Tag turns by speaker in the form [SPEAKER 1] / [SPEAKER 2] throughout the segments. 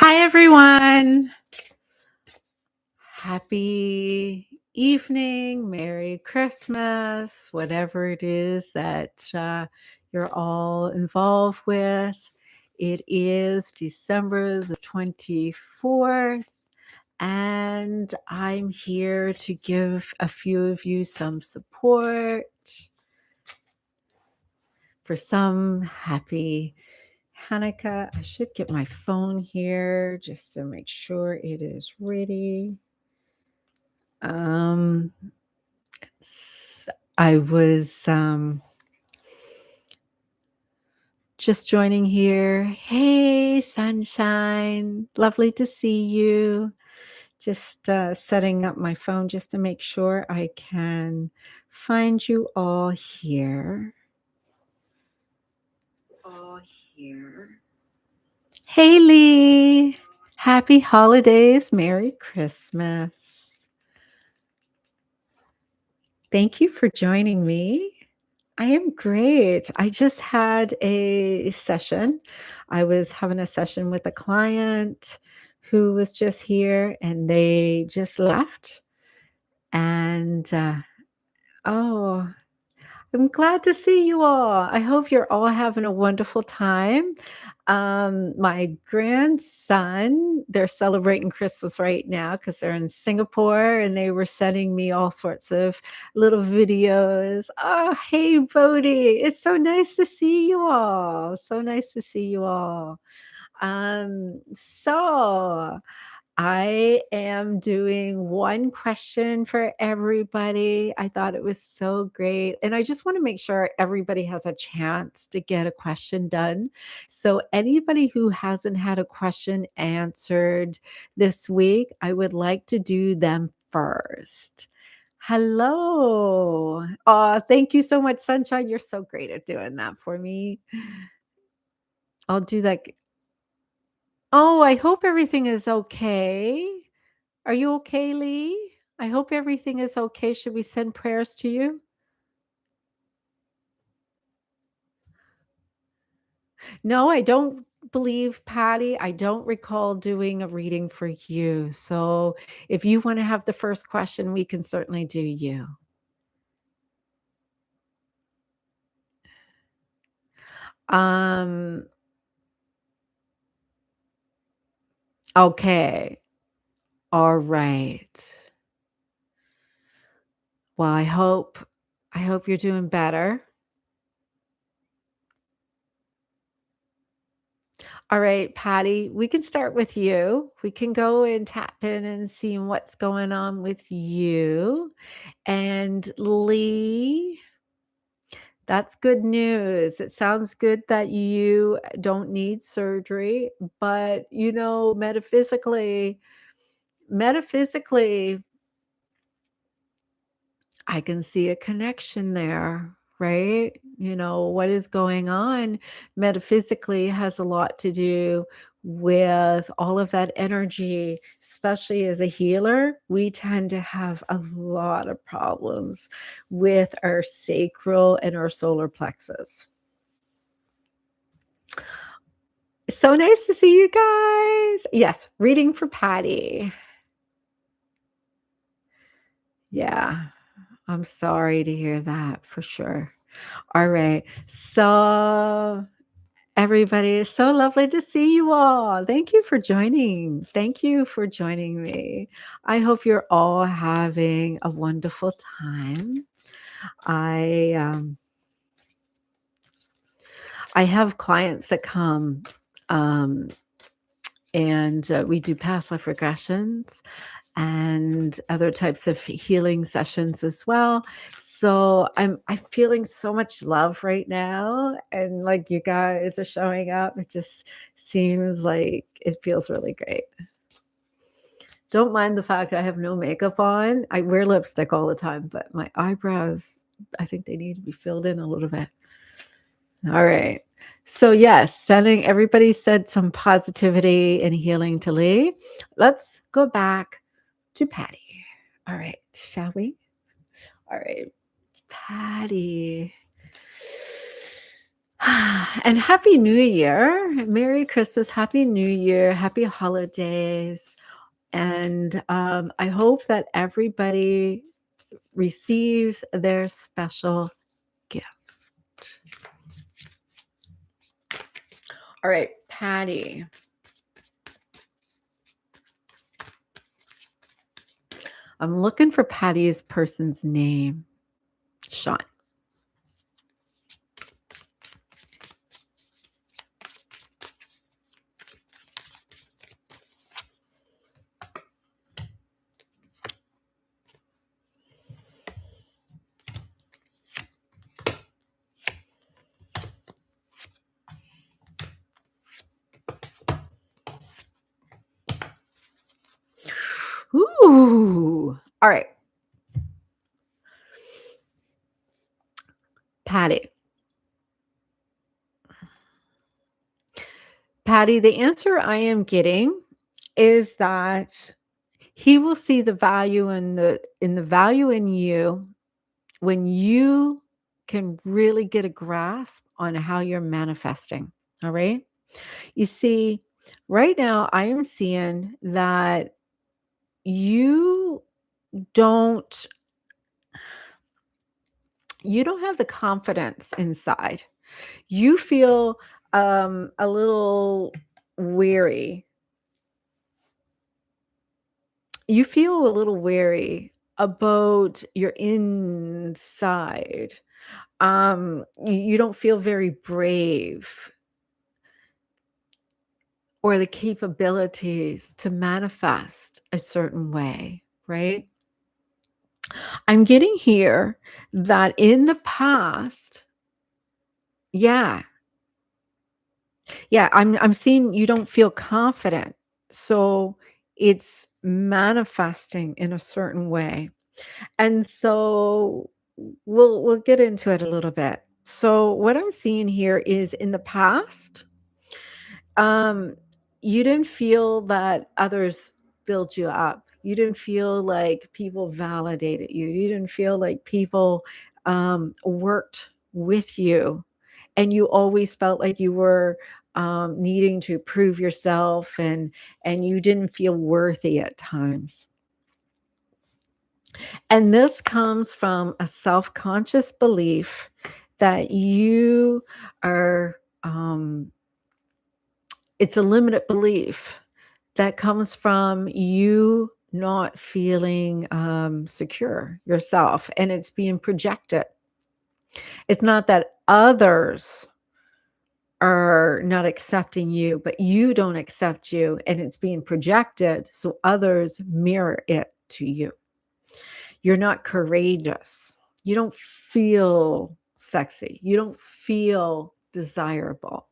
[SPEAKER 1] Hi, everyone. Happy evening, Merry Christmas, whatever it is that you're all involved with. It is December the 24th, and I'm here to give a few of you some support. For some, happy Hanukkah. I should get my phone here just to make sure it is ready. Um, I was just joining here. Hey, sunshine. Lovely to see you. Just setting up my phone just to make sure I can find you all here. Haley, happy holidays. Merry Christmas. Thank you for joining me. I am great. I just had a session. I was having a session with a client who was just here and they just left. And oh, I'm glad to see you all. I hope you're all having a wonderful time. My grandson, they're celebrating Christmas right now because they're in Singapore and they were sending me all sorts of little videos. Oh, hey, Bodhi. It's so nice to see you all. So nice to see you all. So I am doing one question for everybody. I thought it was so great. And I just want to make sure everybody has a chance to get a question done. So, anybody who hasn't had a question answered this week, I would like to do them first. Hello. Thank you so much, Sunshine. You're so great at doing that for me. I'll do that. Oh, I hope everything is okay. Are you okay, Lee? I hope everything is okay. Should we send prayers to you? No, I don't believe, Patty. I don't recall doing a reading for you. So if you want to have the first question, we can certainly do you. Um, okay. All right. Well, I hope you're doing better. All right, Patty, we can start with you. We can go and tap in and see what's going on with you. And Lee, that's good news. It sounds good that you don't need surgery, but metaphysically, I can see a connection there, right? What is going on metaphysically has a lot to do with all of that energy, especially as a healer. We tend to have a lot of problems with our sacral and our solar plexus. So nice to see you guys. Yes, reading for Patty. Yeah, I'm sorry to hear that for sure. All right. So, everybody, it's so lovely to see you all. Thank you for joining. Thank you for joining me. I hope you're all having a wonderful time. I have clients that come um, and we do past life regressions and other types of healing sessions as well. So I'm feeling so much love right now, and like you guys are showing up. It just seems like it feels really great. Don't mind the fact I have no makeup on. I wear lipstick all the time, but my eyebrows, I think they need to be filled in a little bit. All right. So yes, sending everybody said some positivity and healing to Lee. Let's go back to Patty. All right, shall we? All right, Patty. And Happy New Year. Merry Christmas, Happy New Year, happy holidays. And I hope that everybody receives their special gift. All right, Patty. I'm looking for Patty's person's name. Sean. Ooh. All right. Patty. Patty, the answer I am getting is that he will see the value in the value in you when you can really get a grasp on how you're manifesting. All right. You see, right now I am seeing that you don't you don't have the confidence inside. You feel a little weary. You feel a little wary about your inside. You don't feel very brave or the capabilities to manifest a certain way, right? I'm getting here that in the past, yeah, yeah, I'm seeing you don't feel confident. So it's manifesting in a certain way. And so we'll get into it a little bit. So what I'm seeing here is in the past, um, you didn't feel that others built you up. You didn't feel like people validated you. You didn't feel like people worked with you. And you always felt like you were needing to prove yourself and you didn't feel worthy at times. And this comes from a self-conscious belief that you are it's a limited belief that comes from you not feeling secure yourself, and it's being projected. It's not that others are not accepting you, but you don't accept you, and it's being projected so others mirror it to you. You're not courageous. You don't feel sexy. You don't feel desirable.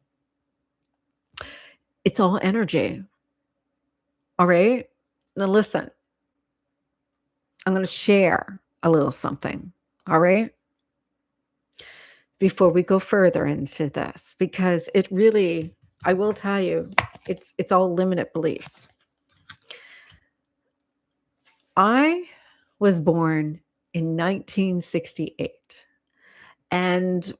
[SPEAKER 1] It's all energy. All right. Now, listen, I'm going to share a little something. All right. Before we go further into this, because it really, I will tell you, it's all limited beliefs. I was born in 1968, and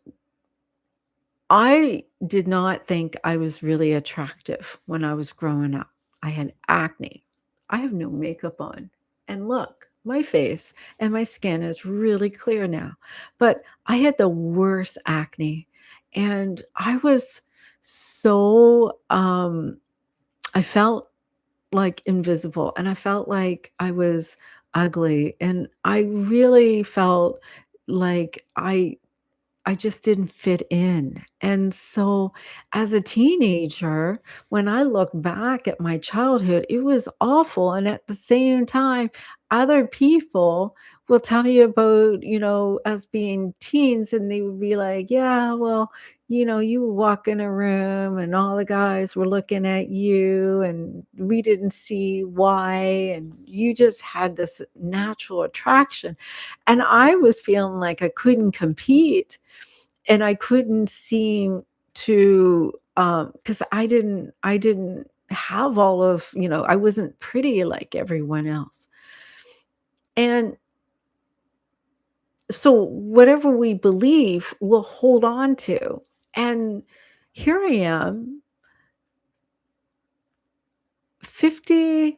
[SPEAKER 1] I did not think I was really attractive when I was growing up. I had acne. I have no makeup on. And look, my face and my skin is really clear now. But I had the worst acne. And I was so, I felt like invisible and I felt like I was ugly. And I really felt like I just didn't fit in. And so as a teenager, when I look back at my childhood, it was awful. And at the same time, other people will tell me about, us being teens, and they would be like, yeah, well, you would walk in a room and all the guys were looking at you and we didn't see why. And you just had this natural attraction. And I was feeling like I couldn't compete and I couldn't seem to because I didn't have all of, I wasn't pretty like everyone else. And so whatever we believe, we'll hold on to. And here I am, 58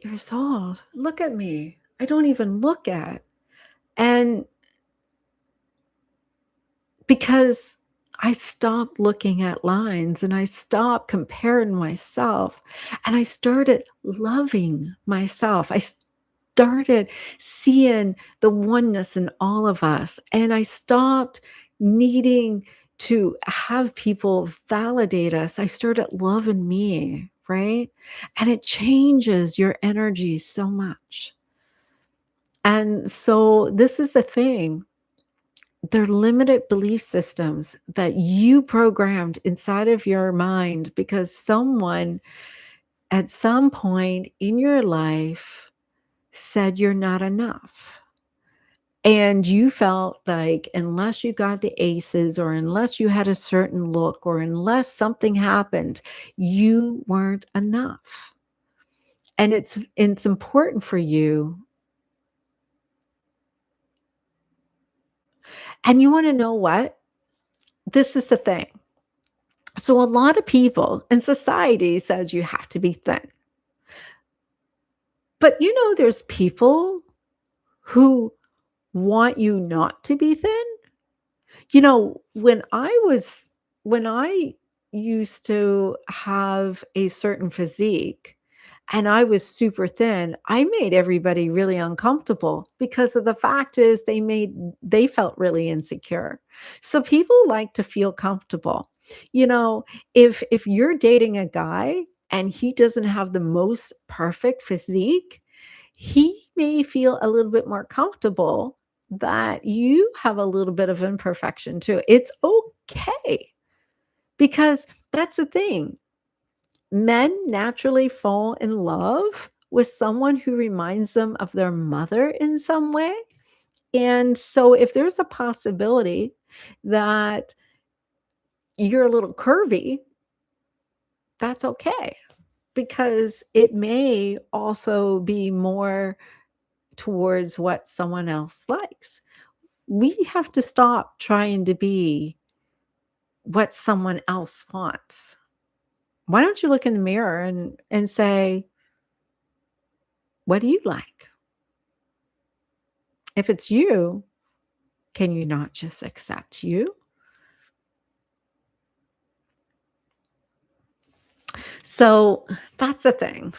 [SPEAKER 1] years old. Look at me. I don't even look at. And because I stopped looking at lines and I stopped comparing myself and I started loving myself. I started seeing the oneness in all of us and I stopped needing to have people validate us. I started loving me, right? And it changes your energy so much. And so this is the thing. They're limited belief systems that you programmed inside of your mind because someone at some point in your life said you're not enough. And you felt like unless you got the aces or unless you had a certain look or unless something happened, you weren't enough. And it's important for you. And you want to know what? This is the thing. So a lot of people in society says you have to be thin. But there's people who want you not to be thin. When I used to have a certain physique and I was super thin, I made everybody really uncomfortable because of the fact is they felt really insecure. So people like to feel comfortable. You know, if you're dating a guy and he doesn't have the most perfect physique, he may feel a little bit more comfortable that you have a little bit of imperfection too. It's okay because that's the thing. Men naturally fall in love with someone who reminds them of their mother in some way. And so if there's a possibility that you're a little curvy, that's okay because it may also be more towards what someone else likes. We have to stop trying to be what someone else wants. Why don't you look in the mirror and say, "What do you like?" If it's you, can you not just accept you? So that's the thing.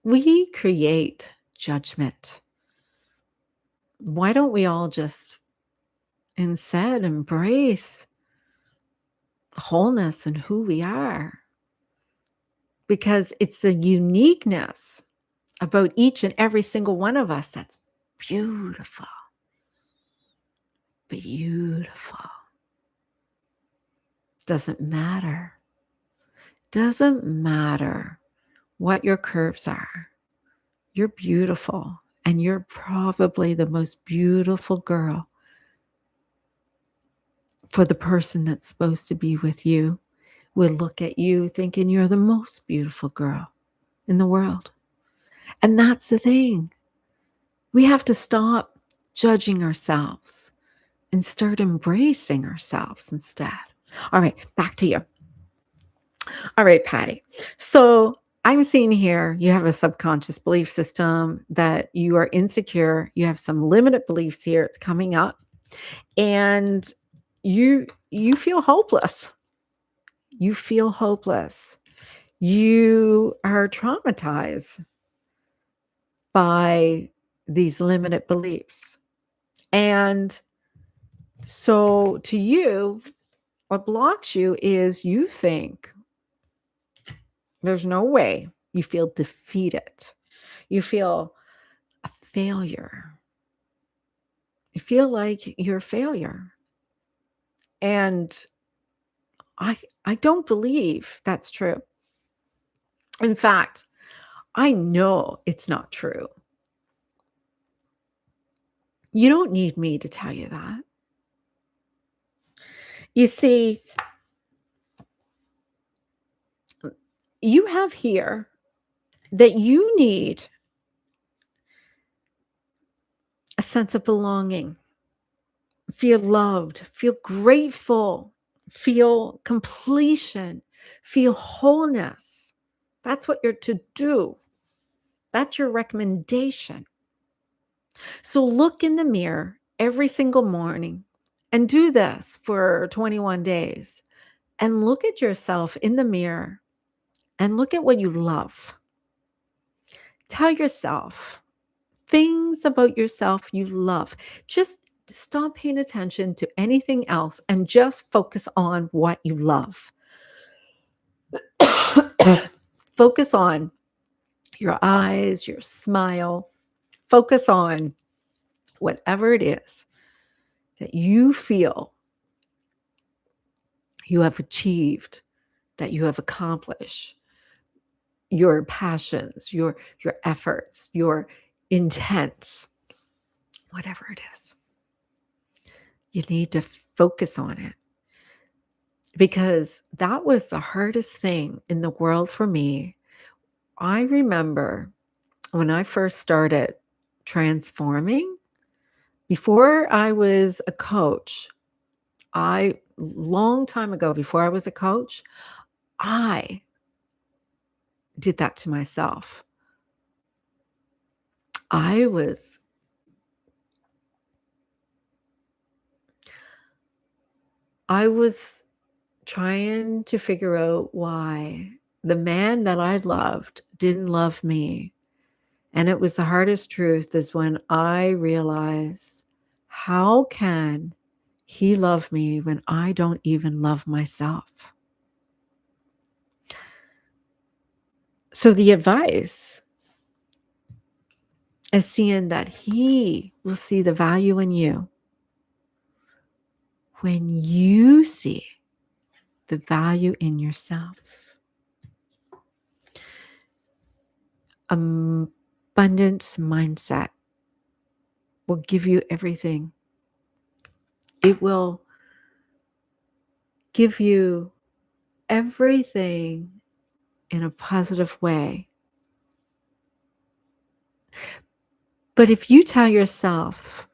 [SPEAKER 1] We create judgment. Why don't we all just instead embrace wholeness and who we are? Because it's the uniqueness about each and every single one of us that's beautiful. Beautiful. Doesn't matter. Doesn't matter what your curves are. You're beautiful, and you're probably the most beautiful girl for the person that's supposed to be with you. Will look at you thinking you're the most beautiful girl in the world. And that's the thing. We have to stop judging ourselves and start embracing ourselves instead. All right, back to you. All right, Patty. So I'm seeing here you have a subconscious belief system that you are insecure. You have some limited beliefs here. It's coming up, and you feel hopeless. You feel hopeless. You are traumatized by these limited beliefs, and so to you, what blocks you is you think there's no way. You feel defeated. You feel a failure. You feel like you're a failure. And I don't believe that's true. In fact, I know it's not true. You don't need me to tell you that. You see, you have here that you need a sense of belonging, feel loved, feel grateful, feel completion, feel wholeness. That's what you're to do. That's your recommendation. So look in the mirror every single morning and do this for 21 days and look at yourself in the mirror and look at what you love. Tell yourself things about yourself you love. Just stop paying attention to anything else and just focus on what you love. Focus on your eyes, your smile. Focus on whatever it is that you feel you have achieved, that you have accomplished, your passions, your efforts, your intents, whatever it is. You need to focus on it because that was the hardest thing in the world for me. I remember when I first started transforming, before I was a coach, long time ago, before I was a coach, I did that to myself. I was trying to figure out why the man that I loved didn't love me. And it was the hardest truth is when I realized, how can he love me when I don't even love myself? So the advice is seeing that he will see the value in you when you see the value in yourself. Abundance mindset will give you everything. It will give you everything in a positive way. But if you tell yourself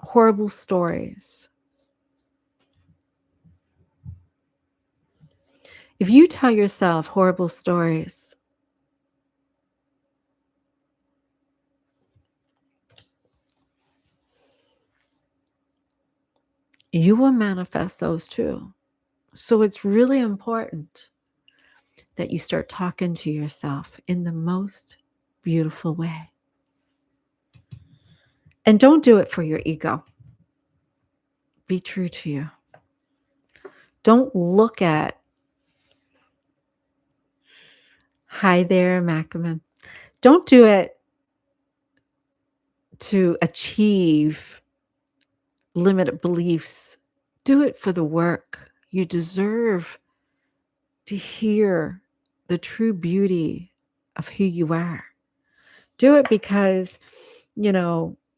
[SPEAKER 1] horrible stories, you will manifest those too. So it's really important that you start talking to yourself in the most beautiful way. And don't do it for your ego. Be true to you. Don't look at, hi there, Mackaman. Don't do it to achieve limited beliefs. Do it for the work. You deserve to hear the true beauty of who you are. Do it because,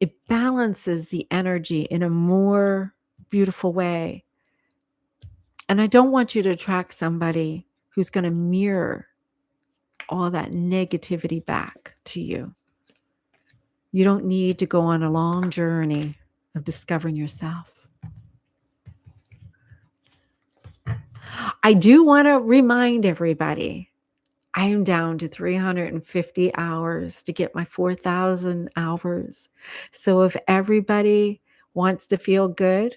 [SPEAKER 1] it balances the energy in a more beautiful way. And I don't want you to attract somebody who's going to mirror all that negativity back to you. You don't need to go on a long journey of discovering yourself. I do want to remind everybody, I am down to 350 hours to get my 4,000 hours. So if everybody wants to feel good,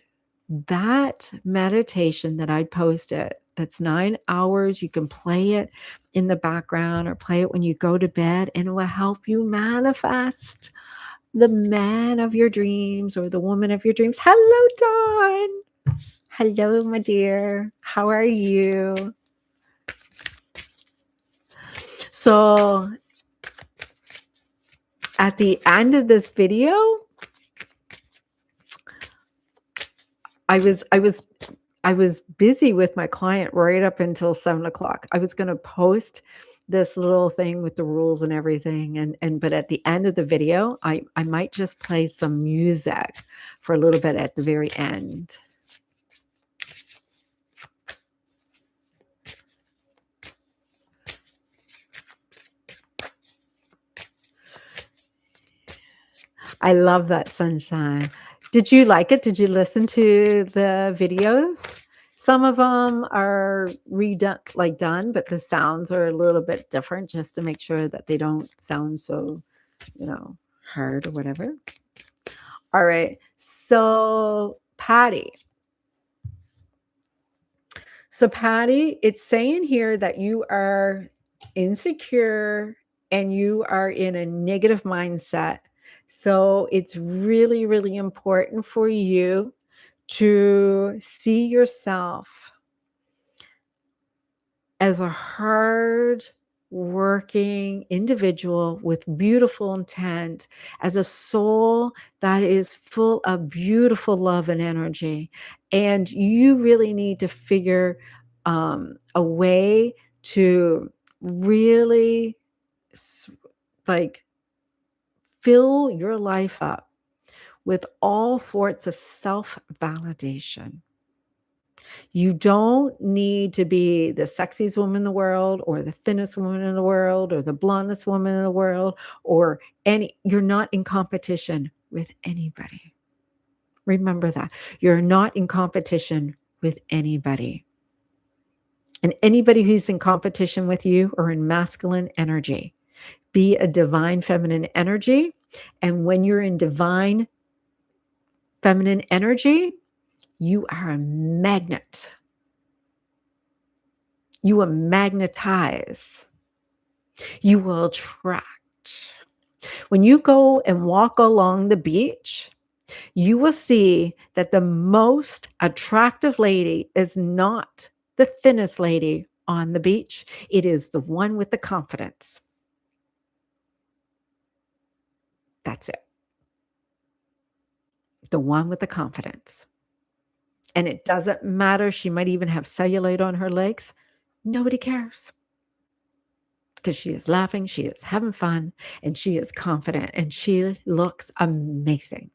[SPEAKER 1] that meditation that I posted, that's 9 hours, you can play it in the background or play it when you go to bed, and it will help you manifest the man of your dreams or the woman of your dreams. Hello, Dawn. Hello, my dear. How are you? So at the end of this video, I was busy with my client right up until 7:00. I was going to post this little thing with the rules and everything. But at the end of the video, I might just play some music for a little bit at the very end. I love that sunshine. Did you like it? Did you listen to the videos? Some of them are redone, like done, but the sounds are a little bit different just to make sure that they don't sound so, hard or whatever. All right. So, Patty. So, Patty, it's saying here that you are insecure and you are in a negative mindset. So, it's really, really important for you to see yourself as a hard working individual with beautiful intent, as a soul that is full of beautiful love and energy. And you really need to figure a way to really s- like fill your life up with all sorts of self validation. You don't need to be the sexiest woman in the world or the thinnest woman in the world or the blondest woman in the world or you're not in competition with anybody. Remember that. You're not in competition with anybody. And anybody who's in competition with you are in masculine energy. Be a divine feminine energy. And when you're in divine feminine energy, you are a magnet. You will magnetize. You will attract. When you go and walk along the beach, you will see that the most attractive lady is not the thinnest lady on the beach. It is the one with the confidence. That's it. The one with the confidence. And it doesn't matter. She might even have cellulite on her legs. Nobody cares because she is laughing, she is having fun, and she is confident, and she looks amazing.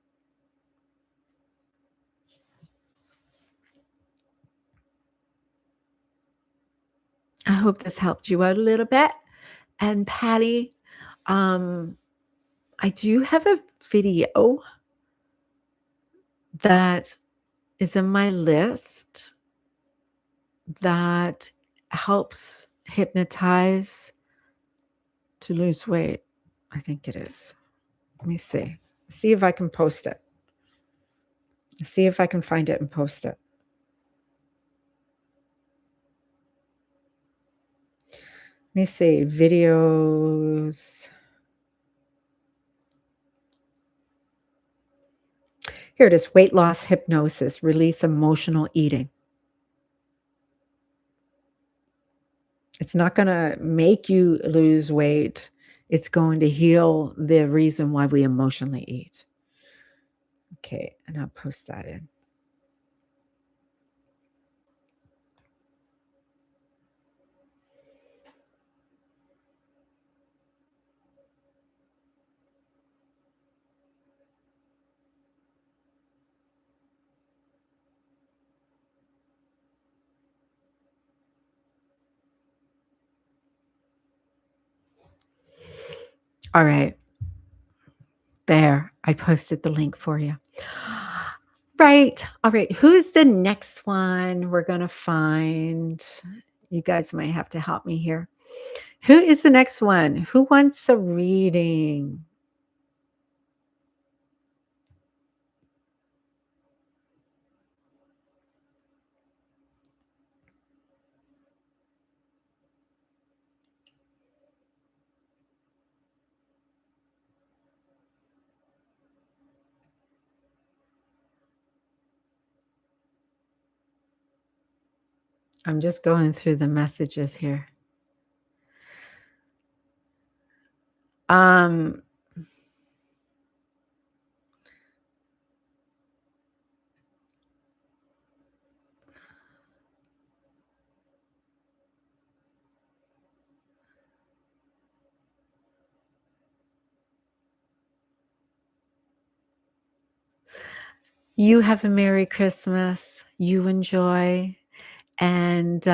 [SPEAKER 1] I hope this helped you out a little bit. And Patty, um, I do have a video that is in my list that helps hypnotize to lose weight. I think it is. Let me see. See if I can post it. See if I can find it and post it. Let me see. Videos. Here it is. Weight loss hypnosis. Release emotional eating. It's not going to make you lose weight. It's going to heal the reason why we emotionally eat. Okay, and I'll post that in. All right. There, I posted the link for you. Right. All right. Who's the next one we're going to find? You guys might have to help me here. Who is the next one? Who wants a reading? I'm just going through the messages here. Um, you have a Merry Christmas. You enjoy. And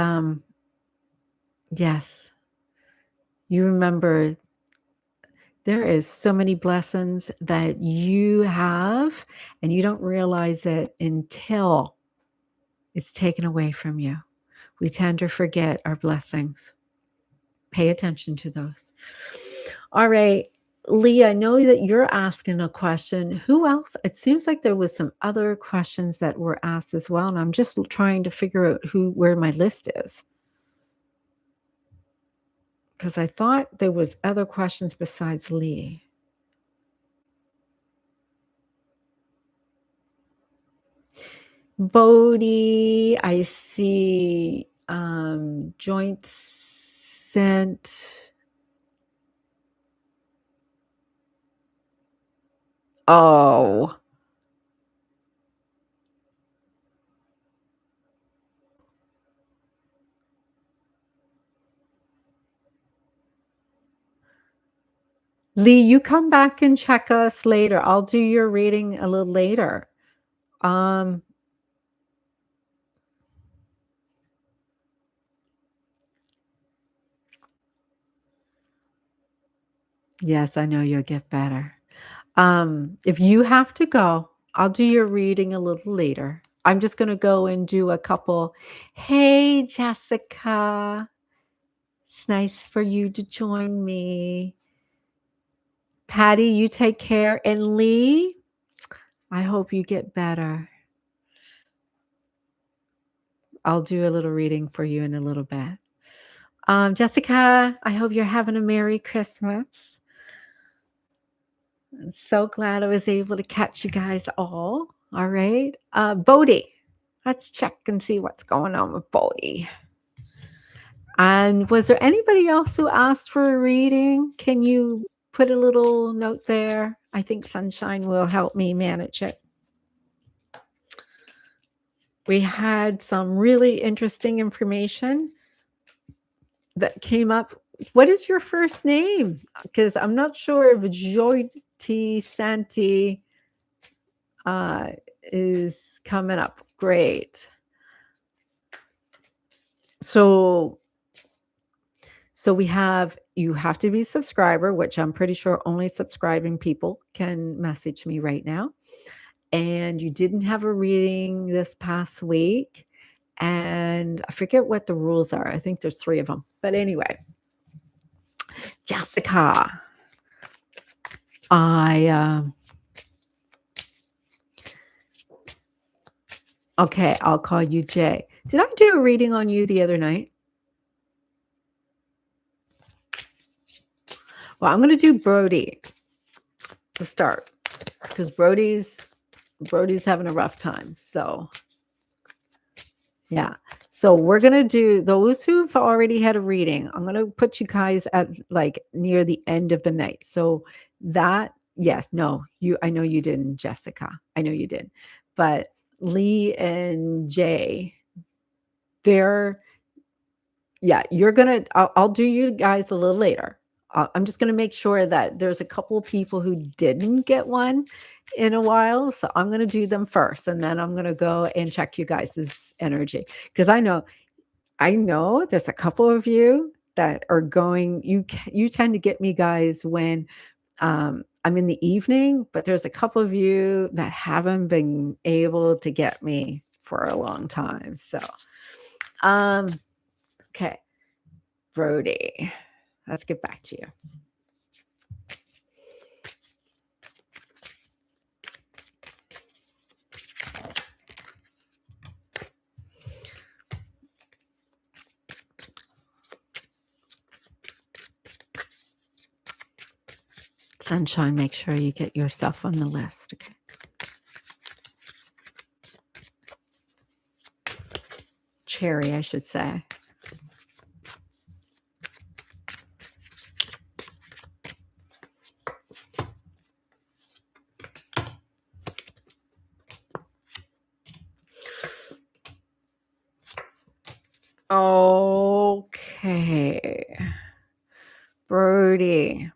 [SPEAKER 1] yes, you remember There is so many blessings that you have, and you don't realize it until it's taken away from you. We tend to forget our blessings. Pay attention to those. All right. Lee, I know that you're asking a question. Who else? It seems like there was some other questions that were asked as well, and I'm just trying to figure out where my list is. Because I thought there was other questions besides Lee. Bodhi, I see joint scent. Oh, Lee, you come back and check us later. I'll do your reading a little later. Um, yes, I know you'll get better. If you have to go, I'll do your reading a little later. I'm just going to go and do a couple. Hey, Jessica. It's nice for you to join me. Patty, you take care. And Lee, I hope you get better. I'll do a little reading for you in a little bit. Jessica, I hope you're having a Merry Christmas. I'm so glad I was able to catch you guys all. All right. Bodhi, let's check and see what's going on with Bodhi. And was there anybody else who asked for a reading? Can you put a little note there? I think Sunshine will help me manage it. We had some really interesting information that came up. What is your first name? Because I'm not sure if Joyti Santi is coming up. Great. So we have, you have to be a subscriber, which I'm pretty sure only subscribing people can message me right now. And you didn't have a reading this past week. And I forget what the rules are. I think there's 3 of them. But anyway, Jessica, okay, I'll call you Jay. Did I do a reading on you the other night? Well, I'm going to do Brody to start because Brody's having a rough time. So, yeah. So we're going to do those who've already had a reading. I'm going to put you guys at like near the end of the night. So that, yes, no, I know you didn't, Jessica. I know you did. But Lee and Jay, they're, yeah, you're going to, I'll do you guys a little later. I'm just going to make sure that there's a couple of people who didn't get one in a while. So I'm going to do them first, and then I'm going to go and check you guys' energy. Because I know there's a couple of you that are going, you tend to get me guys when I'm in the evening, but there's a couple of you that haven't been able to get me for a long time. So, okay, Brody. Let's get back to you. Sunshine, make sure you get yourself on the list, okay? Cherry, I should say. Okay. Brody.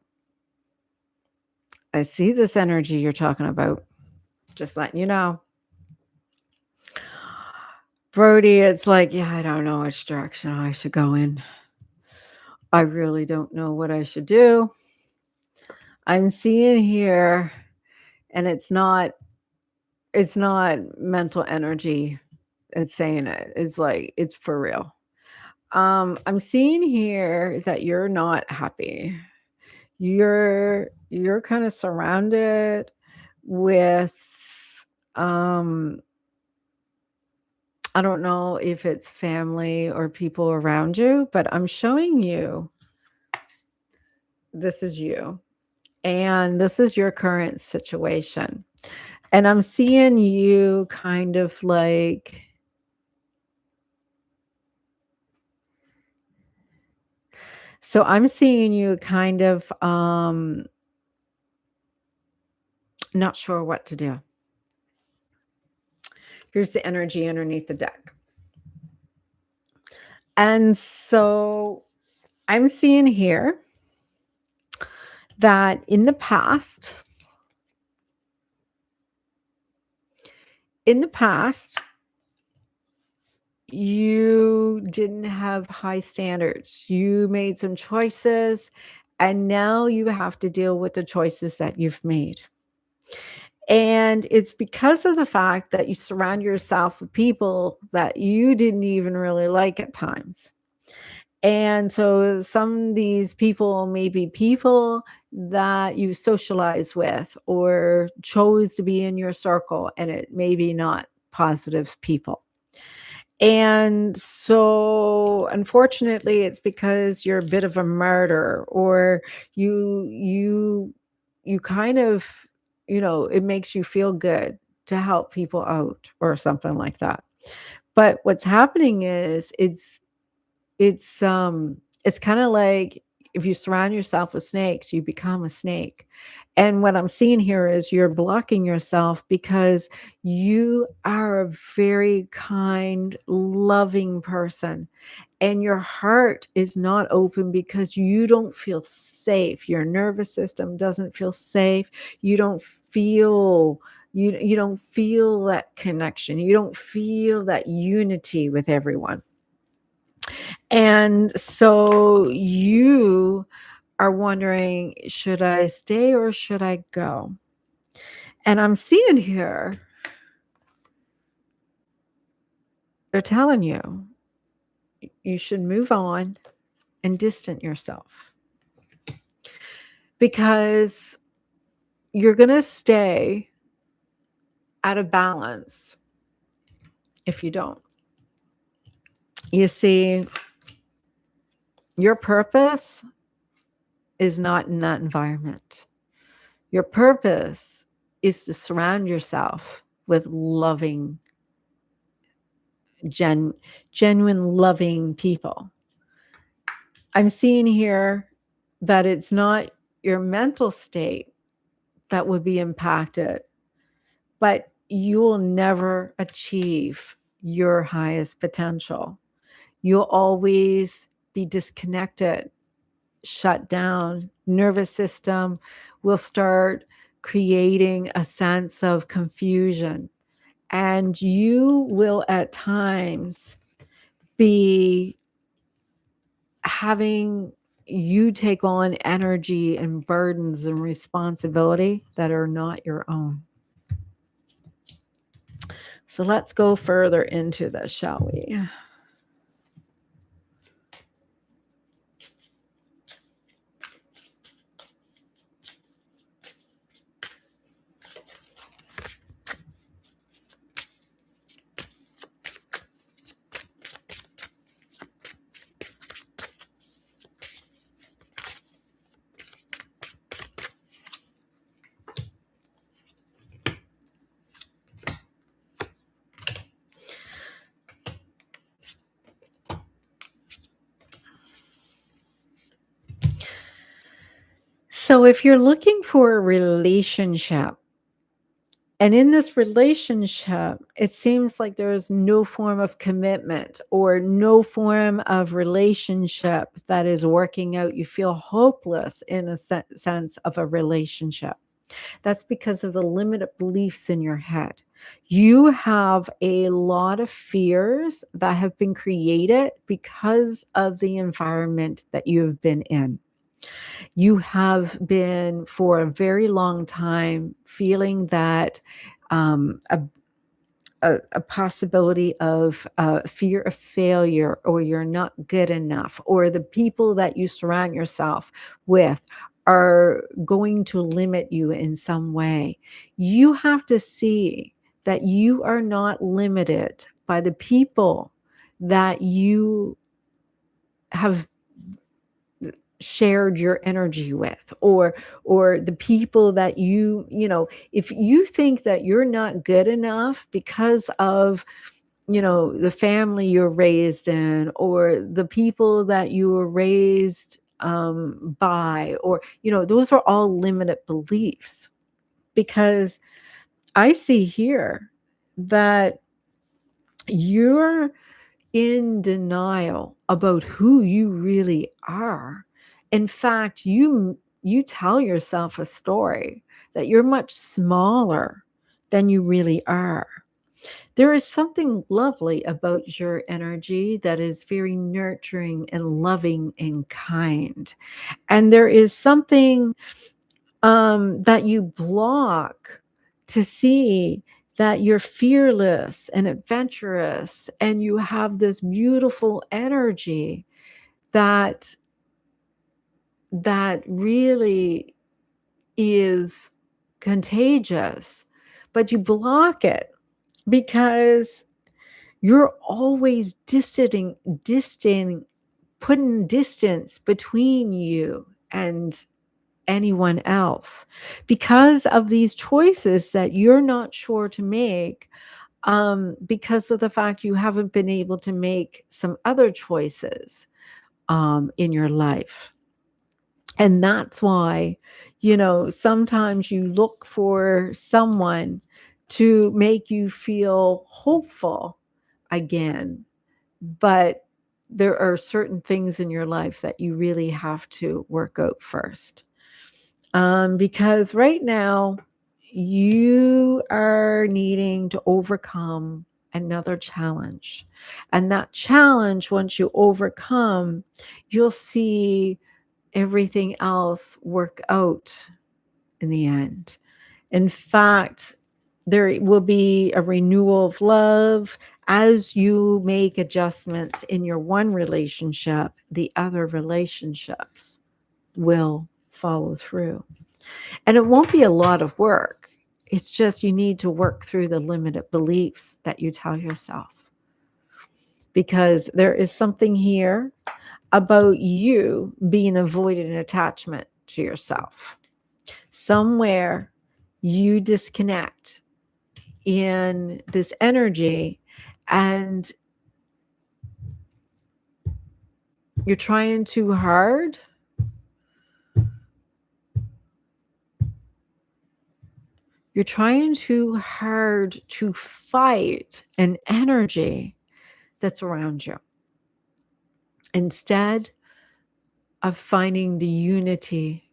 [SPEAKER 1] I see this energy you're talking about. Just letting you know. Brody, it's like, yeah, I don't know which direction I should go in. I really don't know what I should do. I'm seeing here, and it's not mental energy. It's saying it. It's like it's for real. I'm seeing here that you're not happy. You're kind of surrounded with um I don't know if it's family or people around you, but I'm showing you this is you and this is your current situation. And I'm seeing you kind of like so I'm seeing you kind of not sure what to do. Here's the energy underneath the deck. And so I'm seeing here that in the past, you didn't have high standards. You made some choices, and now you have to deal with the choices that you've made. And it's because of the fact that you surround yourself with people that you didn't even really like at times. And so some of these people may be people that you socialize with or chose to be in your circle, and it may be not positive people. And so unfortunately it's because you're a bit of a martyr, or you kind of, it makes you feel good to help people out or something like that. But what's happening is it's kinda like if you surround yourself with snakes, you become a snake. And what I'm seeing here is you're blocking yourself because you are a very kind, loving person, and your heart is not open because you don't feel safe. Your nervous system doesn't feel safe. You don't feel you don't feel that connection. You don't feel that unity with everyone. And so you are wondering, should I stay or should I go? And I'm seeing here, they're telling you, you should move on and distant yourself because you're going to stay out of balance if you don't. You see, your purpose is not in that environment. Your purpose is to surround yourself with loving genuine loving people. I'm seeing here that it's not your mental state that would be impacted, but you will never achieve your highest potential. You'll always be disconnected, shut down. Nervous system will start creating a sense of confusion, and you will at times be having you take on energy and burdens and responsibility that are not your own. So let's go further into this, shall we? So if you're looking for a relationship, and in this relationship, it seems like there's no form of commitment or no form of relationship that is working out. You feel hopeless in a sense of a relationship. That's because of the limited beliefs in your head. You have a lot of fears that have been created because of the environment that you have been in. You have been for a very long time feeling that a possibility of fear of failure, or you're not good enough, or the people that you surround yourself with are going to limit you in some way. You have to see that you are not limited by the people that you have shared your energy with, or the people that if you think that you're not good enough because of the family you're raised in, or the people that you were raised by, or those are all limited beliefs. Because I see here that you're in denial about who you really are. In fact, you tell yourself a story that you're much smaller than you really are. There is something lovely about your energy that is very nurturing and loving and kind. And there is something that you block to see, that you're fearless and adventurous, and you have this beautiful energy that really is contagious, but you block it because you're always distant, putting distance between you and anyone else, because of these choices that you're not sure to make, because of the fact you haven't been able to make some other choices in your life. And that's why, sometimes you look for someone to make you feel hopeful again. But there are certain things in your life that you really have to work out first. Because right now, you are needing to overcome another challenge. And that challenge, once you overcome, you'll see everything else work out in the end. In fact, there will be a renewal of love. As you make adjustments in your one relationship, the other relationships will follow through. And it won't be a lot of work. It's just you need to work through the limited beliefs that you tell yourself. Because there is something here about you being avoided an attachment to yourself. Somewhere you disconnect in this energy, and you're trying too hard. You're trying too hard to fight an energy that's around you, instead of finding the unity.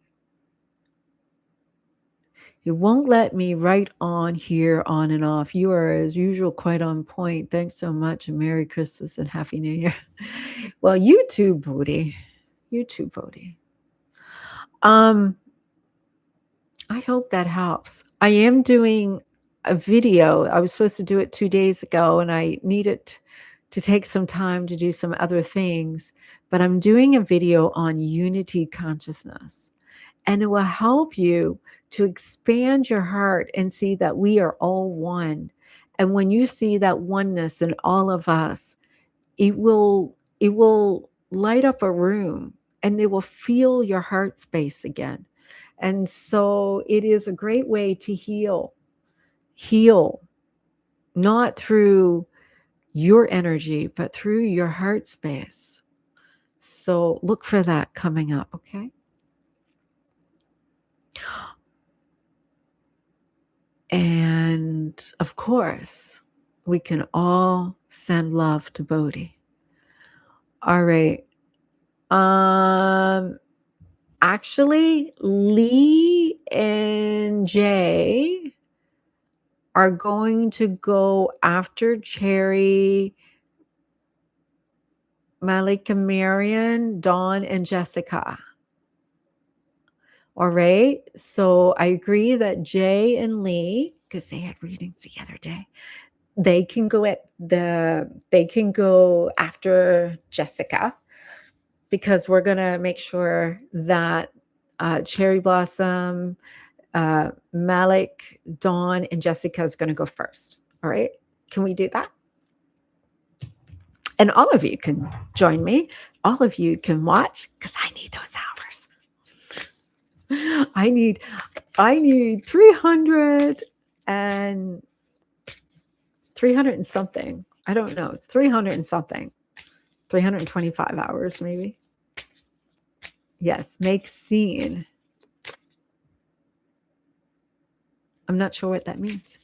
[SPEAKER 1] It won't let me write on here, on and off. You are, as usual, quite on point. Thanks so much, and Merry Christmas and Happy New Year. Well, you too, Bodhi. You too, Bodhi. Um, I hope that helps. I am doing a video. I was supposed to do it 2 days ago, and I needed to take some time to do some other things, but I'm doing a video on unity consciousness, and it will help you to expand your heart and see that we are all one. And when you see that oneness in all of us, it will light up a room, and they will feel your heart space again. And so it is a great way to heal, not through your energy, but through your heart space. So look for that coming up, okay? And of course, we can all send love to Bodhi. All right. Actually, Lee and Jay are going to go after Cherry, Malika, Marion, Dawn, and Jessica. All right. So I agree that Jay and Lee, because they had readings the other day, they can go after Jessica, because we're gonna make sure that Cherry Blossom, Malik, Dawn, and Jessica is gonna go first. All right. Can we do that? And all of you can join me. All of you can watch, because I need those hours. I need 300 and 300 and something. I don't know. It's 300 and something. 325 hours, maybe. Yes, make scene. I'm not sure what that means.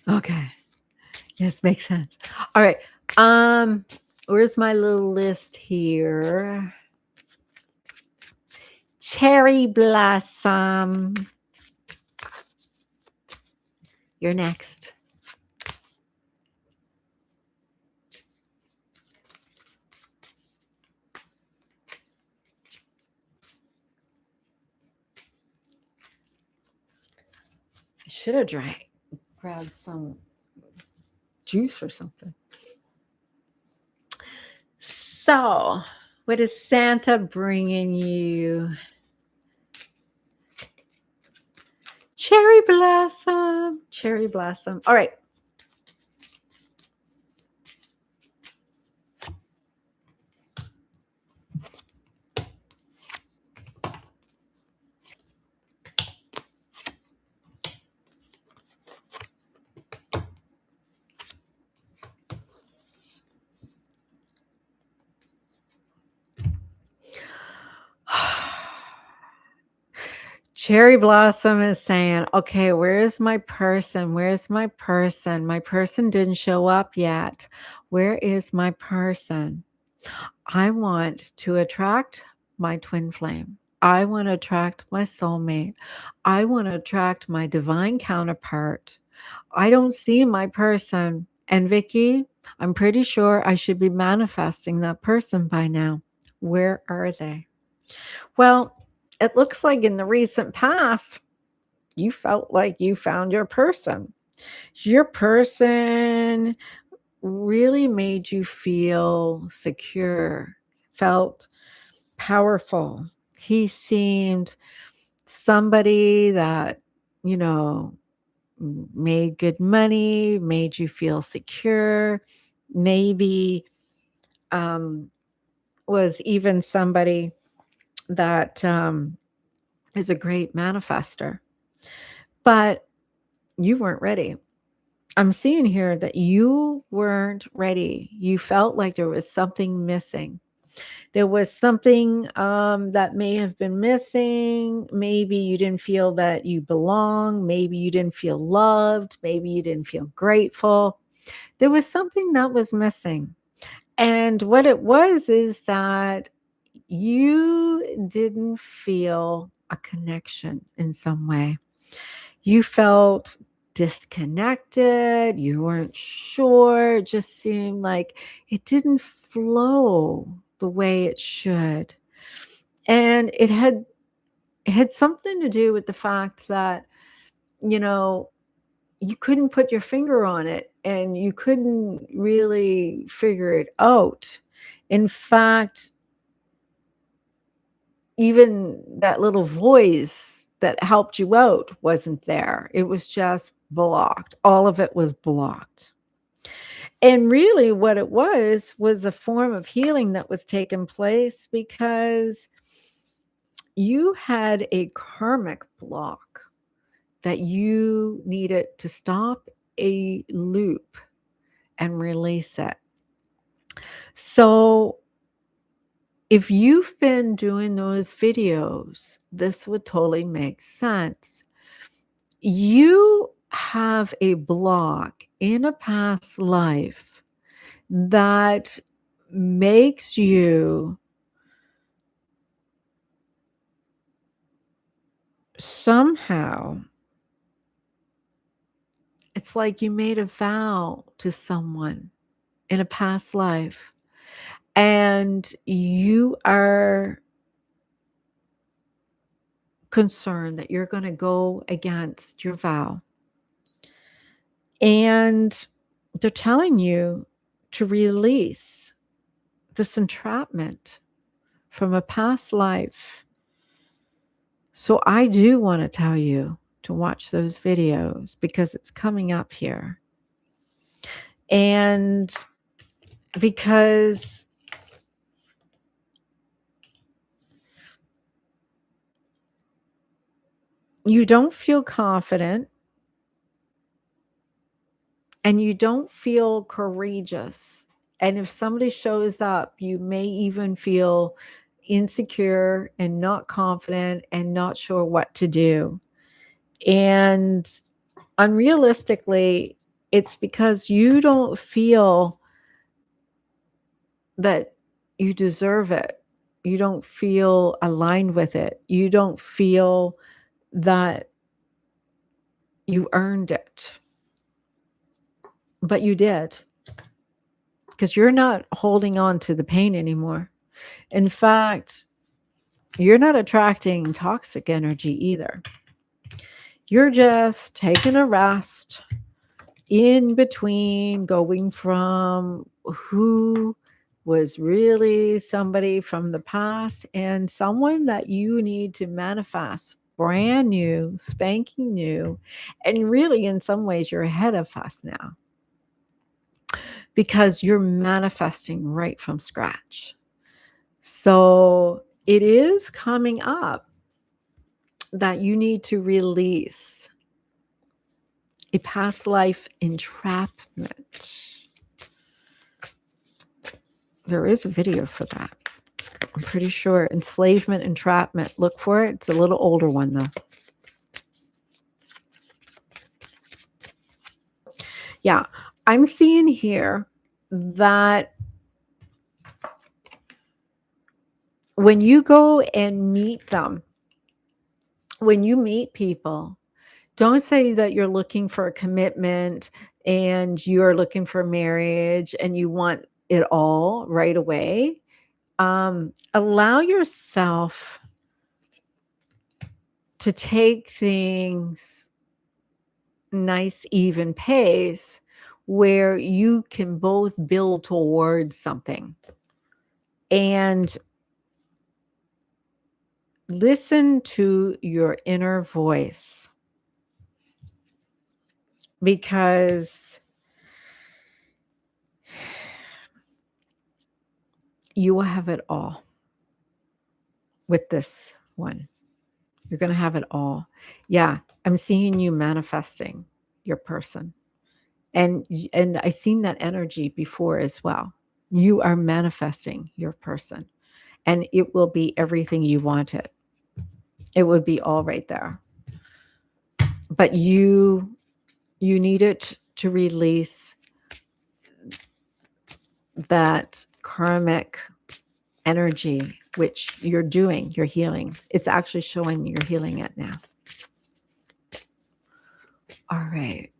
[SPEAKER 1] Okay. Yes, makes sense. All right. Where's my little list here? Cherry Blossom. You're next. I should have grabbed some juice or something. So, what is Santa bringing you? Cherry Blossom. Cherry Blossom. All right. Cherry Blossom is saying, okay, where's my person? Where's my person? My person didn't show up yet. Where is my person? I want to attract my twin flame. I want to attract my soulmate. I want to attract my divine counterpart. I don't see my person. And Vicky, I'm pretty sure I should be manifesting that person by now. Where are they? Well, it looks like in the recent past, you felt like you found your person. Your person really made you feel secure, felt powerful. He seemed somebody that, you know, made good money, made you feel secure, maybe was even somebody that is a great manifester. But you weren't ready. I'm seeing here that you weren't ready. You felt like there was something missing. There was something that may have been missing. Maybe you didn't feel that you belong. Maybe you didn't feel loved. Maybe you didn't feel grateful. There was something that was missing. And what it was is that you didn't feel a connection in some way. You felt disconnected. You weren't sure. It just seemed like it didn't flow the way it should. And it had something to do with the fact that, you know, you couldn't put your finger on it and you couldn't really figure it out. In fact, even that little voice that helped you out wasn't there. It was just blocked. All of it was blocked. And really, what it was a form of healing that was taking place because you had a karmic block that you needed to stop a loop and release it. So, if you've been doing those videos, this would totally make sense. You have a block in a past life that makes you somehow, it's like you made a vow to someone in a past life, and you are concerned that you're going to go against your vow. And they're telling you to release this entrapment from a past life. So I do want to tell you to watch those videos because it's coming up here. And because you don't feel confident and you don't feel courageous. And if somebody shows up, you may even feel insecure and not confident and not sure what to do. And unrealistically, it's because you don't feel that you deserve it. You don't feel aligned with it. You don't feel that you earned it. But you did, because you're not holding on to the pain anymore. In fact, you're not attracting toxic energy either. You're just taking a rest in between, going from who was really somebody from the past and someone that you need to manifest brand new, spanking new. And really, in some ways, you're ahead of us now because you're manifesting right from scratch. So it is coming up that you need to release a past life entrapment. There is a video for that. I'm pretty sure. Enslavement, entrapment. Look for it. It's a little older one, though. Yeah. I'm seeing here that when you go and meet them, when you meet people, don't say that you're looking for a commitment and you're looking for marriage and you want it all right away. Allow yourself to take things nice, even pace where you can both build towards something and listen to your inner voice, because you will have it all with this one. You're going to have it all. Yeah, I'm seeing you manifesting your person. And I seen that energy before as well. You are manifesting your person, and it will be everything you wanted. It would be all right there. But you needed to release that karmic energy, which you're doing, you're healing. It's actually showing you're healing it now. All right.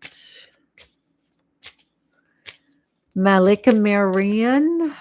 [SPEAKER 1] Malika Marian.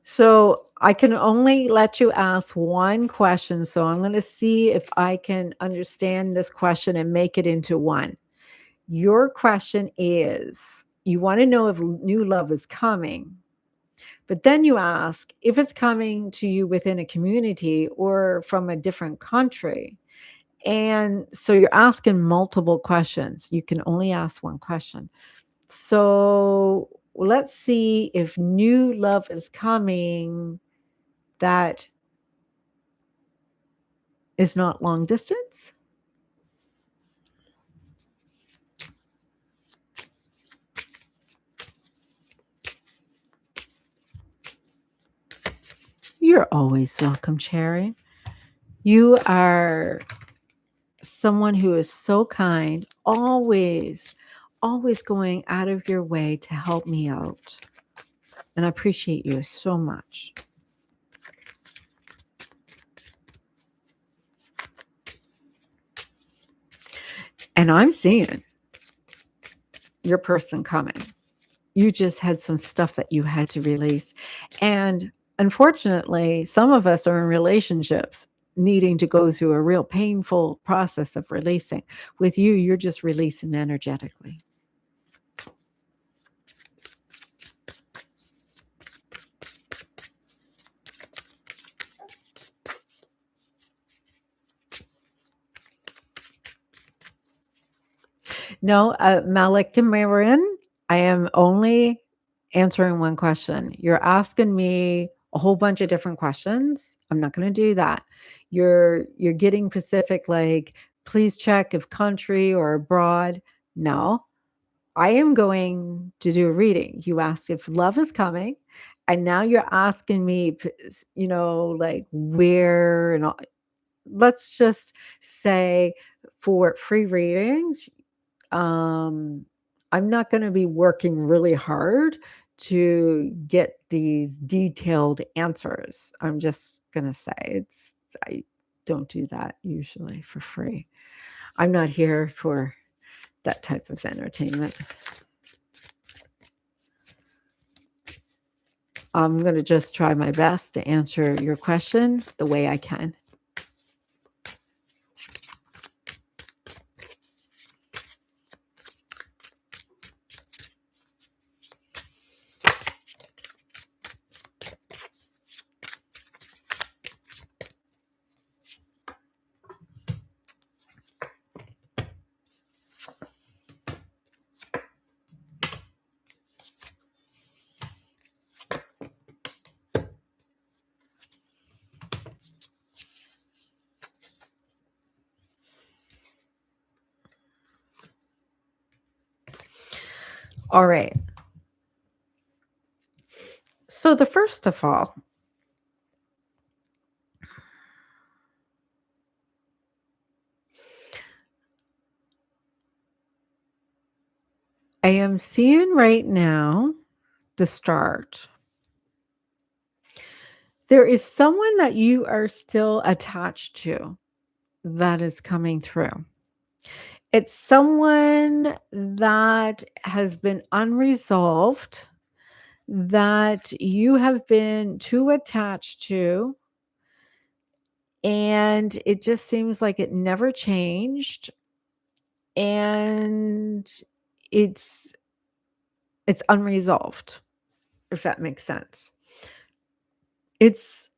[SPEAKER 1] So I can only let you ask one question. So I'm going to see if I can understand this question and make it into one. Your question is, you want to know if new love is coming, but then you ask if it's coming to you within a community or from a different country. And so you're asking multiple questions. You can only ask one question. So let's see if new love is coming that is not long distance? You're always welcome, Cherry. You are someone who is so kind, always going out of your way to help me out. And I appreciate you so much. And I'm seeing your person coming. You just had some stuff that you had to release. And unfortunately, some of us are in relationships needing to go through a real painful process of releasing. With you, you're just releasing energetically. No, Malik and Marin, I am only answering one question. You're asking me a whole bunch of different questions. I'm not going to do that. You're getting specific, like, please check if country or abroad. No, I am going to do a reading. You asked if love is coming, and now you're asking me, like where and all. Let's just say for free readings, um, I'm not gonna be working really hard to get these detailed answers. I'm just gonna say I don't do that usually for free. I'm not here for that type of entertainment. I'm gonna just try my best to answer your question the way I can. All right. So the first of all, I am seeing right now the start. There is someone that you are still attached to that is coming through. It's someone that has been unresolved, that you have been too attached to, and it just seems like it never changed. And it's it's unresolved, if that makes sense. It's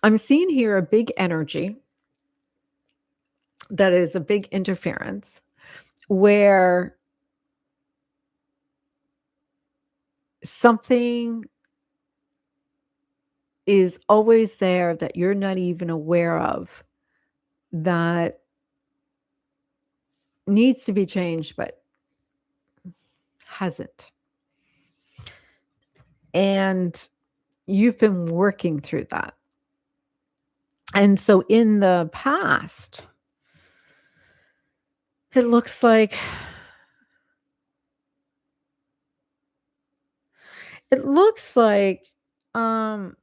[SPEAKER 1] I'm seeing here a big energy that is a big interference where something is always there that you're not even aware of that needs to be changed but hasn't. And you've been working through that. And so in the past, it looks like it looks like um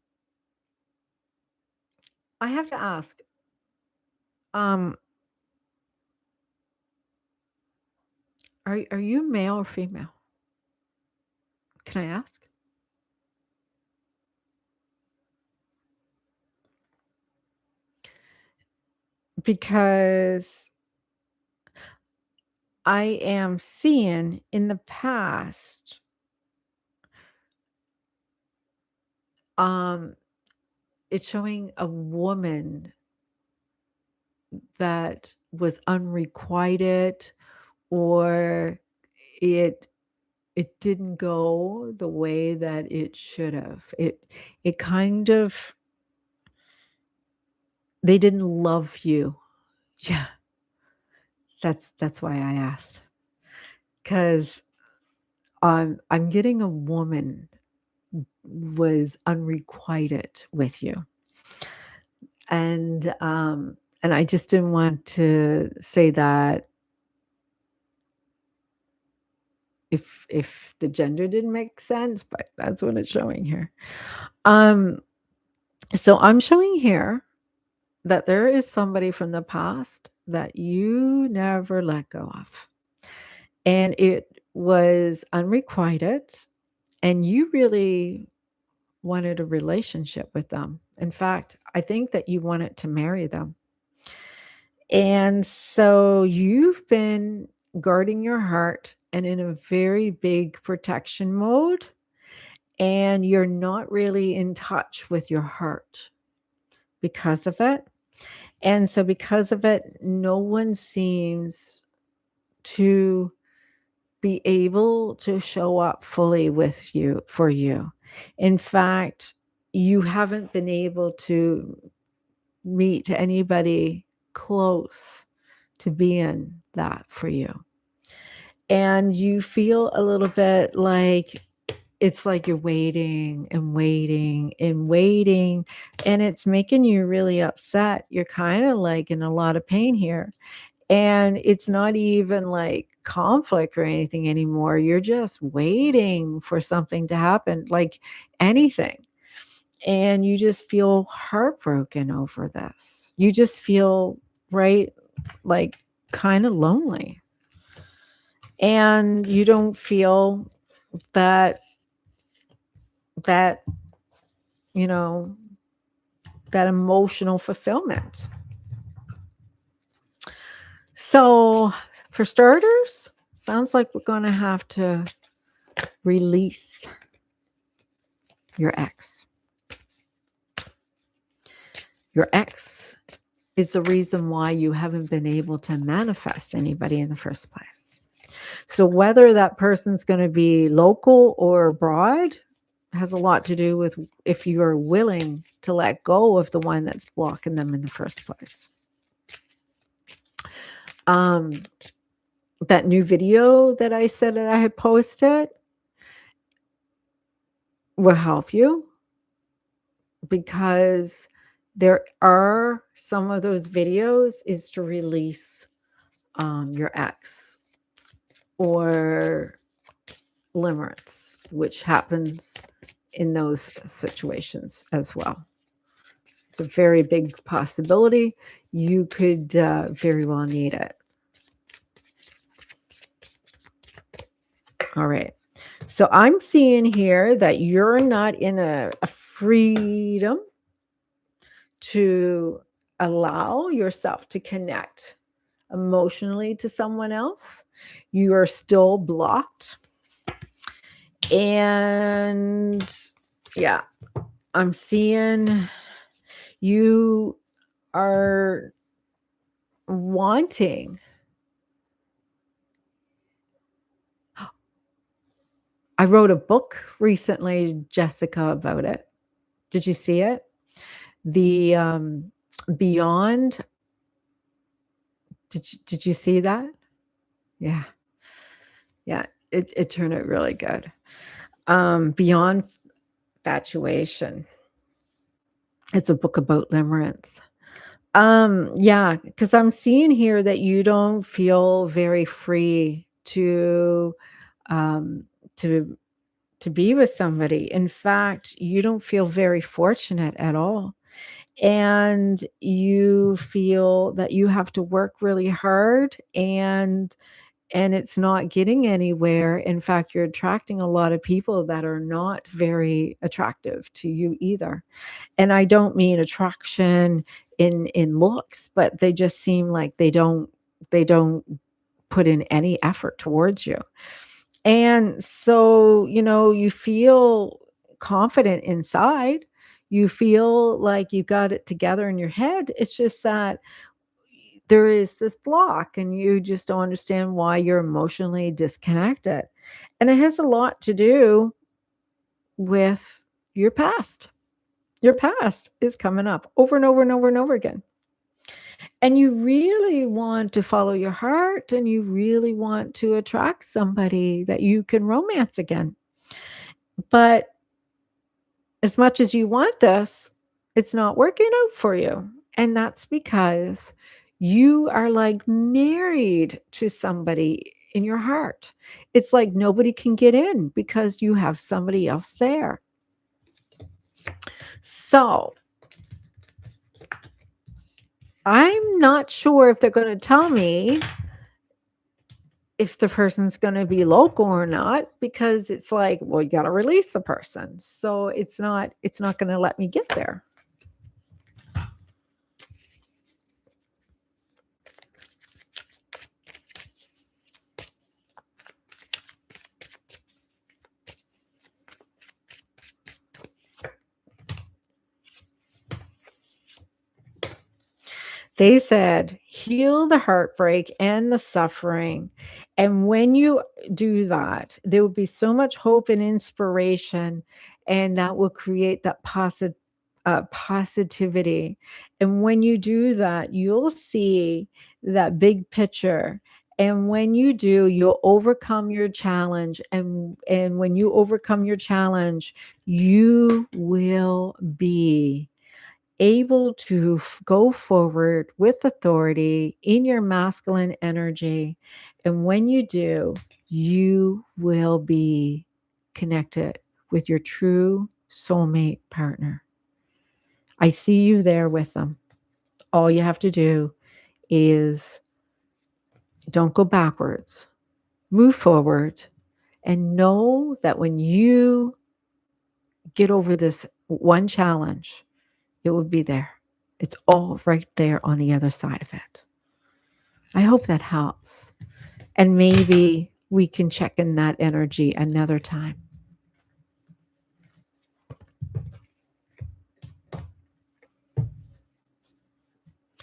[SPEAKER 1] I have to ask, um are you male or female? Can I ask? Because I am seeing in the past, um, it's showing a woman that was unrequited or it it didn't go the way that it should have. It kind of They didn't love you. Yeah, that's why I asked. 'Cause I'm getting a woman was unrequited with you. And I just didn't want to say that if the gender didn't make sense, but that's what it's showing here. Um, so I'm showing here that there is somebody from the past that you never let go of. And it was unrequited, and you really wanted a relationship with them. In fact, I think that you wanted to marry them. And so you've been guarding your heart and in a very big protection mode, and you're not really in touch with your heart because of it. And so, because of it, no one seems to be able to show up fully with you for you. In fact, you haven't been able to meet anybody close to being that for you. And you feel a little bit like it's like you're waiting and waiting and waiting, and it's making you really upset. You're kind of like in a lot of pain here. And it's not even like conflict or anything anymore. You're just waiting for something to happen, like anything. And you just feel heartbroken over this. You just feel, right, like kind of lonely. And you don't feel that, that, you know, that emotional fulfillment. So, for starters, sounds like we're going to have to release your ex. Your ex is the reason why you haven't been able to manifest anybody in the first place. So whether that person's going to be local or abroad has a lot to do with if you are willing to let go of the one that's blocking them in the first place. That new video that I said that I had posted will help you, because there are some of those videos is to release your ex or limerence, which happens in those situations as well. It's a very big possibility. You could very well need it. All right. So I'm seeing here that you're not in a freedom to allow yourself to connect emotionally to someone else. You are still blocked. And yeah, I'm seeing you are wanting. I wrote a book recently, Jessica, about it. Did you see it? The Beyond. Did you see that? Yeah. Yeah. It turned out really good. Beyond Infatuation. It's a book about limerence. Yeah, because I'm seeing here that you don't feel very free um, to to be with somebody. In fact, you don't feel very fortunate at all. And you feel that you have to work really hard, and it's not getting anywhere. In fact, you're attracting a lot of people that are not very attractive to you either. And I don't mean attraction in looks, but they just seem like they don't put in any effort towards you. And so, you feel confident inside. You feel like you got it together in your head. It's just that there is this block, and you just don't understand why you're emotionally disconnected. And it has a lot to do with your past. Your past is coming up over and over and over and over again. And you really want to follow your heart and you really want to attract somebody that you can romance again. But as much as you want this, it's not working out for you. And that's because you are like married to somebody in your heart. It's like nobody can get in because you have somebody else there. So I'm not sure if they're going to tell me if the person's going to be local or not, because it's like, well, you got to release the person. So it's not going to let me get there. They said, heal the heartbreak and the suffering. And when you do that, there will be so much hope and inspiration, and that will create that positivity. And when you do that, you'll see that big picture. And when you do, you'll overcome your challenge. And when you overcome your challenge, you will be able to go forward with authority in your masculine energy. And when you do, you will be connected with your true soulmate partner. I see you there with them. All you have to do is don't go backwards, move forward, and know that when you get over this one challenge, it will be there. It's all right there on the other side of it. I hope that helps. And maybe we can check in that energy another time.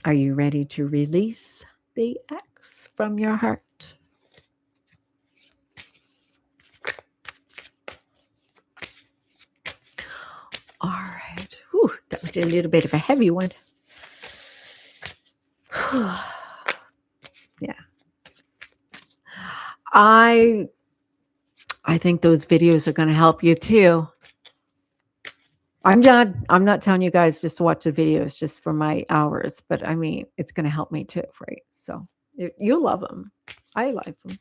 [SPEAKER 1] Are you ready to release the X from your heart? All right. Whew, that was a little bit of a heavy one. Yeah. I think those videos are going to help you too. I'm not telling you guys just to watch the videos just for my hours, but I mean, it's going to help me too, right? So you'll love them. I like them.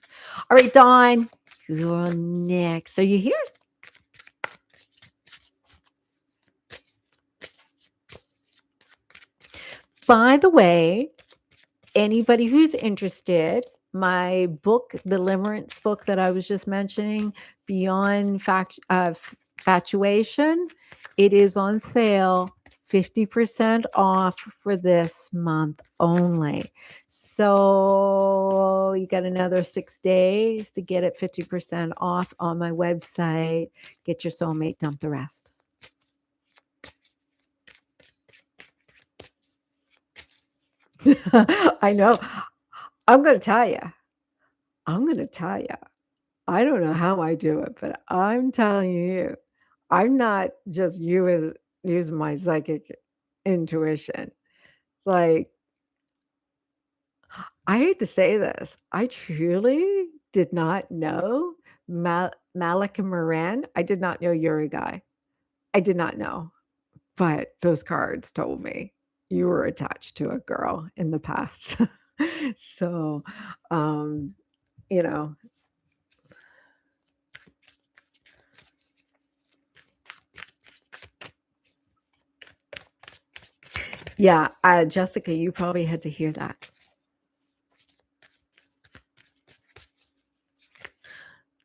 [SPEAKER 1] All right, Dawn, you're next. Are you here? By the way, anybody who's interested, my book, the Limerence book that I was just mentioning, Beyond Fatuation, it is on sale, 50% off for this month only. So you got another 6 days to get it 50% off on my website. Get your soulmate, dump the rest. I know. I'm going to tell you. I'm going to tell you. I don't know how I do it, but I'm telling you, I'm not just using my psychic intuition. Like, I hate to say this, I truly did not know Malika Moran. I did not know you're a guy. I did not know, but those cards told me you were attached to a girl in the past. So, um, you know, yeah, Jessica, you probably had to hear that.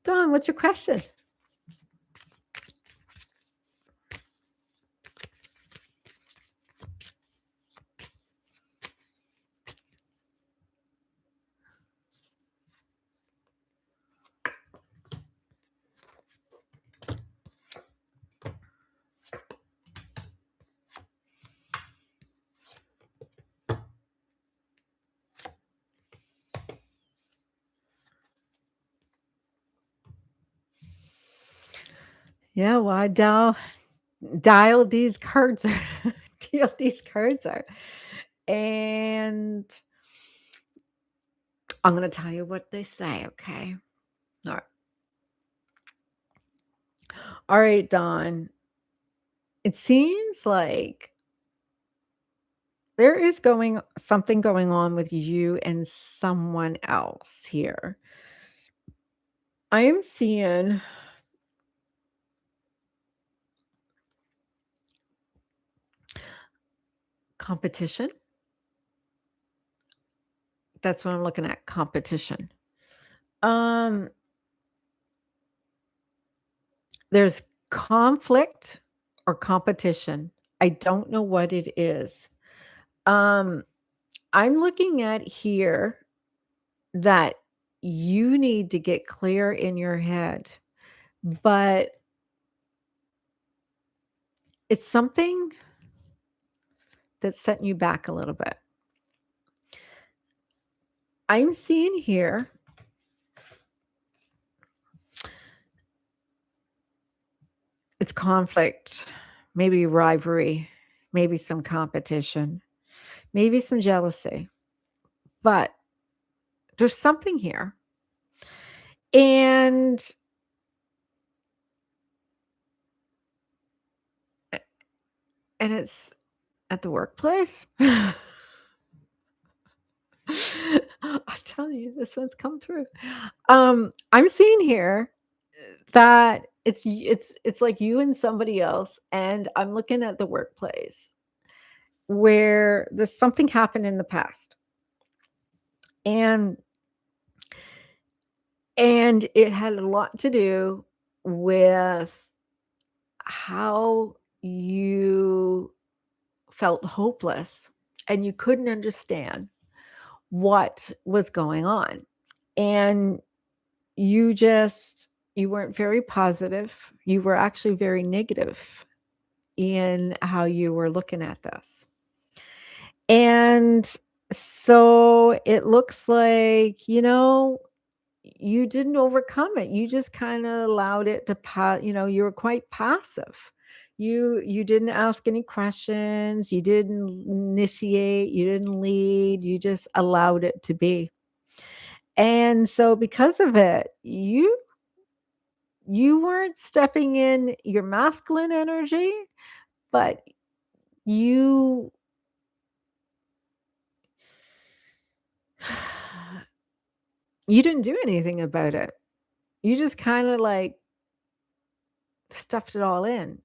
[SPEAKER 1] Dawn, what's your question? Yeah, well, I doubt. dial these cards are deal these cards are. And I'm gonna tell you what they say, okay? Alright. Alright, Dawn. It seems like there is going something going on with you and someone else here. I am seeing competition. That's what I'm looking at, competition. Um, there's conflict or competition. I don't know what it is. Um, I'm looking at here that you need to get clear in your head, but it's something that's setting you back a little bit. I'm seeing here it's conflict, maybe rivalry, maybe some competition, maybe some jealousy, but there's something here. And and it's at the workplace. I'm telling you, this one's come through. I'm seeing here that it's like you and somebody else, and I'm looking at the workplace where there's something happened in the past. And and it had a lot to do with how you felt hopeless and you couldn't understand what was going on. And you weren't very positive. You were actually very negative in how you were looking at this. And so it looks like, you didn't overcome it. You just kind of allowed it to you were quite passive. You didn't ask any questions, you didn't initiate, you didn't lead, you just allowed it to be. And so because of it, you weren't stepping in your masculine energy, but you you didn't do anything about it. You just kind of like stuffed it all in.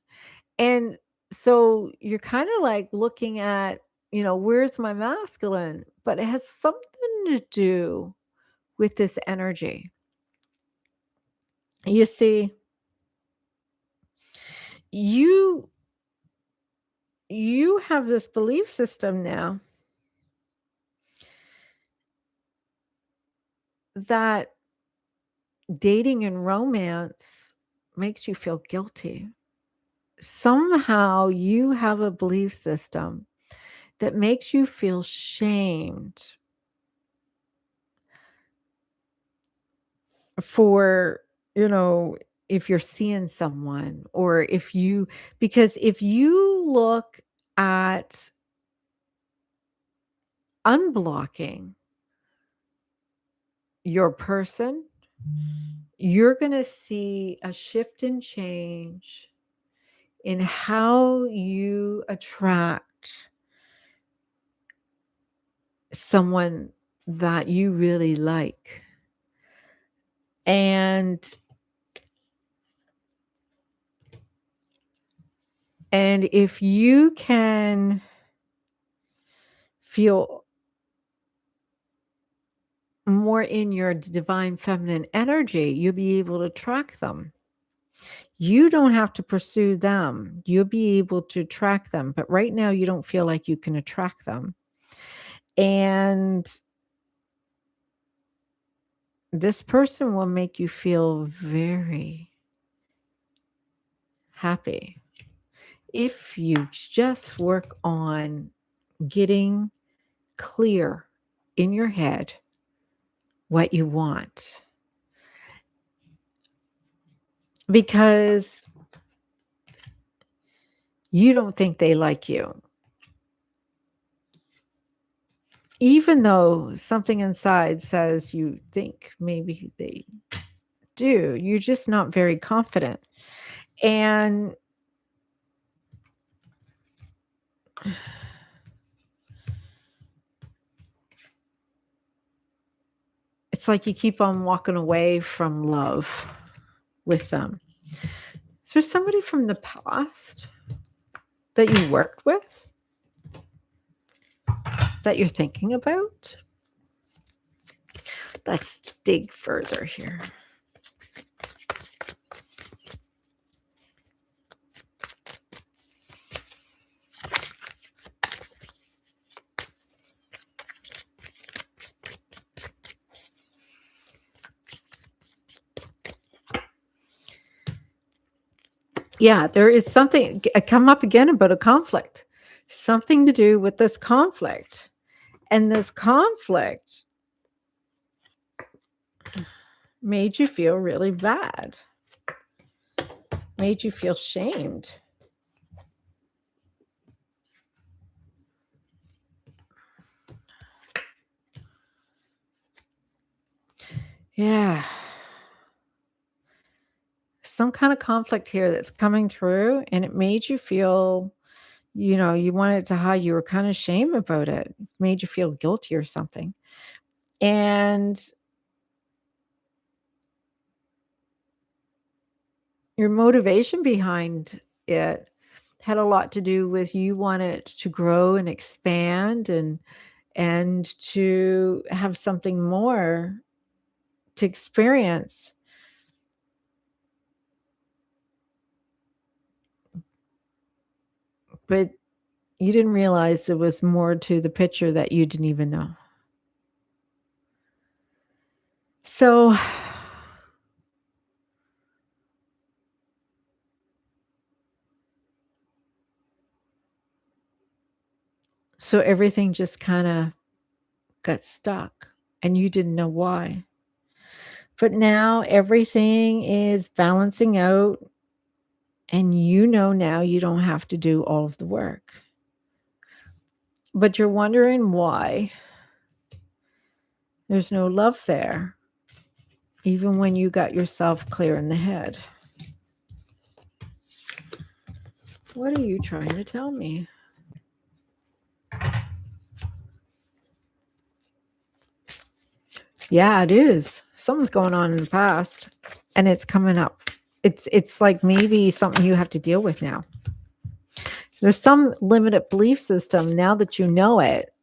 [SPEAKER 1] And so you're kind of like looking at, where's my masculine? But it has something to do with this energy. You see, you you have this belief system now that dating and romance makes you feel guilty. Somehow you have a belief system that makes you feel shamed for, you know, if you're seeing someone or because if you look at unblocking your person, you're going to see a shift and change in how you attract someone that you really like. And if you can feel more in your divine feminine energy, you'll be able to track them. You don't have to pursue them. You'll be able to track them. But right now, you don't feel like you can attract them. And this person will make you feel very happy if you just work on getting clear in your head what you want. Because You don't think they like you, even though something inside says you think maybe they do. You're just not very confident. And it's like you keep on walking away from love with them. Is there somebody from the past that you worked with that you're thinking about? Let's dig further here. Yeah, there is something come up again about a conflict. Something to do with this conflict. And this conflict made you feel really bad. Made you feel shamed. Yeah. Some kind of conflict here that's coming through, and it made you feel, you wanted to hide. You were kind of ashamed about it. Made you feel guilty or something. And your motivation behind it had a lot to do with you wanted to grow and expand and to have something more to experience. But you didn't realize there was more to the picture that you didn't even know. So so everything just kind of got stuck and you didn't know why. But now everything is balancing out, and now you don't have to do all of the work. But you're wondering why there's no love there, even when you got yourself clear in the head. What are you trying to tell me? Yeah, it is. Something's going on in the past and it's coming up. It's like maybe something you have to deal with now. There's some limited belief system now that you know it.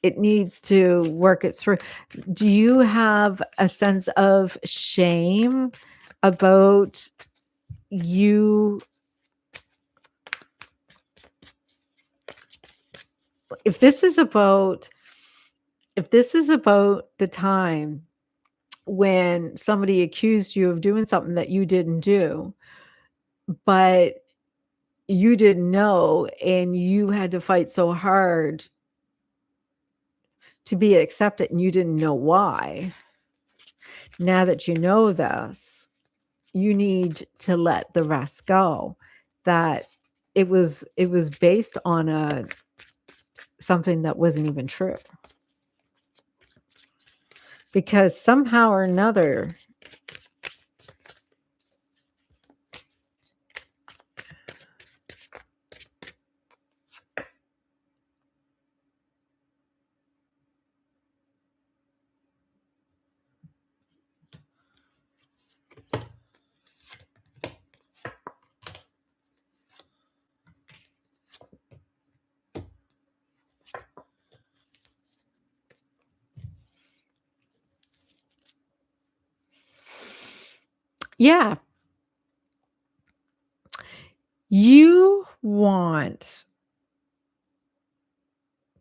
[SPEAKER 1] It needs to work its through. Do you have a sense of shame about you? If this is about the time when somebody accused you of doing something that you didn't do, but you didn't know and you had to fight so hard to be accepted and you didn't know why. Now that you know this, you need to let the rest go. That it was based on something that wasn't even true. Because somehow or another, yeah, you want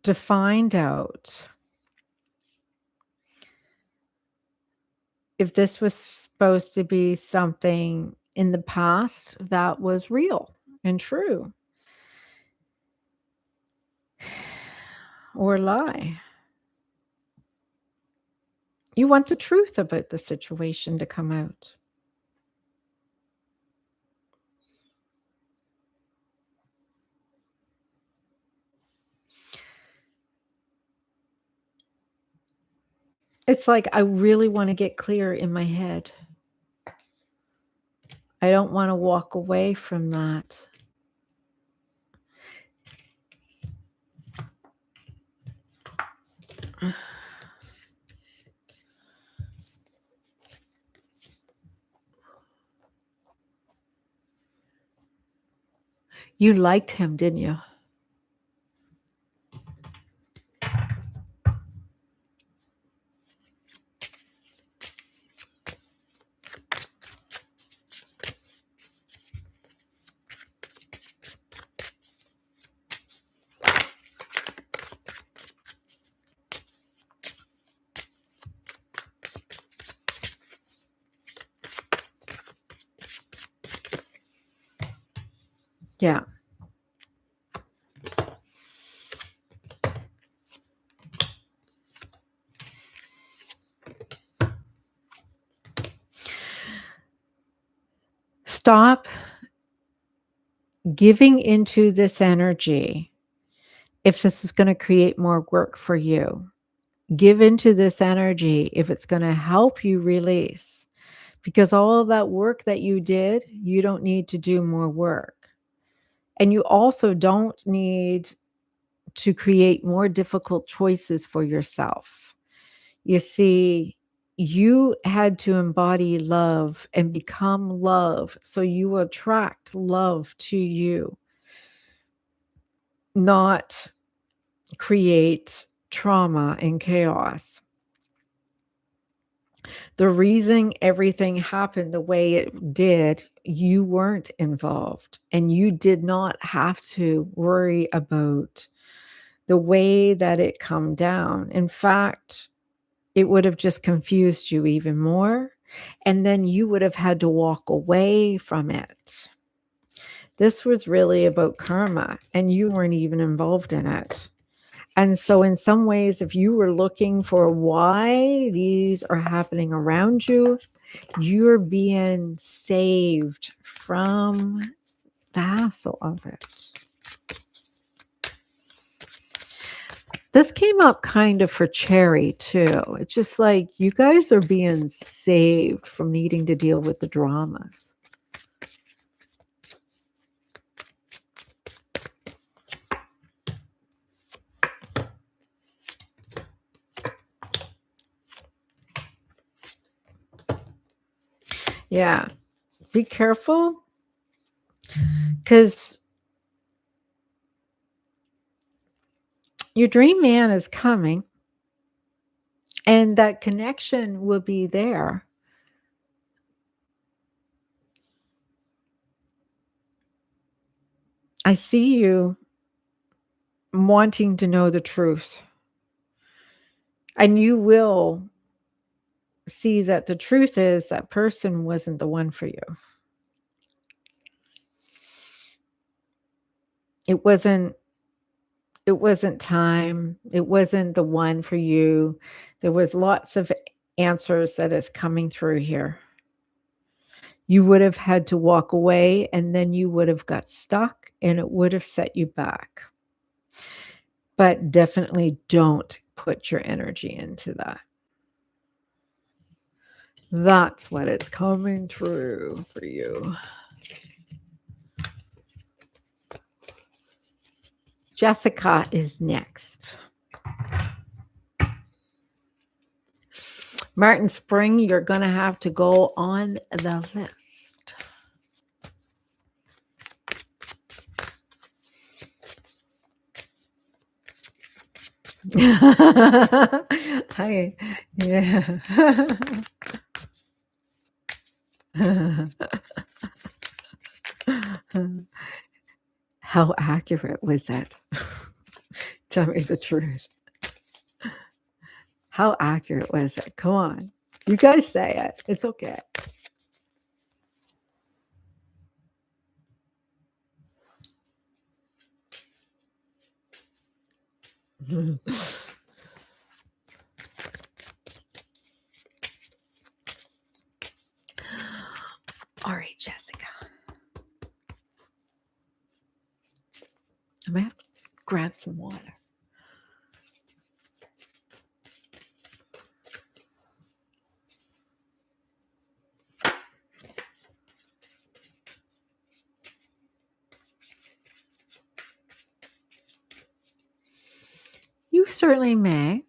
[SPEAKER 1] to find out if this was supposed to be something in the past that was real and true or a lie. You want the truth about the situation to come out. It's like I really want to get clear in my head. I don't want to walk away from that. You liked him, didn't you? Yeah. Stop giving into this energy if this is going to create more work for you. Give into this energy if it's going to help you release. Because all of that work that you did, you don't need to do more work. And you also don't need to create more difficult choices for yourself. You see, you had to embody love and become love so you attract love to you, not create trauma and chaos. The reason everything happened the way it did, you weren't involved and you did not have to worry about the way that it come down. In fact, it would have just confused you even more, and then you would have had to walk away from it. This was really about karma, and you weren't even involved in it. And so, in some ways, if you were looking for why these are happening around you, you're being saved from the hassle of it. This came up kind of for Cherry, too. It's just like you guys are being saved from needing to deal with the dramas. Yeah. Be careful, because your dream man is coming and that connection will be there. I see you wanting to know the truth, and you will see that the truth is that person wasn't the one for you. It wasn't time. It wasn't the one for you. There was lots of answers that is coming through here. You would have had to walk away and then you would have got stuck and it would have set you back. But definitely don't put your energy into that. That's what it's coming through for you. Jessica is next. Martin Spring, you're going to have to go on the list. Hi. Yeah. How accurate was that? Tell me the truth. How accurate was it? Come on. You guys say it. It's okay. All right, Jessica. I might have to grab some water. certainly may.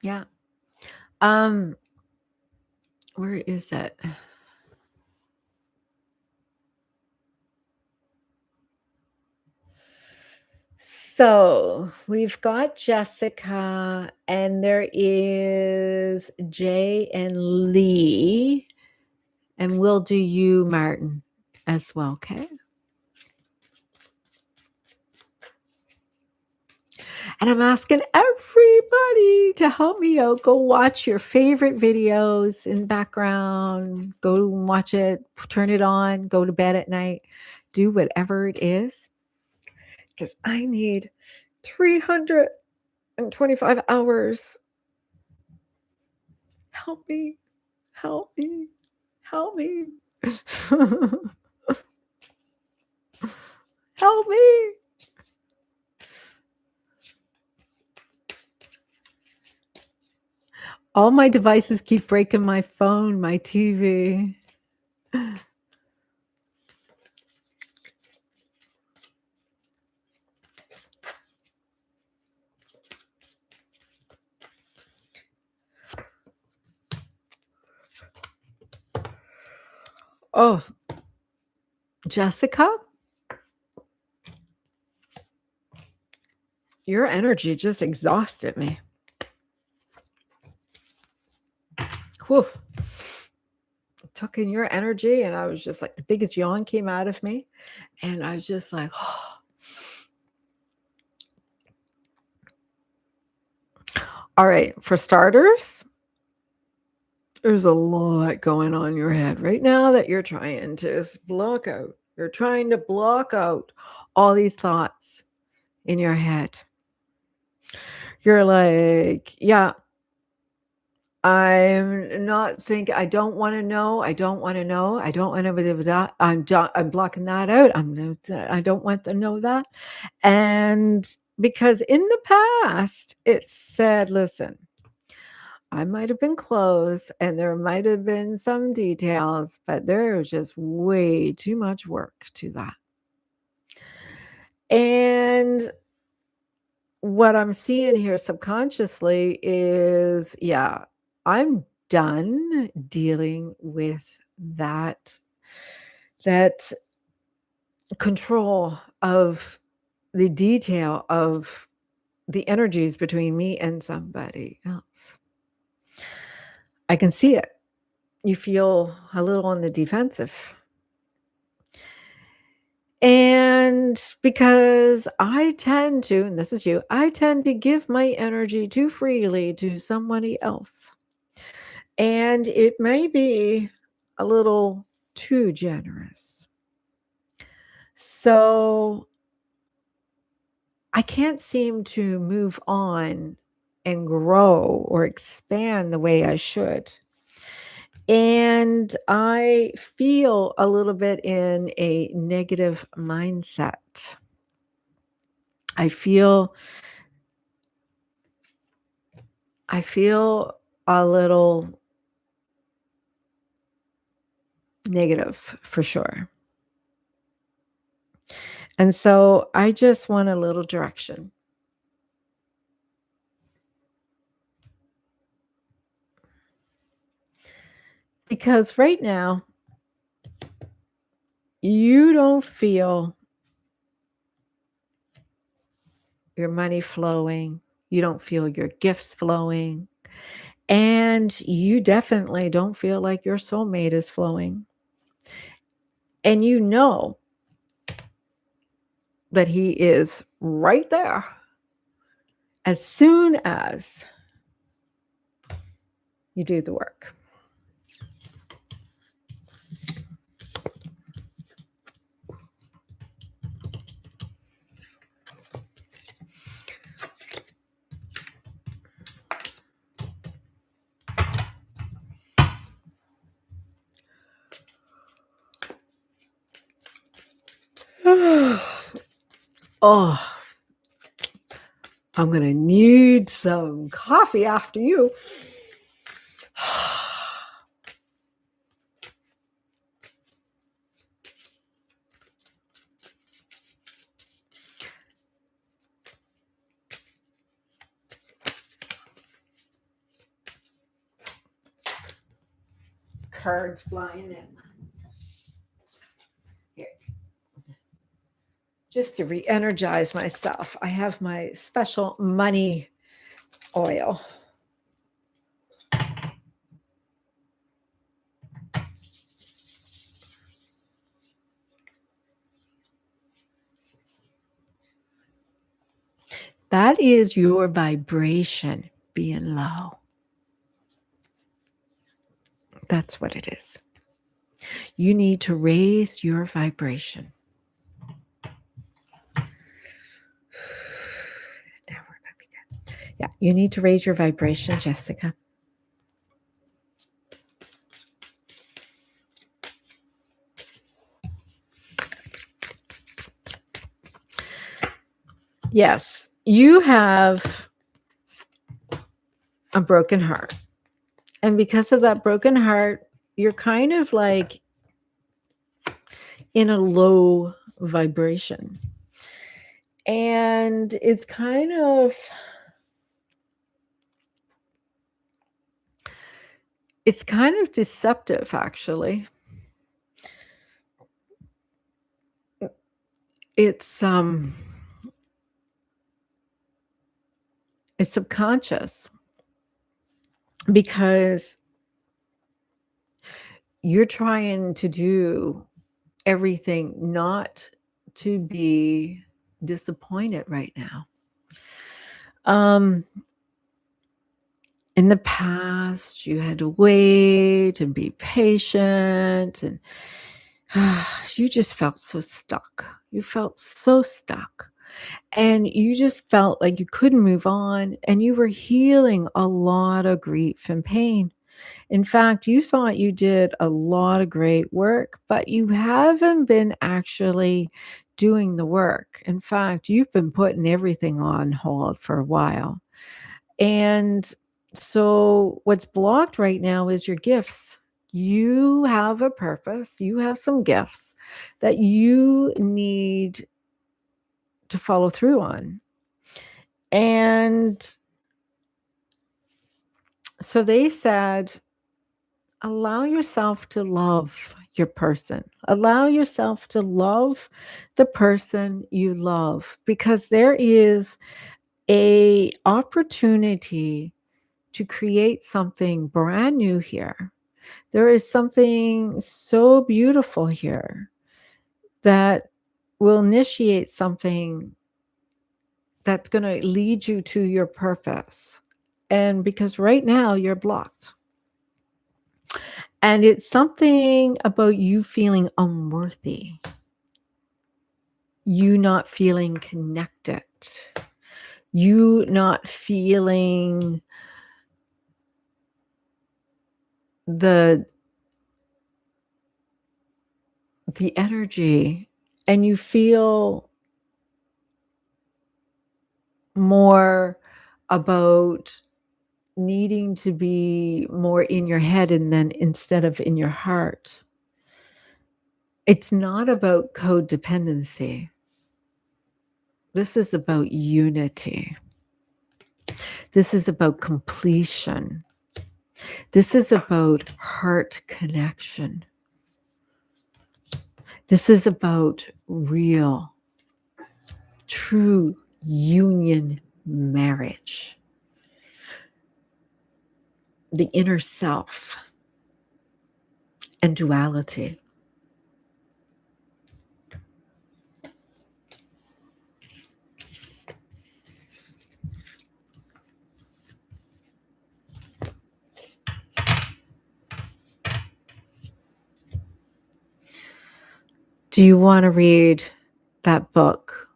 [SPEAKER 1] Yeah. Where is it? So we've got Jessica, and there is Jay and Lee, and we'll do you, Martin, as well. Okay. And I'm asking everybody to help me out. Go watch your favorite videos in background. Go watch it, turn it on, go to bed at night, do whatever it is. Because I need 325 hours. Help me. Help me. Help me. Help me. All my devices keep breaking my phone, my TV. Oh, Jessica, your energy just exhausted me. Whew. Took in your energy, and I was just like, the biggest yawn came out of me. And I was just like, oh. All right, for starters, there's a lot going on in your head right now that you're trying to block out. You're trying to block out all these thoughts in your head. You're like, yeah, I'm not thinking. I don't want to know. I don't want to know. I don't want to that. I'm blocking that out. I don't want to know that. And because in the past, it said, listen, I might have been close and there might have been some details, but there's just way too much work to that. And what I'm seeing here subconsciously is, yeah, I'm done dealing with that control of the detail of the energies between me and somebody else. I can see it. You feel a little on the defensive. And because I tend to, and this is you, I tend to give my energy too freely to somebody else. And it may be a little too generous. So I can't seem to move on and grow or expand the way I should. And I feel a little bit in a negative mindset. I feel a little negative for sure. And so I just want a little direction. Because right now, you don't feel your money flowing. You don't feel your gifts flowing. And you definitely don't feel like your soulmate is flowing. And you know that he is right there as soon as you do the work. Oh, I'm going to need some coffee after you. cards flying in. Here. Just to re-energize myself, I have my special money oil. That is your vibration being low. That's what it is. You need to raise your vibration. Now we're going to begin. Yeah, you need to raise your vibration, Jessica. Yes, you have a broken heart. And because of that broken heart, you're kind of like in a low vibration. And it's kind of deceptive, actually. It's subconscious, because you're trying to do everything not to be disappointed right now. In the past, you had to wait and be patient, and you just felt so stuck. You felt so stuck. And you just felt like you couldn't move on, and you were healing a lot of grief and pain. In fact, you thought you did a lot of great work, but you haven't been actually doing the work. In fact, you've been putting everything on hold for a while. And so what's blocked right now is your gifts. You have a purpose, you have some gifts that you need to follow through on. And so they said, allow yourself to love your person. Allow yourself to love the person you love, because there is a opportunity to create something brand new here. There is something so beautiful here that will initiate something that's going to lead you to your purpose. And because right now you're blocked. And it's something about you feeling unworthy, you not feeling connected, you not feeling the energy, and you feel more about needing to be more in your head and then instead of in your heart. It's not about codependency. This is about unity. This is about completion. This is about heart connection. This is about real, true union marriage. The inner self and duality. Do you want to read that book?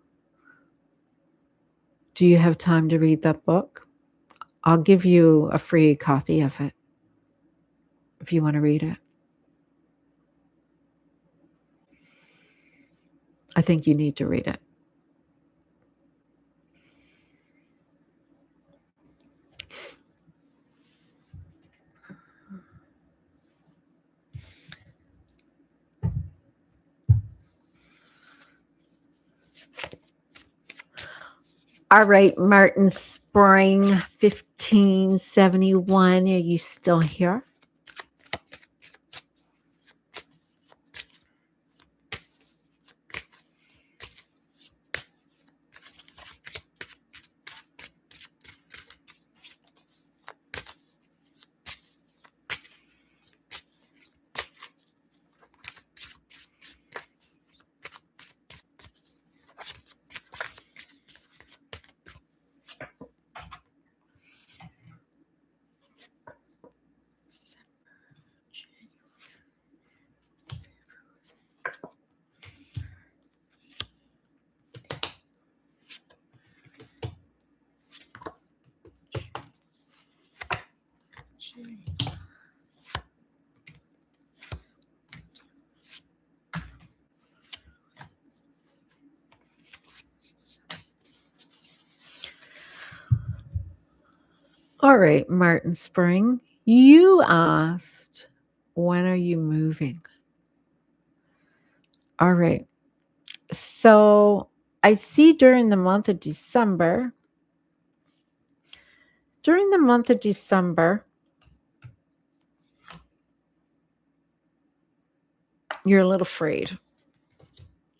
[SPEAKER 1] Do you have time to read that book? I'll give you a free copy of it if you want to read it. I think you need to read it. All right, Martin Spring, 1571. Are you still here? All right, Martin Spring, you asked, when are you moving? All right. So I see during the month of December, you're a little afraid.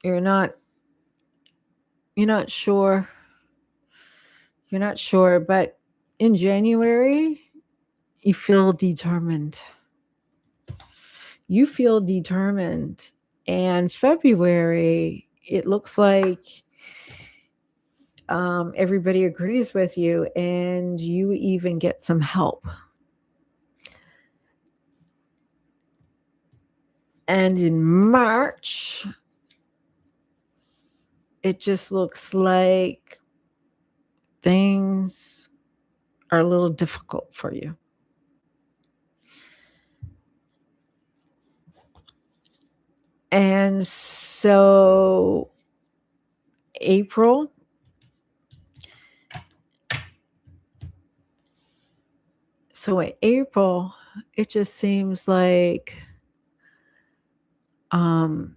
[SPEAKER 1] You're not sure. You're not sure, but in January, you feel determined. And February, it looks like everybody agrees with you, and you even get some help. And in March, it just looks like things are a little difficult for you. And so April, in April, it just seems like you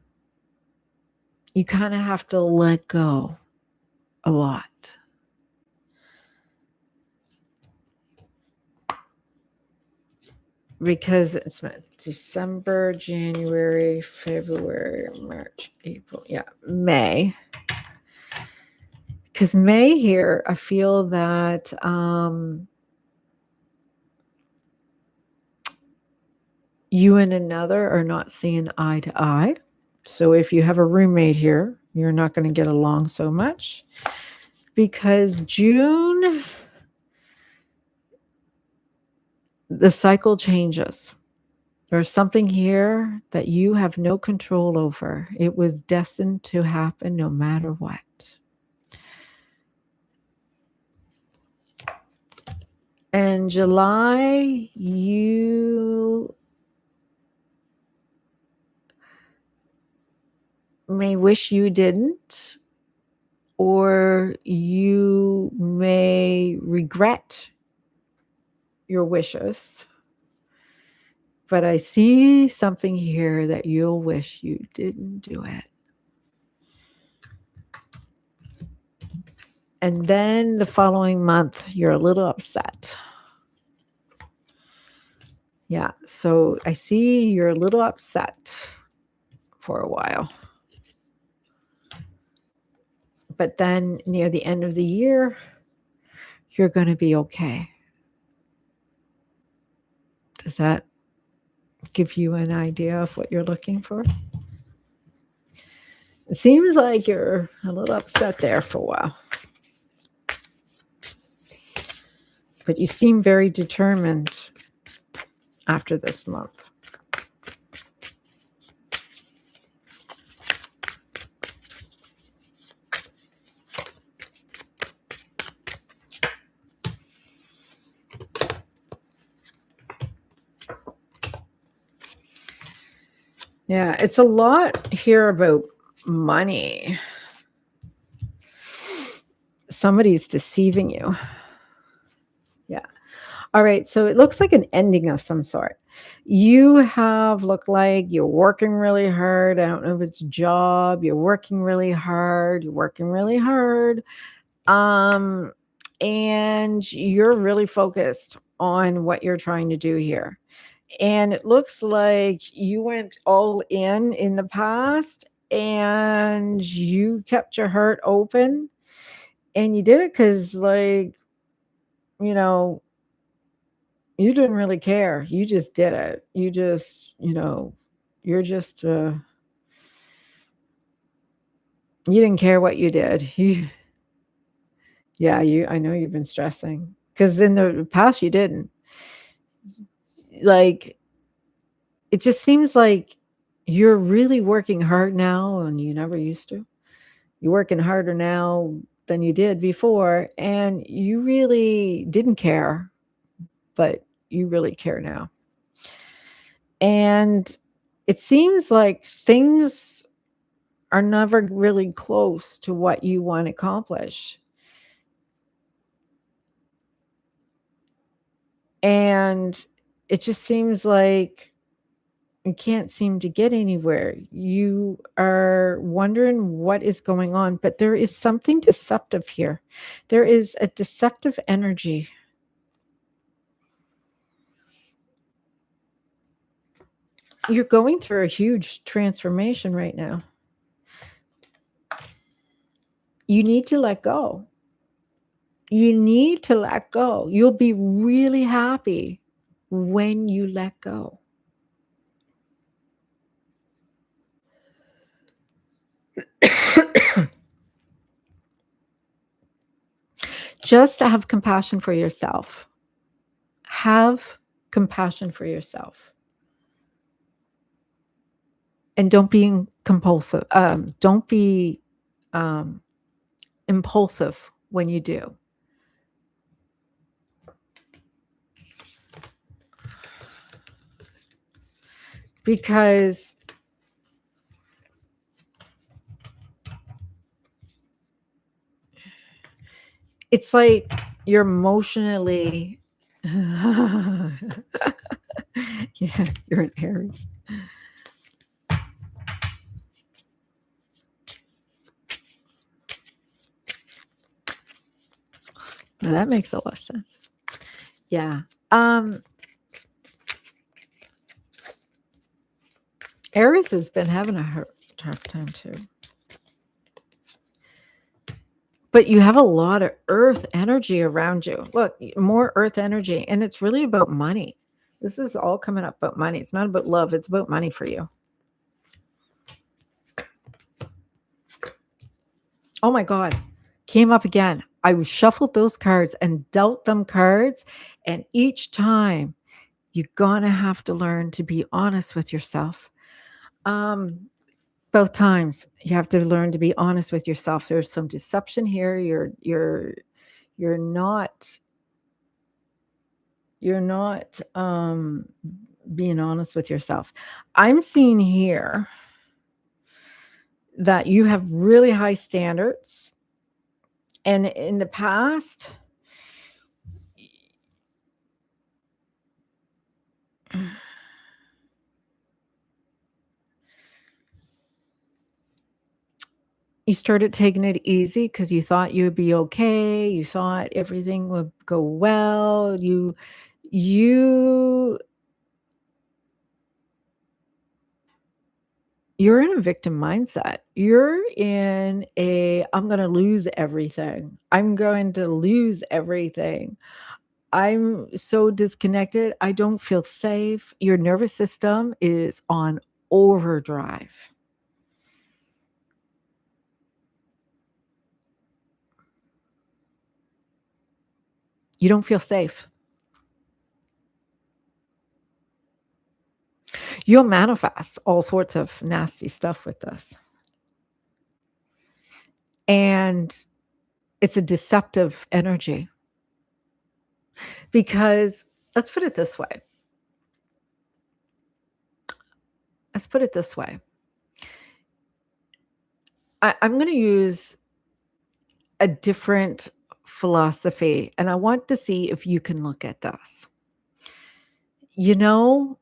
[SPEAKER 1] kind of have to let go a lot. Because it's December, January, February, March, April. Yeah, May. Because May here, I feel that you and another are not seeing eye to eye. So if you have a roommate here, you're not going to get along so much. Because June, the cycle changes. There's something here that you have no control over. It was destined to happen no matter what. And July, you may wish you didn't, or you may regret your wishes. But I see something here that you'll wish you didn't do it. And then the following month, you're a little upset. Yeah, so I see you're a little upset for a while. But then near the end of the year, you're going to be okay. Does that give you an idea of what you're looking for? It seems like you're a little upset there for a while. But you seem very determined after this month. Yeah, it's a lot here about money. Somebody's deceiving you. Yeah. All right. So it looks like an ending of some sort. You have looked like you're working really hard. I don't know if it's a job. You're working really hard. And you're really focused on what you're trying to do here. And it looks like you went all in the past, and you kept your heart open, and you did it because, like, you didn't really care. You just did it. You just, you're just, you didn't care what you did. I know you've been stressing because in the past you didn't. Like, it just seems like you're really working hard now and you never used to. You're working harder now than you did before, and you really didn't care, but you really care now. And it seems like things are never really close to what you want to accomplish. And it just seems like you can't seem to get anywhere. You are wondering what is going on, but there is something deceptive here. There is a deceptive energy. You're going through a huge transformation right now. You need to let go. You need to let go. You'll be really happy when you let go. Just to have compassion for yourself. Have compassion for yourself. And don't be compulsive. Don't be impulsive when you do. Because it's like you're emotionally yeah, you're an Aries. Now that makes a lot of sense. Yeah. Aries has been having a tough time too. But you have a lot of earth energy around you. Look, more earth energy. And it's really about money. This is all coming up about money. It's not about love. It's about money for you. Oh my God. Came up again. I shuffled those cards and dealt them cards. And each time you're going to have to learn to be honest with yourself. Both times you have to learn to be honest with yourself. There's some deception here. You're not being honest with yourself. I'm seeing here that you have really high standards. And in the past, you started taking it easy because you thought you'd be okay. You thought everything would go well. You're in a victim mindset. You're in a, I'm going to lose everything. I'm going to lose everything. I'm so disconnected. I don't feel safe. Your nervous system is on overdrive. You don't feel safe. You'll manifest all sorts of nasty stuff with this. And it's a deceptive energy. Because let's put it this way. Let's put it this way. I'm going to use a different philosophy, and I want to see if you can look at this. You know,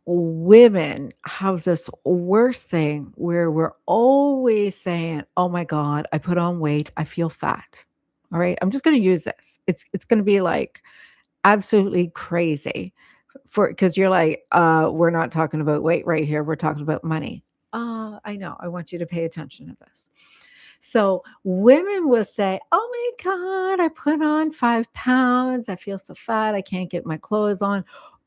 [SPEAKER 1] women have this worst thing where we're always saying, "Oh my God, I put on weight, I feel fat." All right, I'm just going to use this. It's going to be like absolutely crazy for because you're like, we're not talking about weight right here. We're talking about money. I know. I want you to pay attention to this. So women will say, "Oh my God, I put on 5 pounds. I feel so fat. I can't get my clothes on."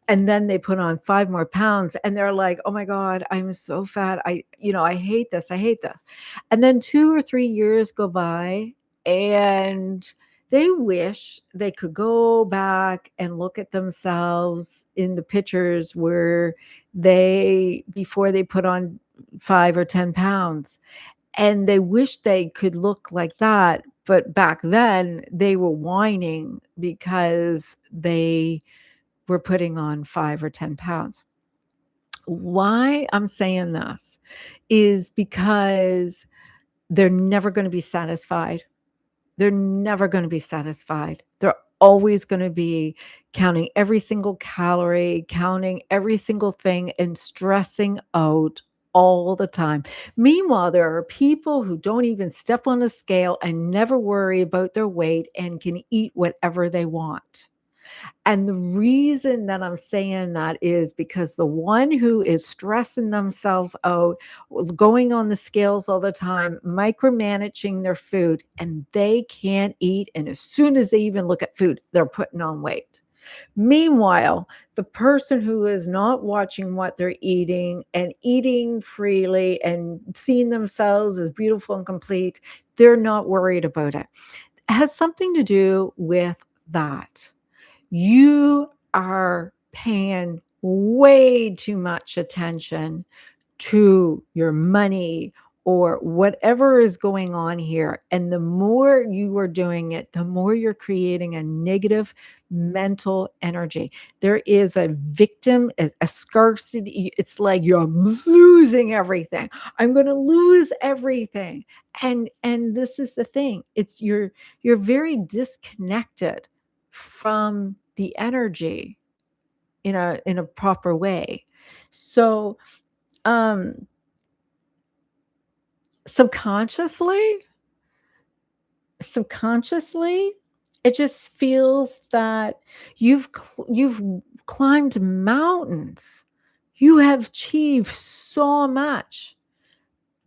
[SPEAKER 1] And then they put on 5 more pounds and they're like, "Oh my God, I'm so fat. I hate this. I hate this." And then 2 or 3 years go by and they wish they could go back and look at themselves in the pictures where before they put on 5 or 10 pounds. And they wish they could look like that. But back then they were whining because they were putting on 5 or 10 pounds. Why I'm saying this is because they're never going to be satisfied. They're never going to be satisfied. They're always going to be counting every single calorie, counting every single thing, and stressing out all the time. Meanwhile, there are people who don't even step on a scale and never worry about their weight and can eat whatever they want. And the reason that I'm saying that is because the one who is stressing themselves out, going on the scales all the time, micromanaging their food, and they can't eat. And as soon as they even look at food, they're putting on weight. Meanwhile, the person who is not watching what they're eating and eating freely and seeing themselves as beautiful and complete, they're not worried about it. It has something to do with that. You are paying way too much attention to your money or whatever is going on here. And the more you are doing it, the more you're creating a negative mental energy. There is a victim, a scarcity. It's like you're losing everything. I'm going to lose everything. And this is the thing. It's you're very disconnected from the energy in a proper way. So um subconsciously subconsciously it just feels that you've climbed mountains. You have achieved so much.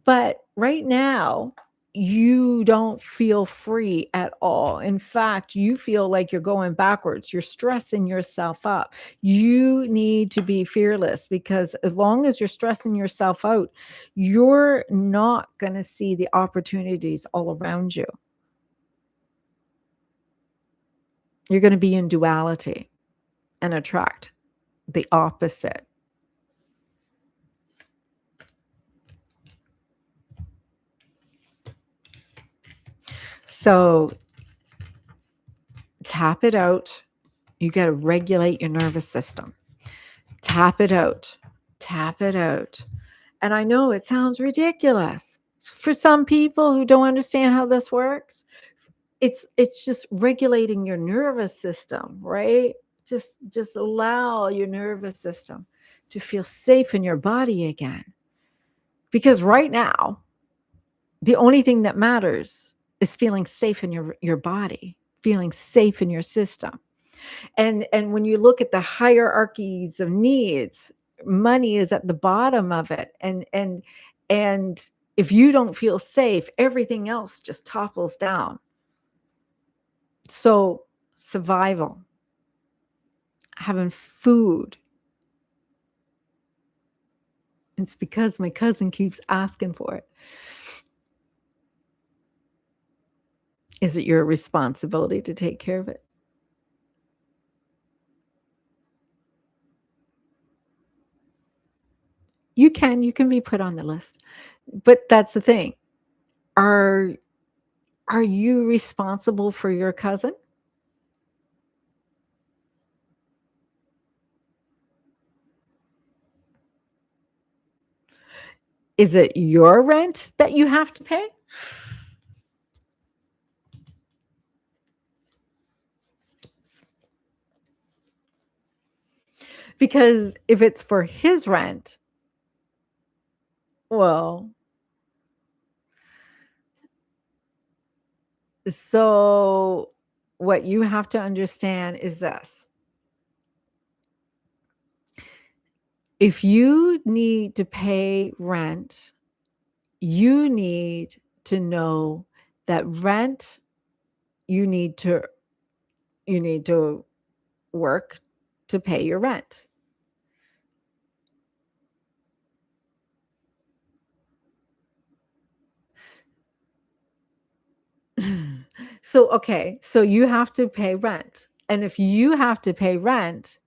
[SPEAKER 1] But right now, you don't feel free at all. In fact, you feel like you're going backwards. You're stressing yourself up. You need to be fearless because as long as you're stressing yourself out, you're not going to see the opportunities all around you. You're going to be in duality and attract the opposite. So tap it out. You got to regulate your nervous system. Tap it out. Tap it out. And I know it sounds ridiculous for some people who don't understand how this works. It's just regulating your nervous system, right? Just allow your nervous system to feel safe in your body again. Because right now, the only thing that matters is feeling safe in your body, feeling safe in your system. And when you look at the hierarchies of needs, money is at the bottom of it. And if you don't feel safe, everything else just topples down. So survival, having food. It's because my cousin keeps asking for it. Is it your responsibility to take care of it? You can be put on the list. But that's the thing. Are are you responsible for your cousin? Is it your rent that you have to pay? Because if it's for his rent, well, so what you have to understand is this. If you need to pay rent, you need to know that rent you need to you need to work to pay your rent. So okay, so you have to pay rent. And if you have to pay rent,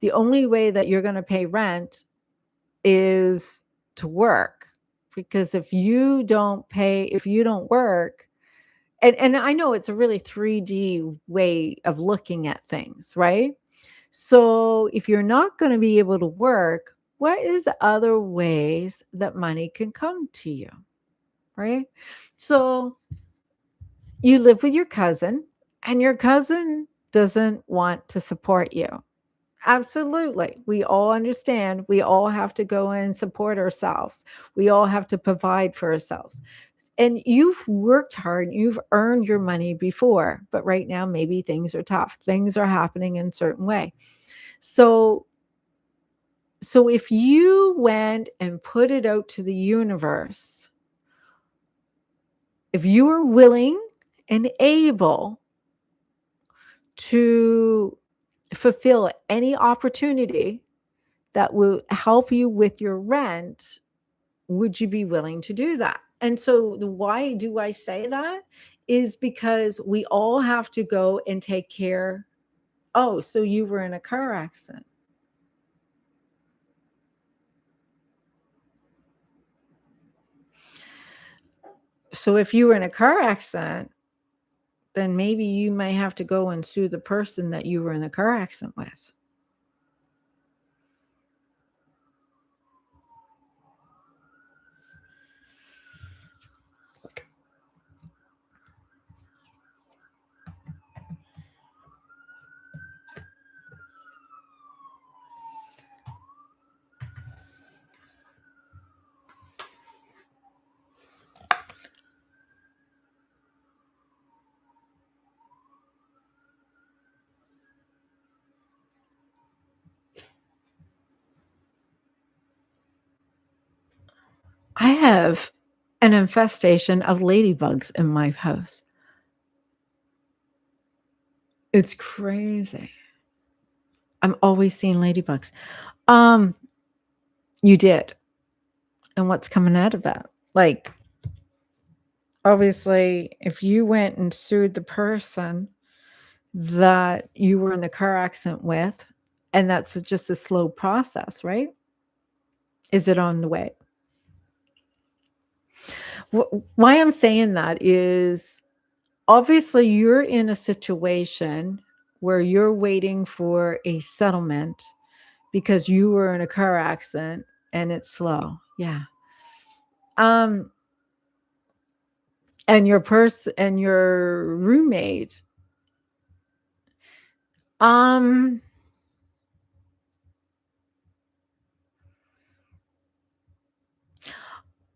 [SPEAKER 1] the only way that you're going to pay rent is to work. Because if you don't work, and I know it's a really 3D way of looking at things, right? So if you're not going to be able to work, what is other ways that money can come to you, right? So you live with your cousin, and your cousin doesn't want to support you. Absolutely. We all understand. We all have to go and support ourselves. We all have to provide for ourselves. And you've worked hard, you've earned your money before, but right now maybe things are tough. Things are happening in a certain way. So if you went and put it out to the universe, if you are willing and able to fulfill any opportunity that will help you with your rent, would you be willing to do that? And so, why do I say that? Is because we all have to go and take care. Oh, so you were in a car accident. So, if you were in a car accident, then maybe you may have to go and sue the person that you were in a car accident with. I have an infestation of ladybugs in my house. It's crazy. I'm always seeing ladybugs. Um, you did. And what's coming out of that? Like, obviously, if you went and sued the person that you were in the car accident with, and that's just a slow process, right? Is it on the way? Why I'm saying that is obviously you're in a situation where you're waiting for a settlement because you were in a car accident and it's slow. Yeah. Um, and your roommate, um,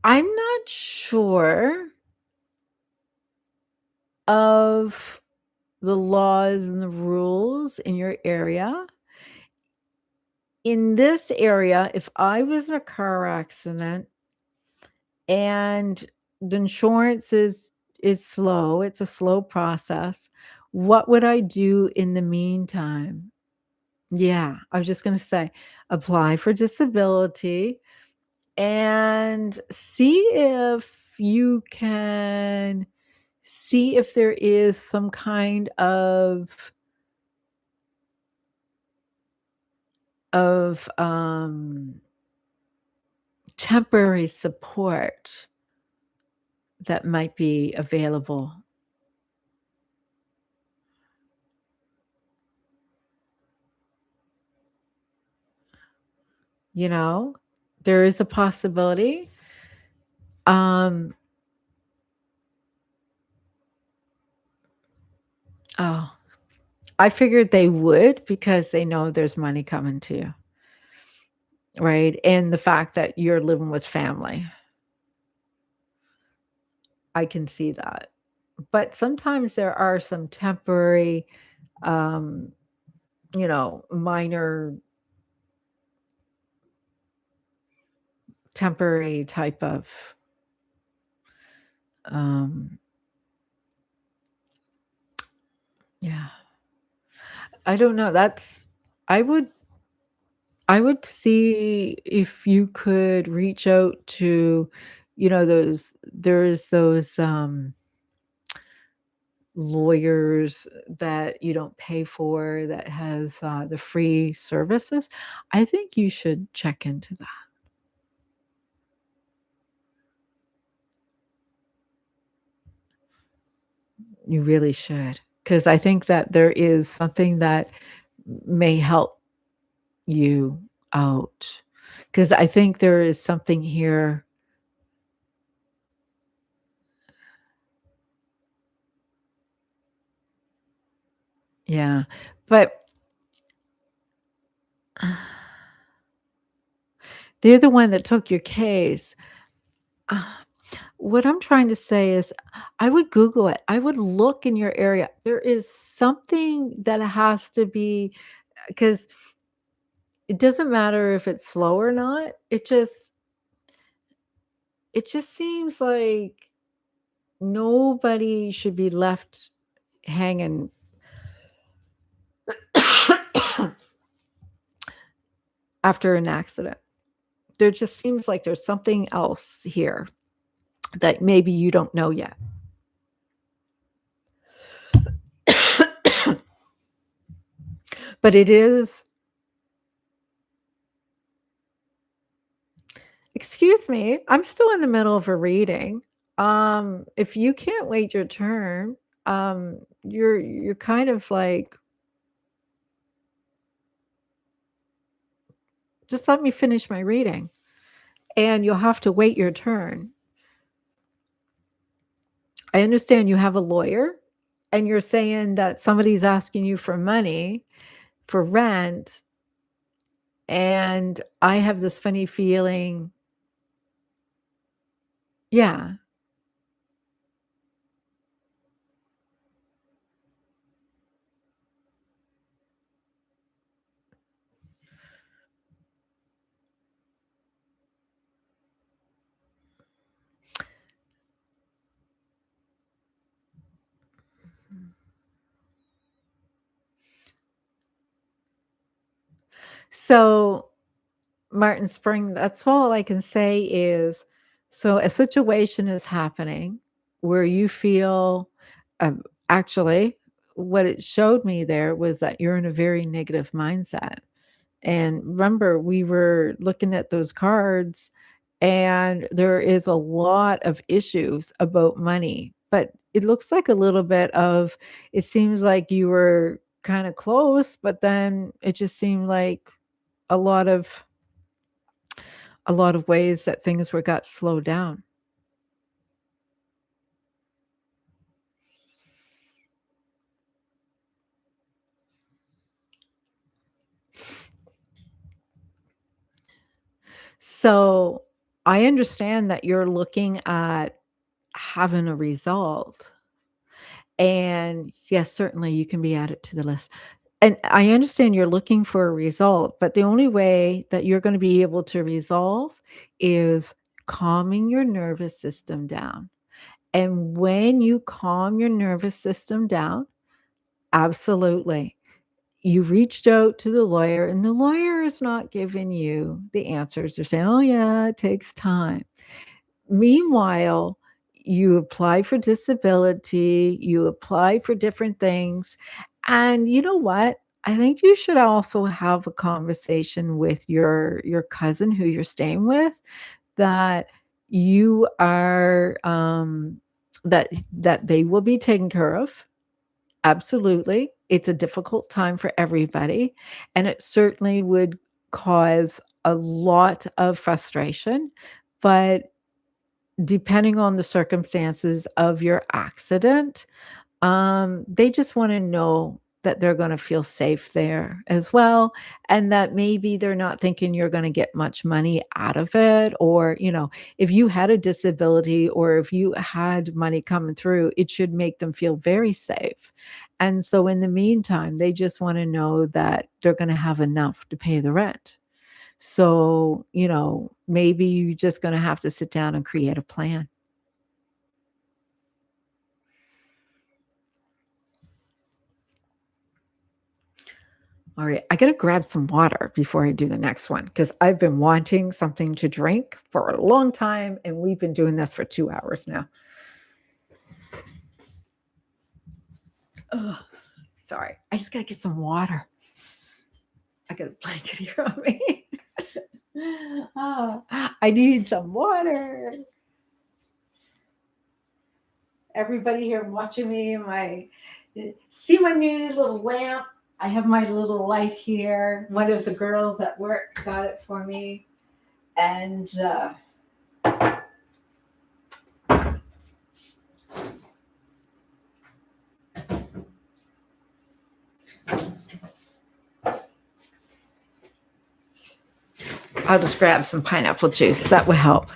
[SPEAKER 1] I'm not sure of the laws and the rules in your area. In this area, if I was in a car accident and the insurance is slow, it's a slow process, what would I do in the meantime? Yeah, I was just gonna say, apply for disability and see if there is some kind of temporary support that might be available. You know, there is a possibility. Um, oh, I figured they would because they know there's money coming to you, right? And the fact that you're living with family, I can see that. But sometimes there are some temporary, um, minor temporary type of, um, yeah. I don't know. I would I would see if you could reach out to, there's those lawyers that you don't pay for that has the free services. I think you should check into that. You really should. Because I think that there is something that may help you out. Because I think there is something here. Yeah. But they're the one that took your case. Uh, what I'm trying to say is I would Google it. I would look in your area. There is something that has to be because it doesn't matter if it's slow or not. It just seems like nobody should be left hanging after an accident. There just seems like there's something else here that maybe you don't know yet. But it is, excuse me, I'm still in the middle of a reading. If you can't wait your turn, you're kind of like, just let me finish my reading, and you'll have to wait your turn. I understand you have a lawyer, and you're saying that somebody's asking you for money for rent, and I have this funny feeling. Yeah. So, Martin Spring, that's all I can say is, so a situation is happening where you feel, actually, what it showed me there was that you're in a very negative mindset. And remember, we were looking at those cards, and there is a lot of issues about money, but it looks like a little bit of, it seems like you were kind of close, but then it just seemed like a lot of a lot of ways that things were got slowed down. So I understand that you're looking at having a result. And yes, certainly you can be added to the list. And I understand you're looking for a result, but the only way that you're going to be able to resolve is calming your nervous system down. And when you calm your nervous system down, absolutely. You reached out to the lawyer, and the lawyer is not giving you the answers. They're saying, "Oh, yeah, it takes time." Meanwhile, you apply for disability, you apply for different things, and you know what? I think you should also have a conversation with your cousin who you're staying with, that you are, that they will be taken care of. Absolutely. It's a difficult time for everybody, and it certainly would cause a lot of frustration, but depending on the circumstances of your accident, they just wanna know that they're gonna feel safe there as well, and that maybe they're not thinking you're gonna get much money out of it, or, if you had a disability or if you had money coming through, it should make them feel very safe. And so in the meantime, they just wanna know that they're gonna have enough to pay the rent. So, maybe you're just gonna have to sit down and create a plan. All right, I gotta grab some water before I do the next one because I've been wanting something to drink for a long time, and we've been doing this for 2 hours now. Ugh, sorry. I just gotta get some water. I got a blanket here on me. Oh, I need some water. Everybody here watching me, see my new little lamp. I have my little light here. One of the girls at work got it for me, and I'll just grab some pineapple juice. That will help.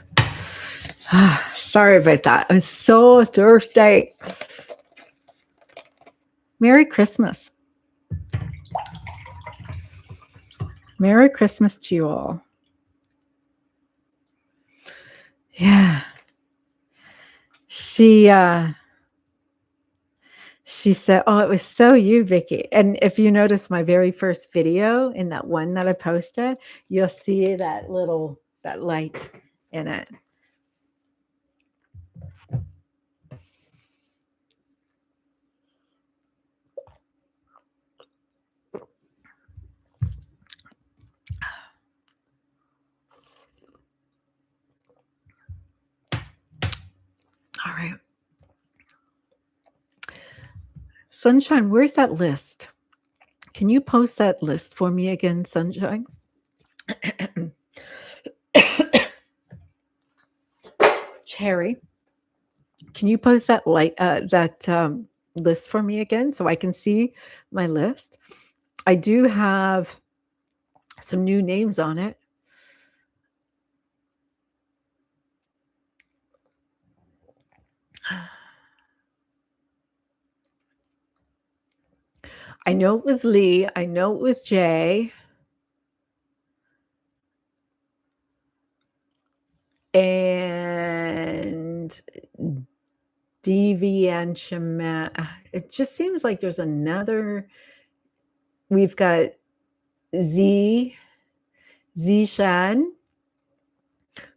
[SPEAKER 1] Sorry about that. I'm so thirsty. Merry Christmas. Merry Christmas to you all. Yeah. She said, oh, it was so you, Vicky. And if you notice my very first video in that one that I posted, you'll see that light in it. All right. Sunshine, where's that list? Can you post that list for me again, Sunshine? Cherry, can you post that list for me again so I can see my list? I do have some new names on it. I know it was Lee. I know it was Jay. And DV Shema. It just seems like there's another. We've got Zishan.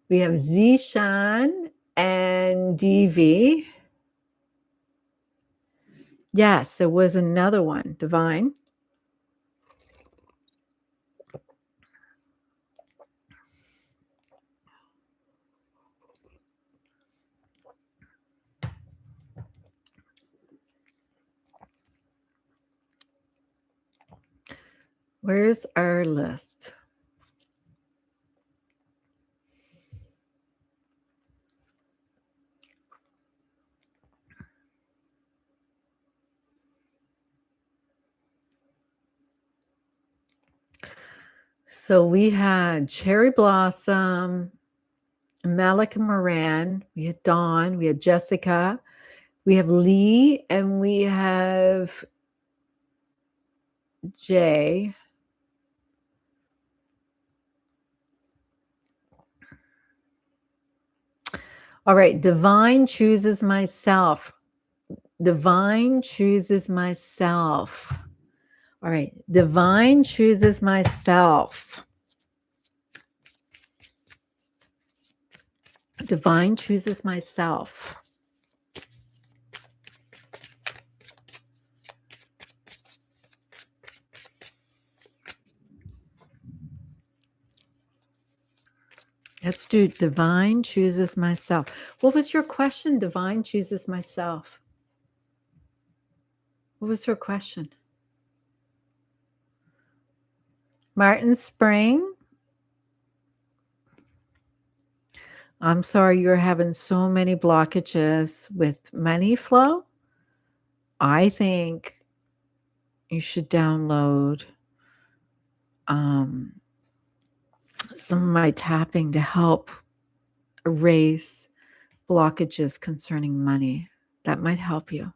[SPEAKER 1] We have Zishan and DV. Yes, there was another one, Divine. Where's our list? So we had Cherry Blossom, Malika Moran, we had Dawn, we had Jessica, we have Lee, and we have Jay. All right, Divine chooses myself. Divine chooses myself. All right, Divine chooses myself. Divine chooses myself. Let's do Divine chooses myself. What was your question? Divine chooses myself. What was her question? Martin Spring. I'm sorry you're having so many blockages with money flow. I think you should download some of my tapping to help erase blockages concerning money. That might help you.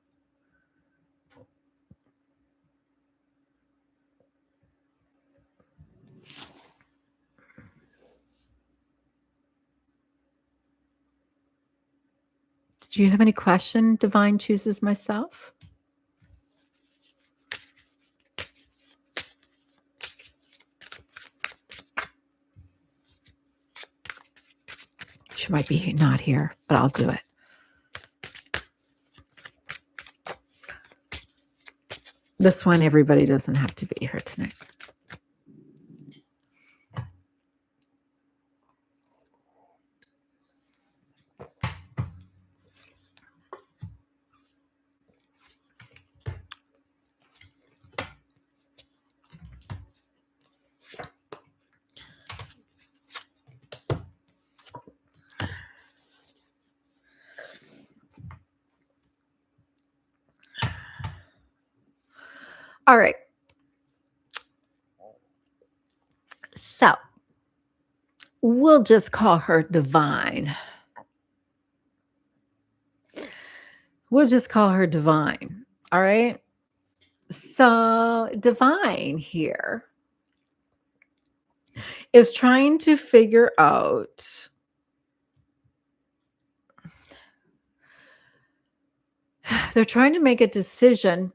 [SPEAKER 1] Do you have any question? Divine chooses myself. She might be not here, but I'll do it. This one, everybody doesn't have to be here tonight. All right. So we'll just call her divine. We'll just call her divine. All right. So, divine here is trying to figure out they're trying to make a decision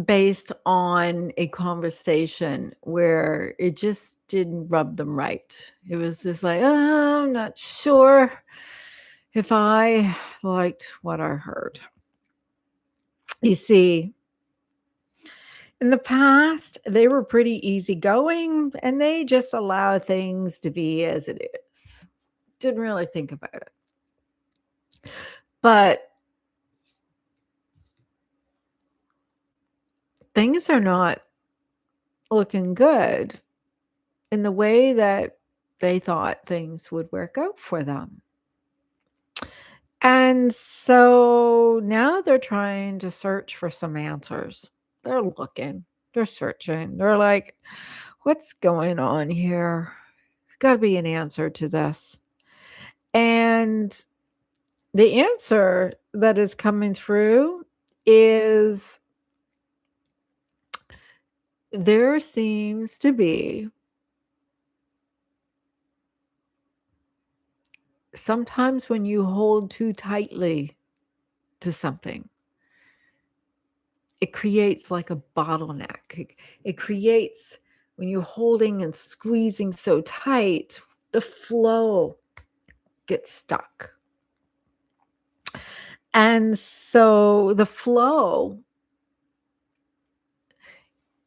[SPEAKER 1] based on a conversation where it just didn't rub them right. It was just like, "Oh, I'm not sure if I liked what I heard." You see, in the past, they were pretty easygoing and they just allowed things to be as it is. Didn't really think about it. But things are not looking good in the way that they thought things would work out for them. And so now they're trying to search for some answers. They're looking, they're searching. They're like, what's going on here? There's got to be an answer to this. And the answer that is coming through is there seems to be sometimes when you hold too tightly to something, it creates like a bottleneck. It creates when you're holding and squeezing so tight, the flow gets stuck. And so the flow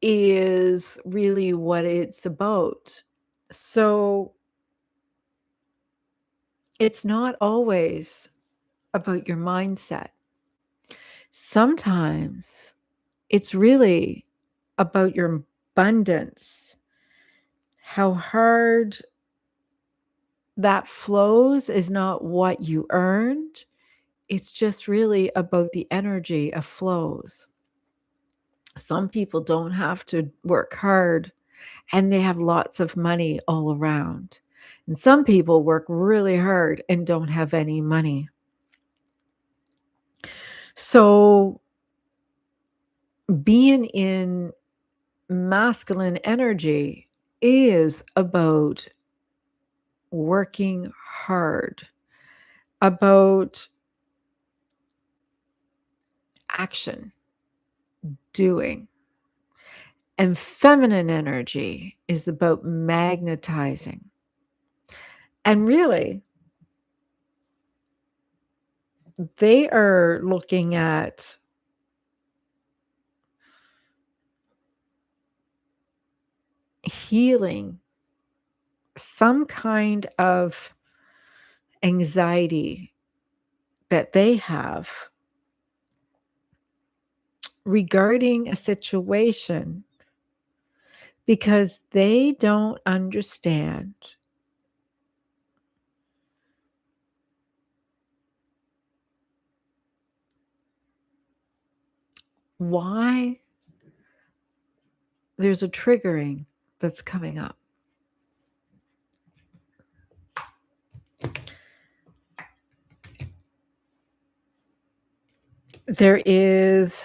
[SPEAKER 1] is really what it's about. So it's not always about your mindset. Sometimes it's really about your abundance, how hard that flows is not what you earned. It's just really about the energy of flows. Some people don't have to work hard and they have lots of money all around. And some people work really hard and don't have any money. So being in masculine energy is about working hard, about action, doing. And feminine energy is about magnetizing. And really, they are looking at healing some kind of anxiety that they have regarding a situation because they don't understand why there's a triggering that's coming up. There is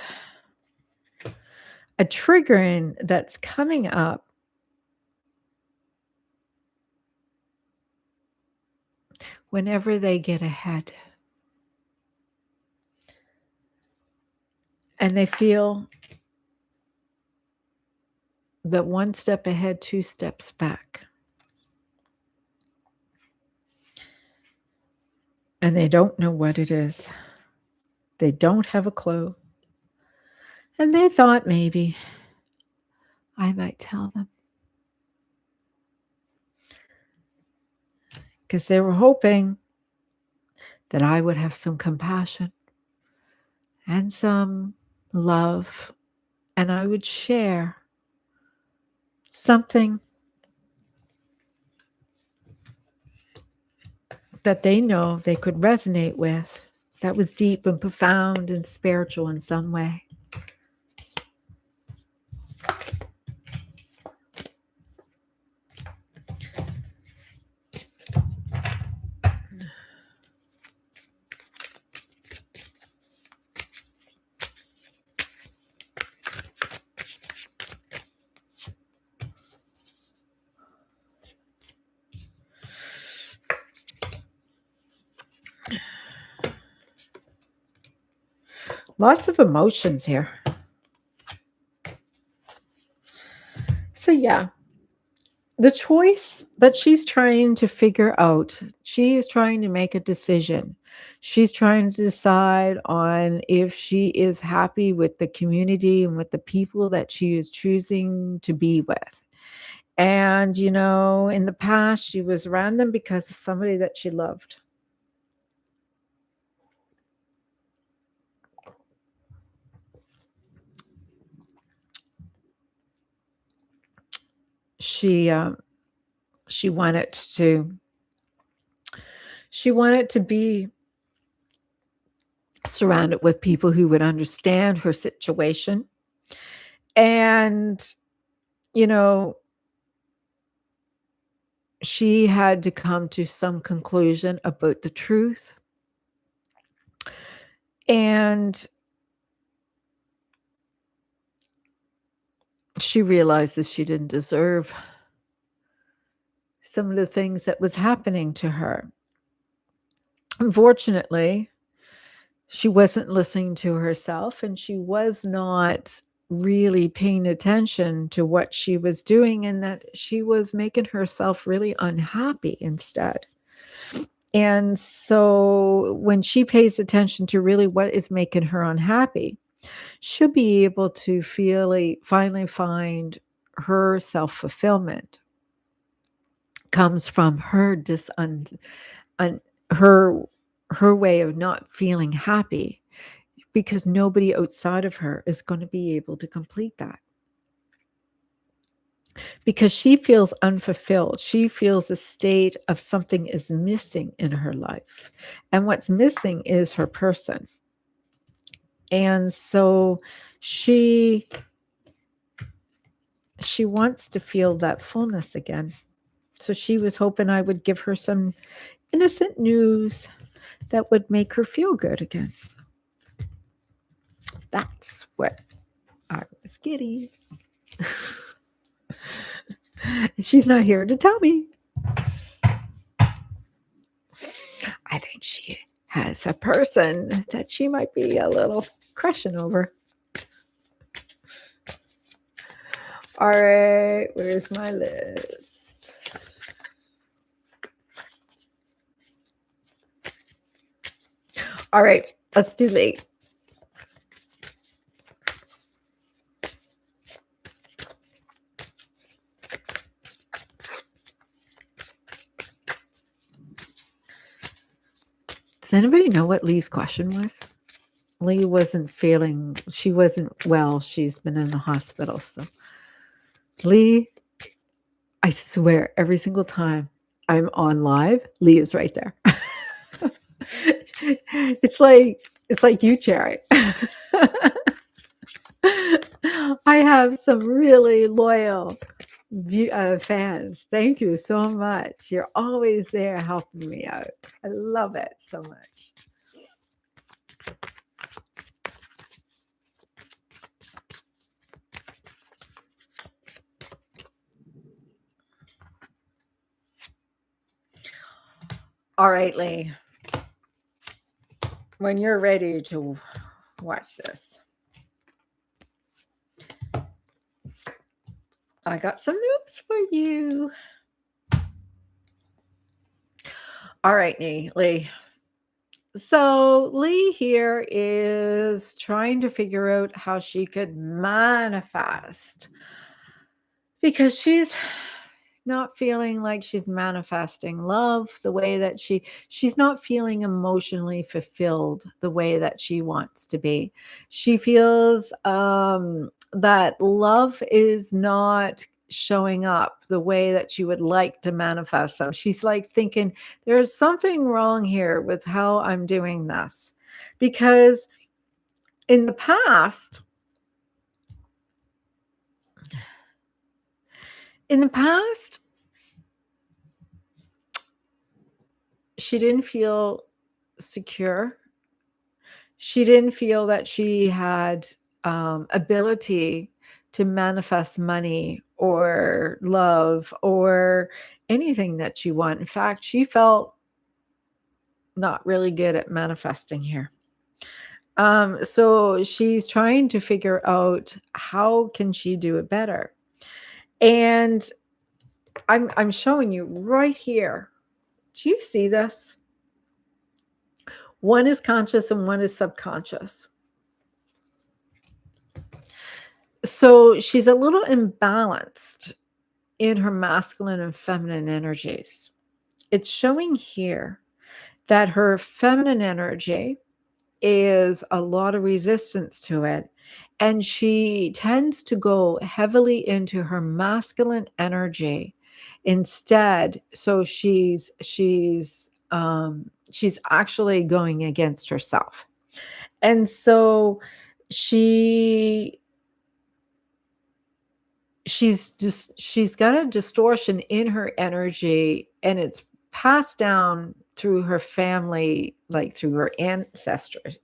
[SPEAKER 1] a triggering that's coming up whenever they get ahead. And they feel that one step ahead, two steps back. And they don't know what it is. They don't have a clue. And they thought maybe I might tell them. Because they were hoping that I would have some compassion and some love, and I would share something that they know they could resonate with that was deep and profound and spiritual in some way. Lots of emotions here. So, yeah, the choice that she's trying to figure out, she is trying to make a decision. She's trying to decide on if she is happy with the community and with the people that she is choosing to be with. And, in the past, she was around them because of somebody that she loved. She she wanted to she wanted to be surrounded with people who would understand her situation. And, you know, she had to come to some conclusion about the truth. And she realized that she didn't deserve some of the things that was happening to her. Unfortunately, she wasn't listening to herself, and she was not really paying attention to what she was doing, and that she was making herself really unhappy instead. And so when she pays attention to really what is making her unhappy, she'll be able to finally find her self-fulfillment comes from her un, her her way of not feeling happy, because nobody outside of her is going to be able to complete that, because she feels unfulfilled. She feels a state of something is missing in her life, and what's missing is her person. And so she she wants to feel that fullness again. So she was hoping I would give her some innocent news that would make her feel good again. That's what I was getting. She's not here to tell me. I think she has a person that she might be a little crushing over. All right, where's my list? All right, let's do late. Does anybody know what Lee's question was? Lee she wasn't well. She's been in the hospital. So, Lee, I swear, every single time I'm on live, Lee is right there. it's like you, Cherry. I have some really loyal fans. Thank you so much. You're always there helping me out. I love it so much. All right, Lee. When you're ready to watch this, I got some news for you. All right, Lee. So Lee here is trying to figure out how she could manifest, because she's not feeling like she's manifesting love the way that she's not feeling emotionally fulfilled the way that she wants to be. She feels that love is not showing up the way that she would like to manifest. So she's like thinking, there's something wrong here with how I'm doing this, because in the past in the past she didn't feel secure. She didn't feel that she had ability to manifest money or love or anything that she wanted. In fact, she felt not really good at manifesting here. So she's trying to figure out how can she do it better. And I'm showing you right here. Do you see this? One is conscious and one is subconscious. So she's a little imbalanced in her masculine and feminine energies. It's showing here that her feminine energy is a lot of resistance to it. And she tends to go heavily into her masculine energy instead. So she's actually going against herself. And so she she's got a distortion in her energy, and it's passed down through her family, like through her ancestors.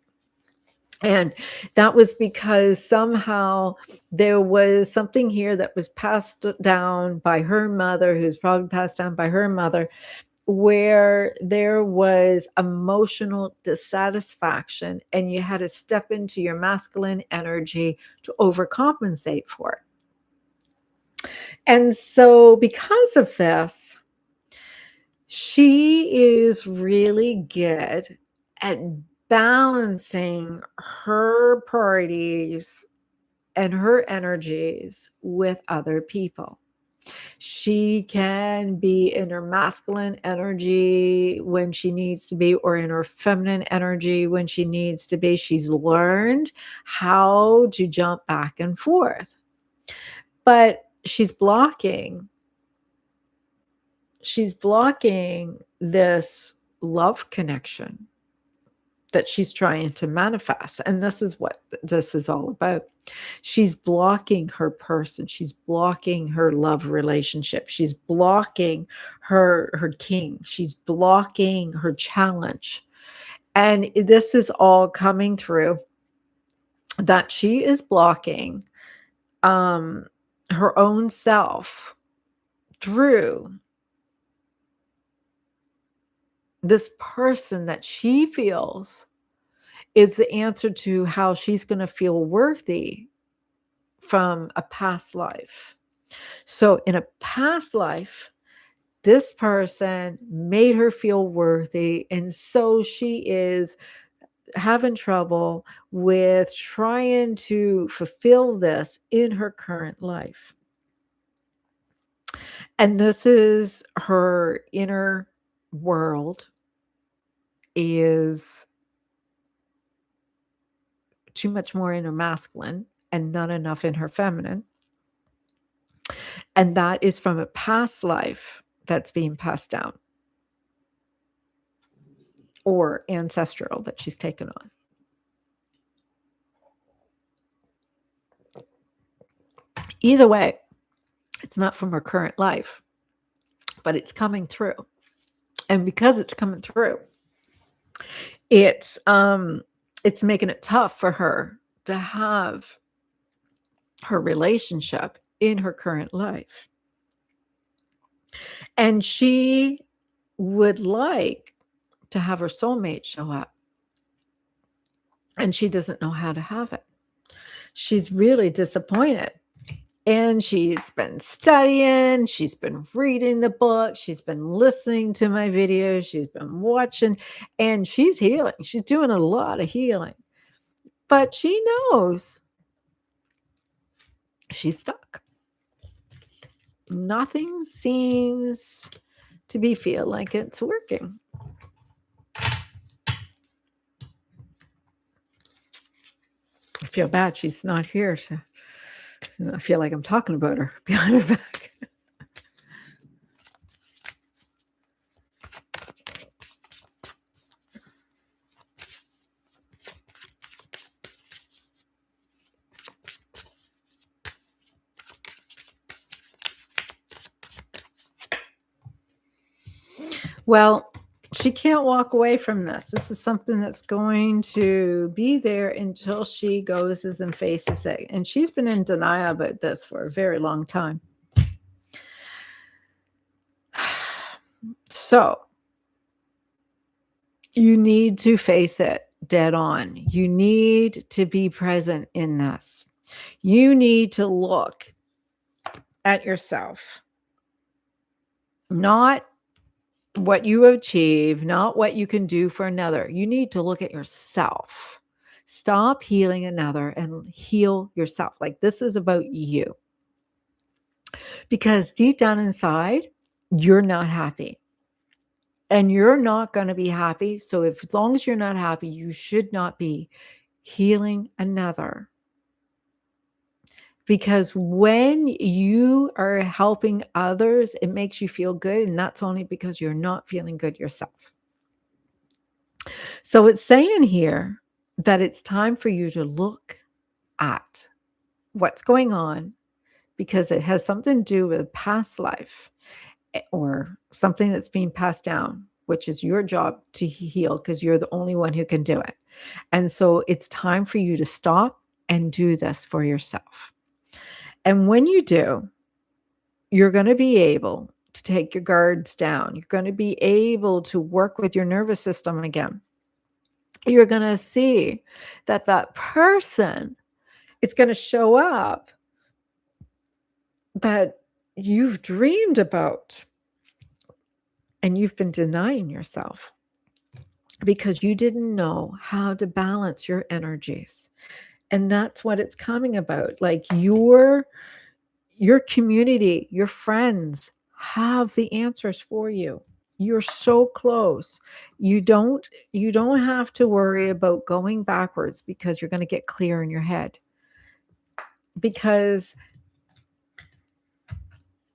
[SPEAKER 1] And that was because somehow there was something here that was passed down by her mother, who's probably passed down by her mother, where there was emotional dissatisfaction, and you had to step into your masculine energy to overcompensate for it. And so, because of this, she is really good at balancing her priorities and her energies with other people. She can be in her masculine energy when she needs to be, or in her feminine energy when she needs to be. She's learned how to jump back and forth. But she's blocking this love connection that she's trying to manifest. And this is what this is all about. She's blocking her person. She's blocking her love relationship. She's blocking her king. She's blocking her challenge. And this is all coming through that she is blocking um, her own self through this person that she feels is the answer to how she's going to feel worthy from a past life. So, in a past life, this person made her feel worthy. And so she is having trouble with trying to fulfill this in her current life. And this is her inner world is too much more in her masculine and not enough in her feminine. And that is from a past life that's being passed down or ancestral that she's taken on. Either way, it's not from her current life, but it's coming through. And because it's coming through, it's making it tough for her to have her relationship in her current life. And she would like to have her soulmate show up, and she doesn't know how to have it. She's really disappointed. And she's been studying, she's been reading the book, she's been listening to my videos, she's been watching, and she's healing. She's doing a lot of healing. But she knows she's stuck. Nothing seems to be feel like it's working. I feel bad she's not here. I feel like I'm talking about her behind her back. Well, she can't walk away from this. This is something that's going to be there until she goes and faces it. And she's been in denial about this for a very long time. So you need to face it. dead on. You need to be present in this. You need to look at yourself, not what you achieve, not what you can do for another. You need to look at yourself. Stop healing another and heal yourself. Like, this is about you. Because deep down inside, you're not happy. And you're not going to be happy. So, as long as you're not happy, you should not be healing another. Because when you are helping others, it makes you feel good. And that's only because you're not feeling good yourself. So it's saying here that it's time for you to look at what's going on, because it has something to do with a past life or something that's being passed down, which is your job to heal because you're the only one who can do it. And so it's time for you to stop and do this for yourself. And when you do, you're going to be able to take your guards down. You're going to be able to work with your nervous system again. You're going to see that that person, it's going to show up that you've dreamed about and you've been denying yourself because you didn't know how to balance your energies. And that's what it's coming about. Like, your community, your friends have the answers for you. You're so close. You don't have to worry about going backwards because you're going to get clear in your head. Because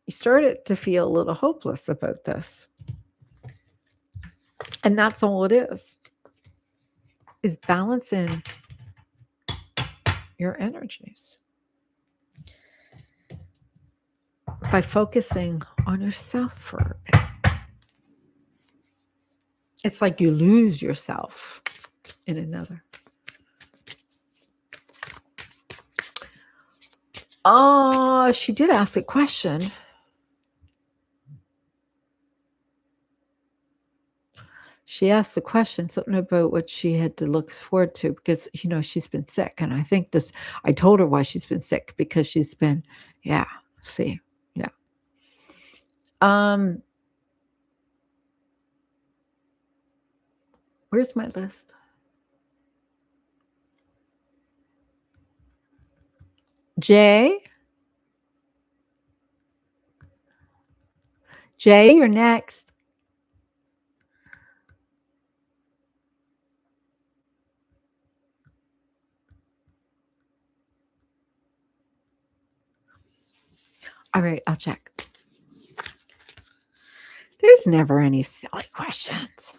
[SPEAKER 1] you started to feel a little hopeless about this. And that's all it is balancing your energies by focusing on yourself for a bit. It's like you lose yourself in another. She did ask a question. She asked the question, something about what she had to look forward to because, she's been sick. And I think I told her why she's been sick, because she's been, yeah. Where's my list? Jay, you're next. All right, I'll check. There's never any silly questions.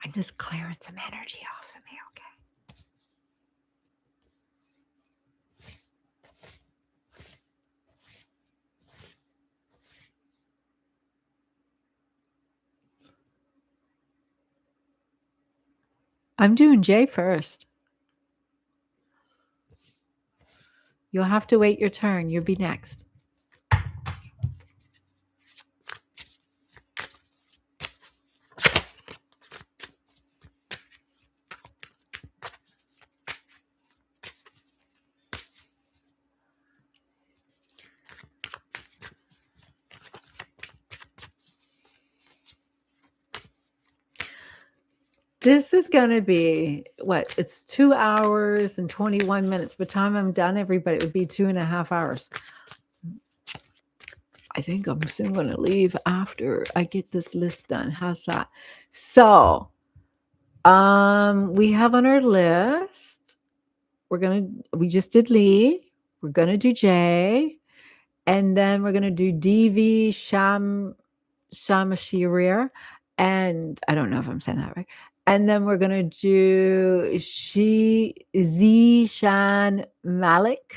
[SPEAKER 1] I'm just clearing some energy off of me, okay? I'm doing Jay first. You'll have to wait your turn. You'll be next. This is going to be what? It's 2 hours and 21 minutes. By the time I'm done, everybody, it would be 2.5 hours. I think I'm soon going to leave after I get this list done. How's that? So, we have on our list we just did Lee. We're gonna do J, and then we're gonna do DV Shamashir, and I don't know if I'm saying that right. And then we're gonna do Zishan Malik.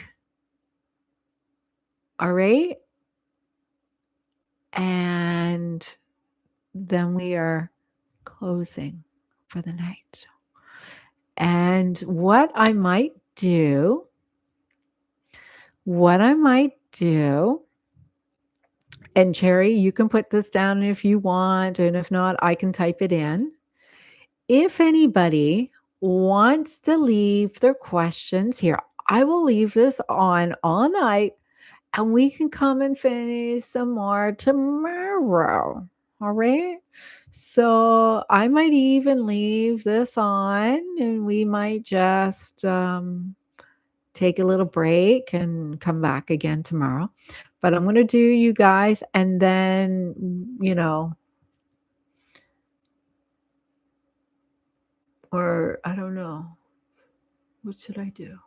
[SPEAKER 1] All right. And then we are closing for the night. And what I might do, and Cherry, you can put this down if you want, and if not, I can type it in. If anybody wants to leave their questions here, I will leave this on all night and we can come and finish some more tomorrow. All right. So I might even leave this on and we might just take a little break and come back again tomorrow. But I'm going to do you guys and then, or I don't know. What should I do?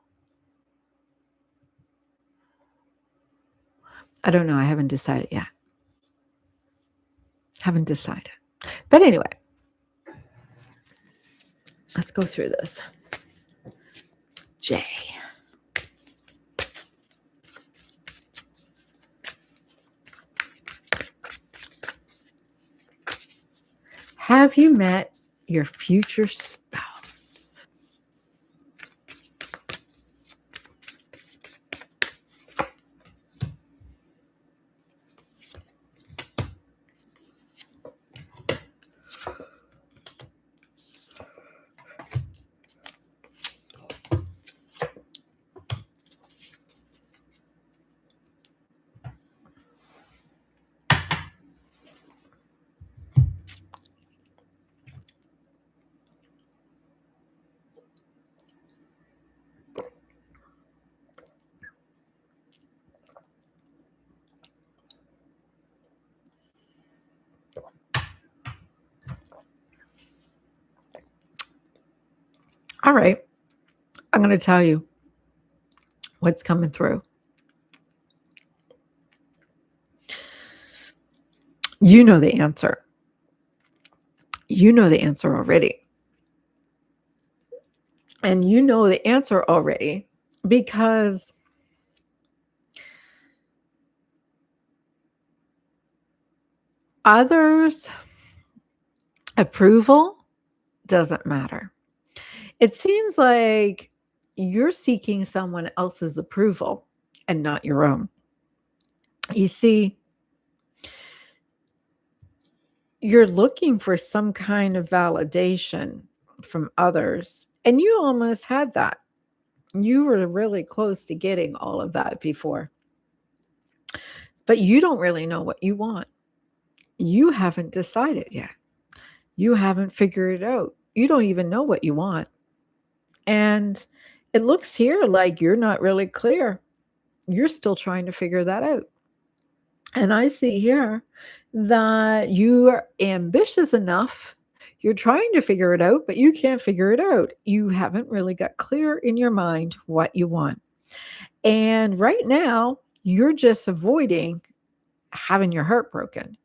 [SPEAKER 1] I don't know. I haven't decided yet. Haven't decided. But anyway, let's go through this. J. Have you met your future spouse? All right. I'm going to tell you what's coming through. You know the answer. You know the answer already. And you know the answer already because others' approval doesn't matter. It seems like you're seeking someone else's approval and not your own. You see, you're looking for some kind of validation from others, and you almost had that. You were really close to getting all of that before. But you don't really know what you want. You haven't decided yet. You haven't figured it out. You don't even know what you want. And it looks here like you're not really clear. You're still trying to figure that out. And I see here that you are ambitious enough. You're trying to figure it out, but you can't figure it out. You haven't really got clear in your mind what you want. And right now, you're just avoiding having your heart broken.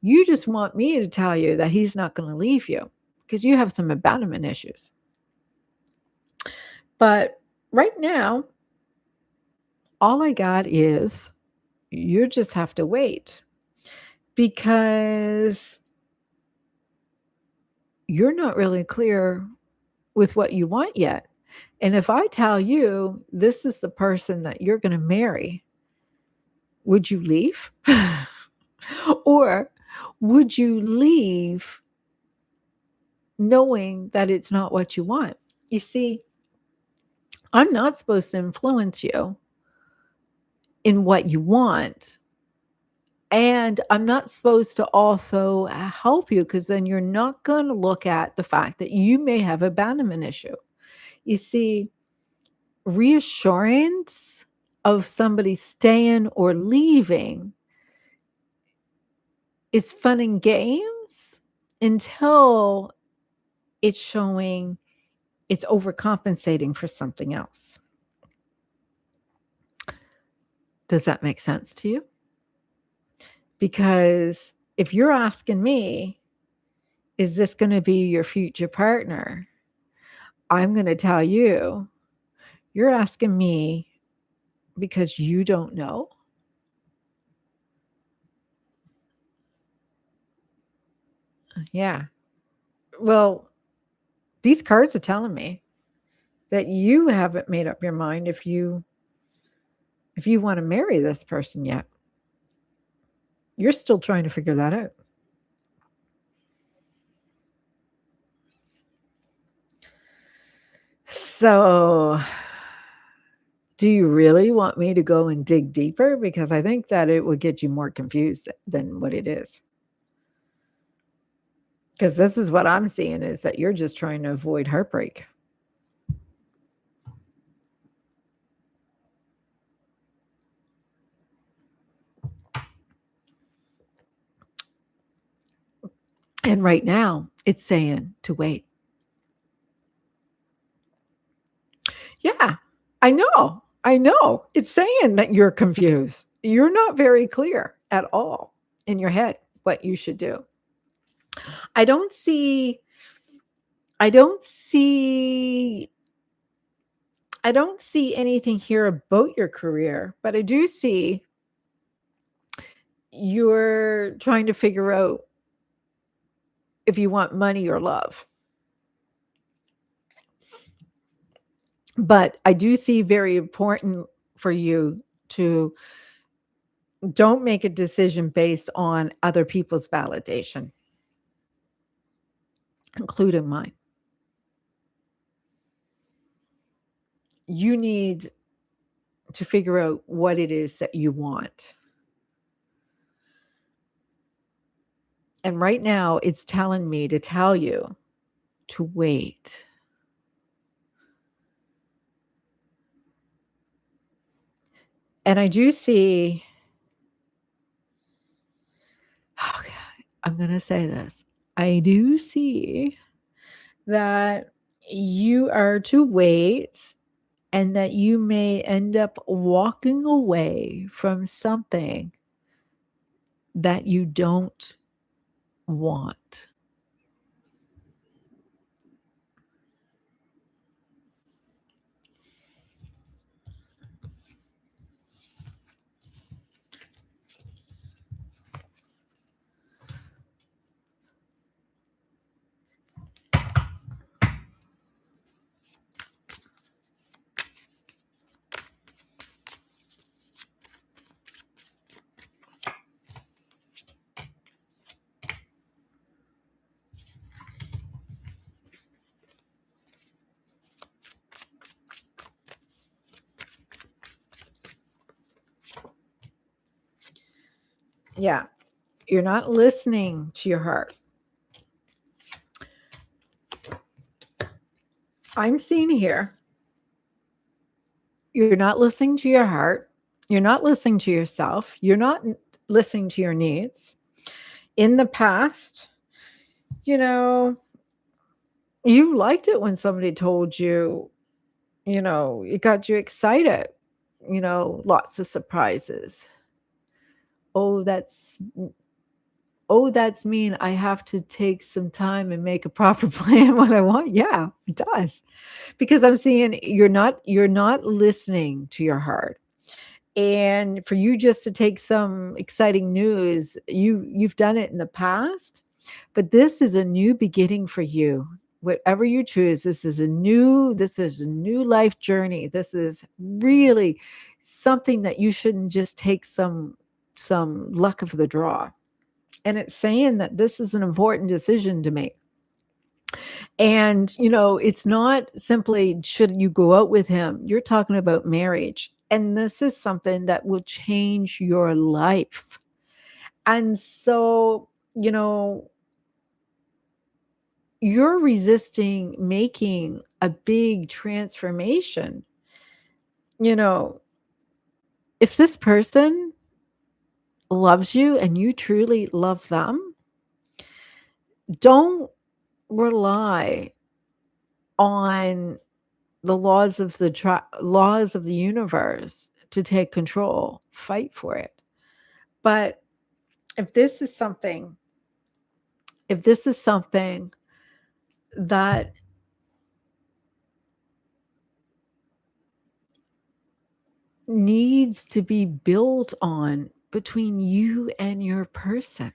[SPEAKER 1] You just want me to tell you that he's not going to leave you because you have some abandonment issues. But right now, all I got is you just have to wait because you're not really clear with what you want yet. And if I tell you this is the person that you're going to marry, would you leave? Or would you leave knowing that it's not what you want? You see, I'm not supposed to influence you in what you want. And I'm not supposed to also help you because then you're not going to look at the fact that you may have abandonment issue. You see, reassurance of somebody staying or leaving is fun and games until it's showing it's overcompensating for something else. Does that make sense to you? Because if you're asking me, is this going to be your future partner? I'm going to tell you, you're asking me because you don't know. Yeah. Well, these cards are telling me that you haven't made up your mind if you want to marry this person yet. You're still trying to figure that out. So, do you really want me to go and dig deeper? Because I think that it would get you more confused than what it is. Because this is what I'm seeing is that you're just trying to avoid heartbreak. And right now, it's saying to wait. Yeah, I know. I know. It's saying that you're confused. You're not very clear at all in your head what you should do. I don't see I don't see I don't see anything here about your career, but I do see you're trying to figure out if you want money or love. But I do see very important for you to don't make a decision based on other people's validation, including mine. You need to figure out what it is that you want. And right now, it's telling me to tell you to wait. And I do see, okay, I'm going to say this. I do see that you are to wait and that you may end up walking away from something that you don't want. Yeah, you're not listening to your heart. I'm seeing here, you're not listening to your heart. You're not listening to yourself. You're not listening to your needs. In the past, you know, you liked it when somebody told you, it got you excited, lots of surprises. Oh, that's mean I have to take some time and make a proper plan what I want. Yeah, it does. Because I'm seeing you're not listening to your heart. And for you just to take some exciting news, you've done it in the past, but this is a new beginning for you. Whatever you choose, this is a new life journey. This is really something that you shouldn't just take some luck of the draw. And it's saying that this is an important decision to make. And, it's not simply should you go out with him. You're talking about marriage. And this is something that will change your life. And so, you're resisting making a big transformation. You know, if this person loves you and you truly love them, don't rely on the laws of the universe to take control, fight for it. But if this is something that needs to be built on between you and your person,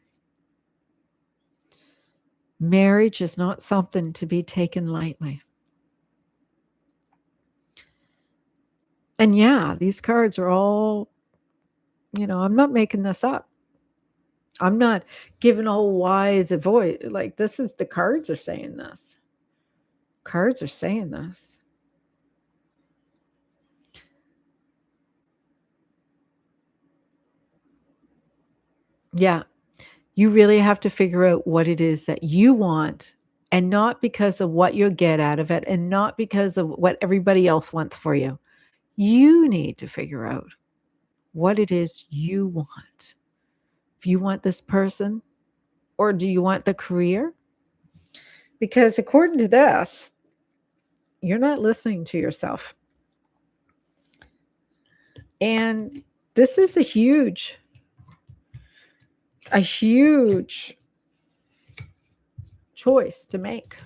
[SPEAKER 1] marriage is not something to be taken lightly. And yeah, these cards are all, I'm not making this up. I'm not giving all wise advice. Like, this is the cards are saying this. Cards are saying this. Yeah. You really have to figure out what it is that you want, and not because of what you'll get out of it, and not because of what everybody else wants for you. You need to figure out what it is you want. If you want this person, or do you want the career? Because according to this, you're not listening to yourself. And this is a huge choice to make.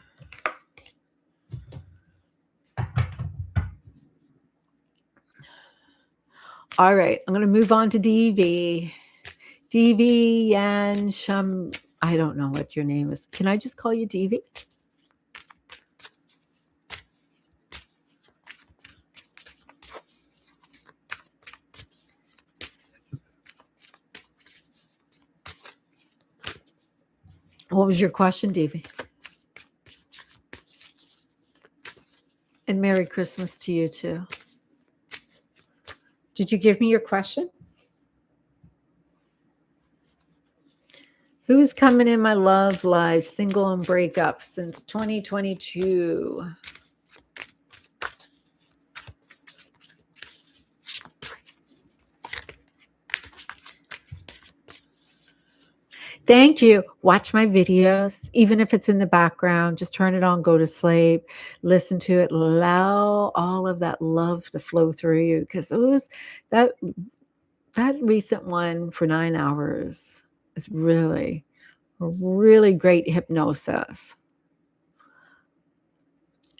[SPEAKER 1] All right, I'm going to move on to DV. DV and Shum. I don't know what your name is. Can I just call you DV? What was your question, DV? And Merry Christmas to you too. Did you give me your question? Who is coming in my love life, single and breakup since 2022? Thank you. Watch my videos, even if it's in the background. Just turn it on, go to sleep, listen to it, allow all of that love to flow through you. Because it was that recent one for 9 hours is really a really great hypnosis.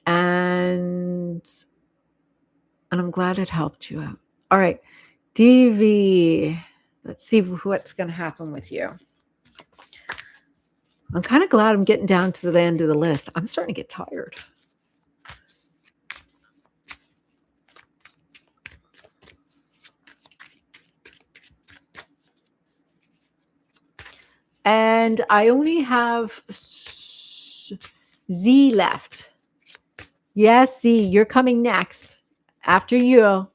[SPEAKER 1] And I'm glad it helped you out. All right, DV. Let's see what's going to happen with you. I'm kind of glad I'm getting down to the end of the list. I'm starting to get tired. And I only have Z left. Yes, Z, you're coming next. After you.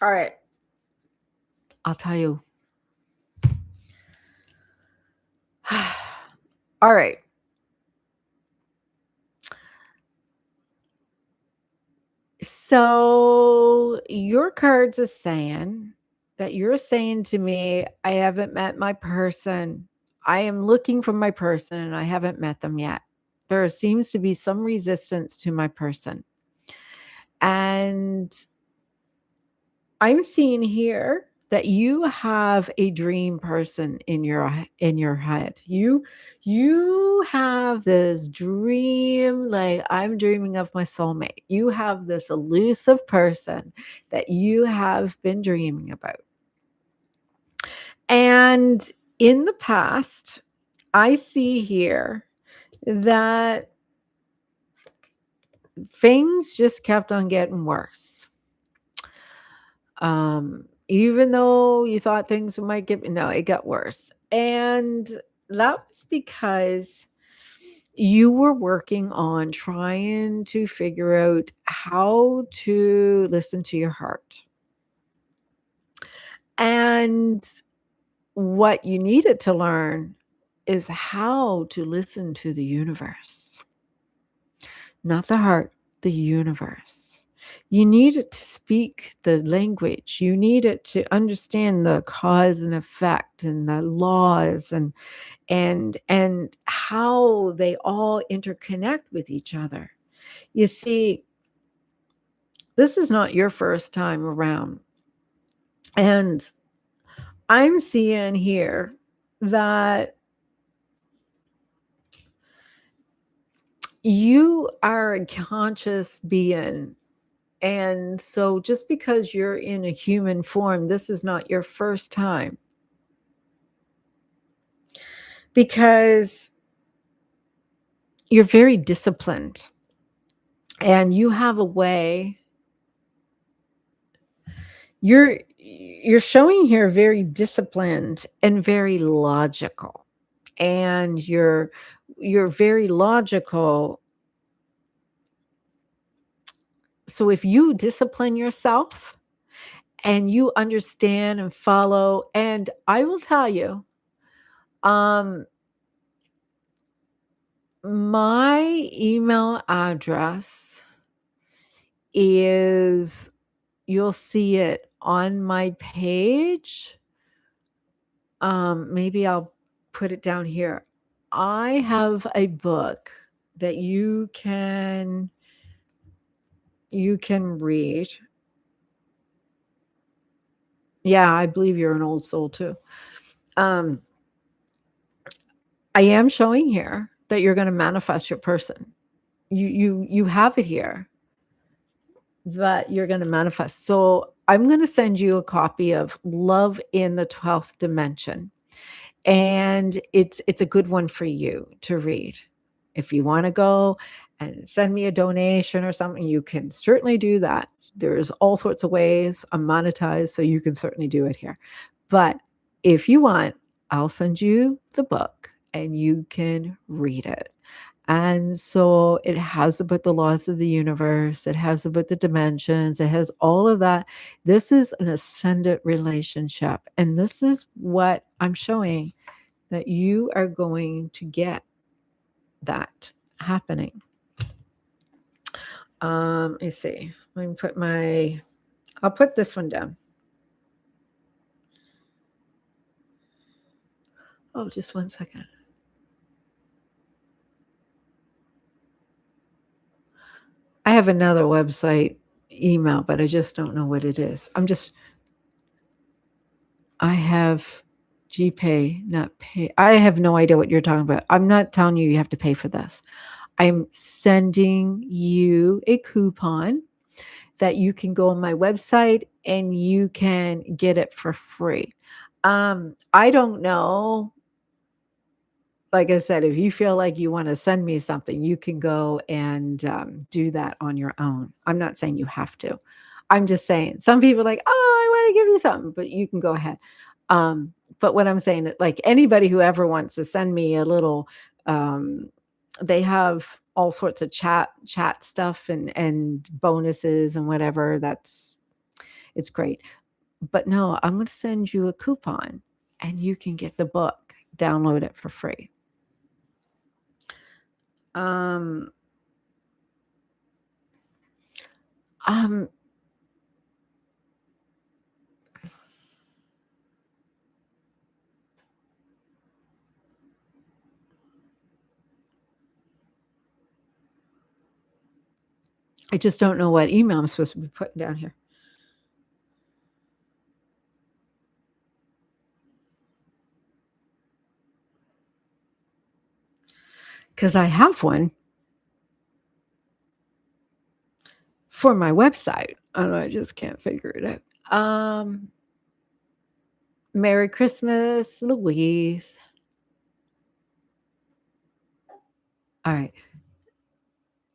[SPEAKER 1] All right. I'll tell you. All right. So your cards are saying that you're saying to me, I haven't met my person. I am looking for my person and I haven't met them yet. There seems to be some resistance to my person. And I'm seeing here that you have a dream person in your head. You have this dream, like, I'm dreaming of my soulmate. You have this elusive person that you have been dreaming about. And in the past, I see here that things just kept on getting worse. Even though you thought things might it got worse. And that was because you were working on trying to figure out how to listen to your heart. And what you needed to learn is how to listen to the universe, not the heart, the universe. You needed to speak the language. You needed to understand the cause and effect and the laws and how they all interconnect with each other. You see, this is not your first time around. And I'm seeing here that you are a conscious being. And so just because you're in a human form, this is not your first time. Because you're very disciplined and you have a way. You're showing here very disciplined and very logical. And you're very logical. So if you discipline yourself and you understand and follow, and I will tell you, um, my email address is, you'll see it on my page. Maybe I'll put it down here. I have a book that you can read. Yeah, I believe you're an old soul too. Um, I am showing here that you're going to manifest your person. You have it here that you're going to manifest. So I'm going to send you a copy of Love in the 12th Dimension. And it's a good one for you to read. If you want to go and send me a donation or something, you can certainly do that. There's all sorts of ways. I'm monetized, so you can certainly do it here. But if you want, I'll send you the book and you can read it. And so it has about the laws of the universe, it has about the dimensions, it has all of that. This is an ascendant relationship. And this is what I'm showing, that you are going to get that happening. Let me see. Let me put I'll put this one down. Oh, just one second. I have another website email, but I just don't know what it is. I have GPay, not pay. I have no idea what you're talking about. I'm not telling you have to pay for this. I'm sending you a coupon that you can go on my website and you can get it for free. I don't know. Like I said, if you feel like you want to send me something, you can go and do that on your own. I'm not saying you have to. I'm just saying some people are like, oh, I want to give you something, but you can go ahead. But what I'm saying is, like, anybody who ever wants to send me a little, um, they have all sorts of chat stuff and bonuses and whatever. It's great. But no, I'm going to send you a coupon and you can get the book, download it for free. Um, um, I just don't know what email I'm supposed to be putting down here. Because I have one for my website. And I just can't figure it out. Merry Christmas, Louise. All right.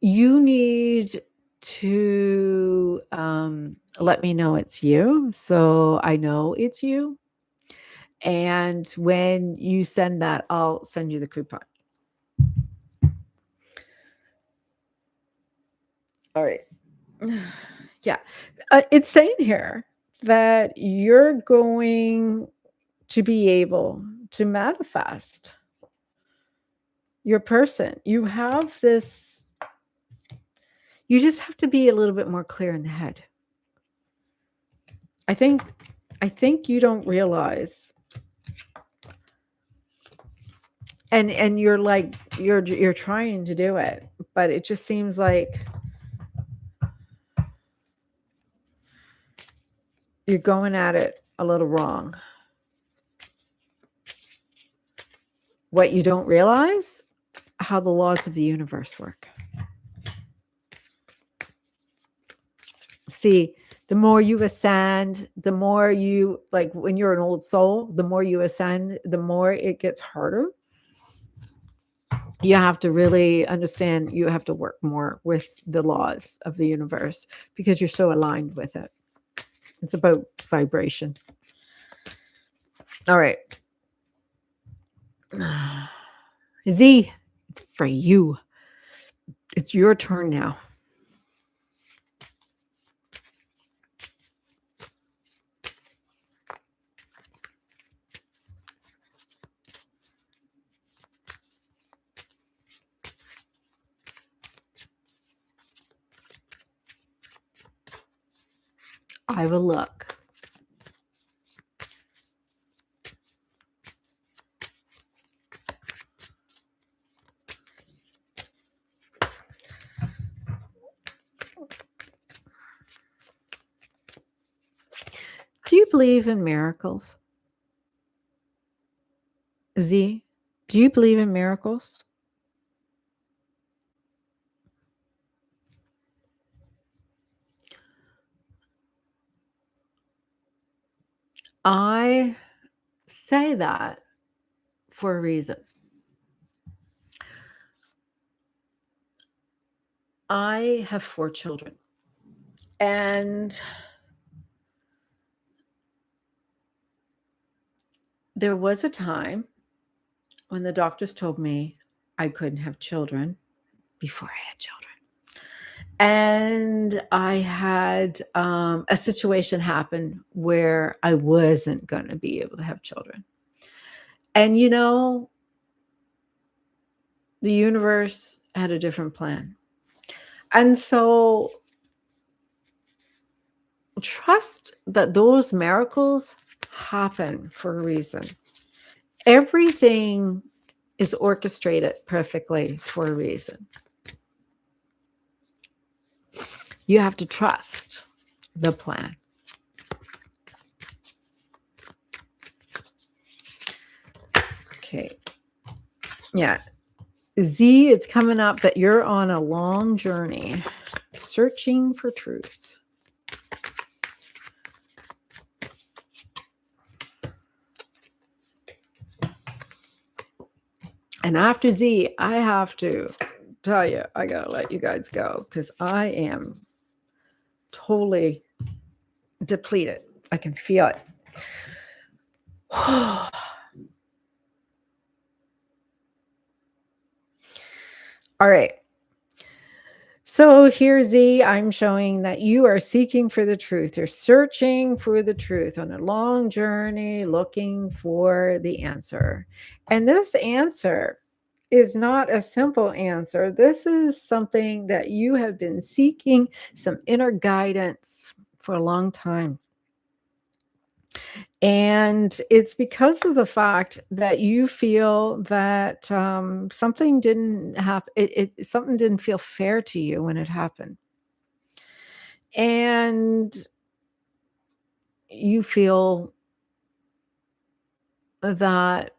[SPEAKER 1] You need to let me know it's you so I know it's you. And when you send that, I'll send you the coupon. All right. Yeah. It's saying here that you're going to be able to manifest your person. You have this, you just have to be a little bit more clear in the head. I think you don't realize, and you're like, you're trying to do it, but it just seems like you're going at it a little wrong. What you don't realize, how the laws of the universe work. See, the more you ascend, the more you, like when you're an old soul, the more you ascend, the more it gets harder. You have to really understand, you have to work more with the laws of the universe because you're so aligned with it. It's about vibration. All right. Z, it's for you. It's your turn now. I will look. Do you believe in miracles? Z, do you believe in miracles? I say that for a reason. I have 4 children, and there was a time when the doctors told me I couldn't have children before I had children. And I had a situation happen where I wasn't going to be able to have children. And, you know, the universe had a different plan. And so trust that those miracles happen for a reason. Everything is orchestrated perfectly for a reason. You have to trust the plan. Okay. Yeah. Z, it's coming up that you're on a long journey searching for truth. And after Z, I have to tell you, I got to let you guys go because I am totally depleted. I can feel it. All right. So here, Z, I'm showing that you are seeking for the truth. You're searching for the truth on a long journey, looking for the answer. And this answer is not a simple answer. This is something that you have been seeking, some inner guidance for a long time. And it's because of the fact that you feel that something didn't happen. Something didn't feel fair to you when it happened, and you feel that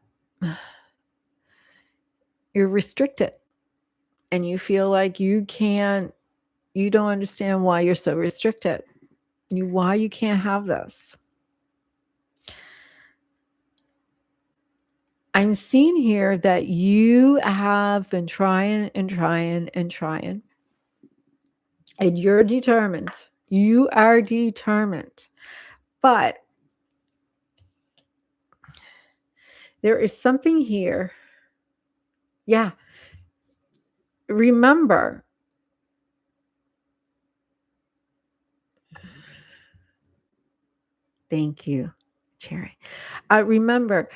[SPEAKER 1] you're restricted, and you feel like you can't. You don't understand why you're so restricted. Why you can't have this. I'm seeing here that you have been trying and trying and trying. And you're determined. You are determined. But there is something here. Yeah. Remember, Thank you, Cherry. Remember,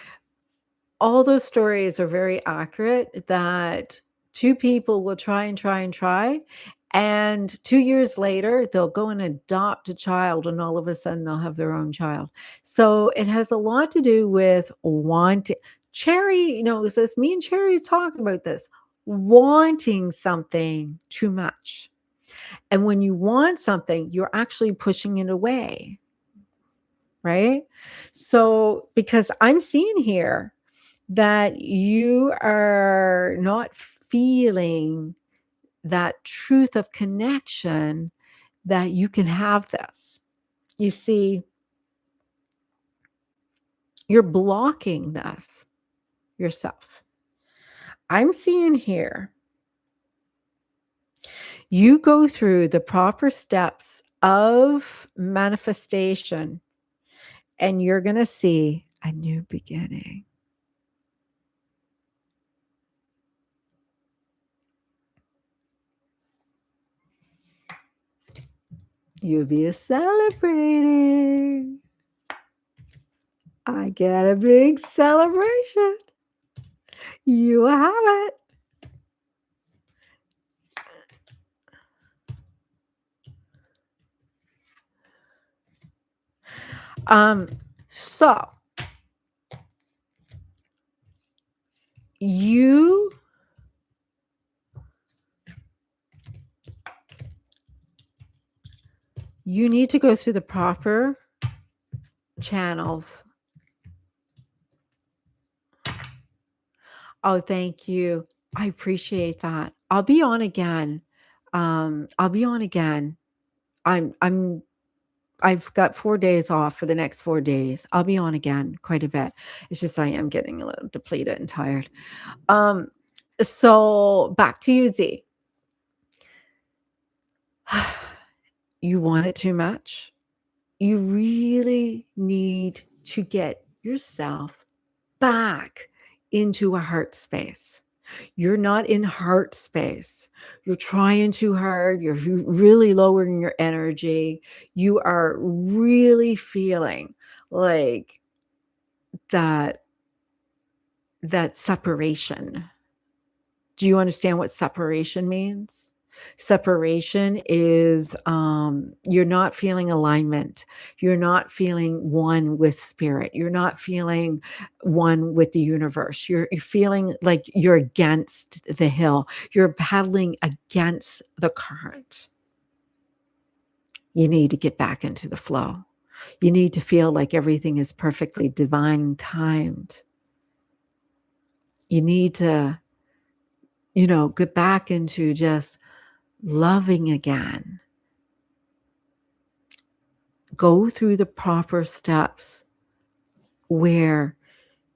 [SPEAKER 1] all those stories are very accurate that two people will try and try and try. And 2 years later, they'll go and adopt a child, and all of a sudden they'll have their own child. So it has a lot to do with wanting. Cherry knows this. Me and Cherry talk about this. Wanting something too much. And when you want something, you're actually pushing it away. Right. So, because I'm seeing here that you are not feeling that truth of connection that you can have this. You see, you're blocking this yourself. I'm seeing here you go through the proper steps of manifestation and you're going to see a new beginning. You'll be celebrating. I get a big celebration. You have it. So you need to go through the proper channels. Oh, thank you. I appreciate that. I'll be on again. I'll be on again. I've got 4 days off for the next 4 days. I'll be on again quite a bit. It's just I am getting a little depleted and tired. So back to you, Z. You want it too much? You really need to get yourself back into a heart space. You're not in heart space. You're trying too hard. You're really lowering your energy. You are really feeling like that separation. Do you understand what separation means? Separation is you're not feeling alignment. You're not feeling one with spirit. You're not feeling one with the universe. You're feeling like you're against the hill. You're paddling against the current. You need to get back into the flow. You need to feel like everything is perfectly divine timed. You need to, get back into just loving again. Go through the proper steps where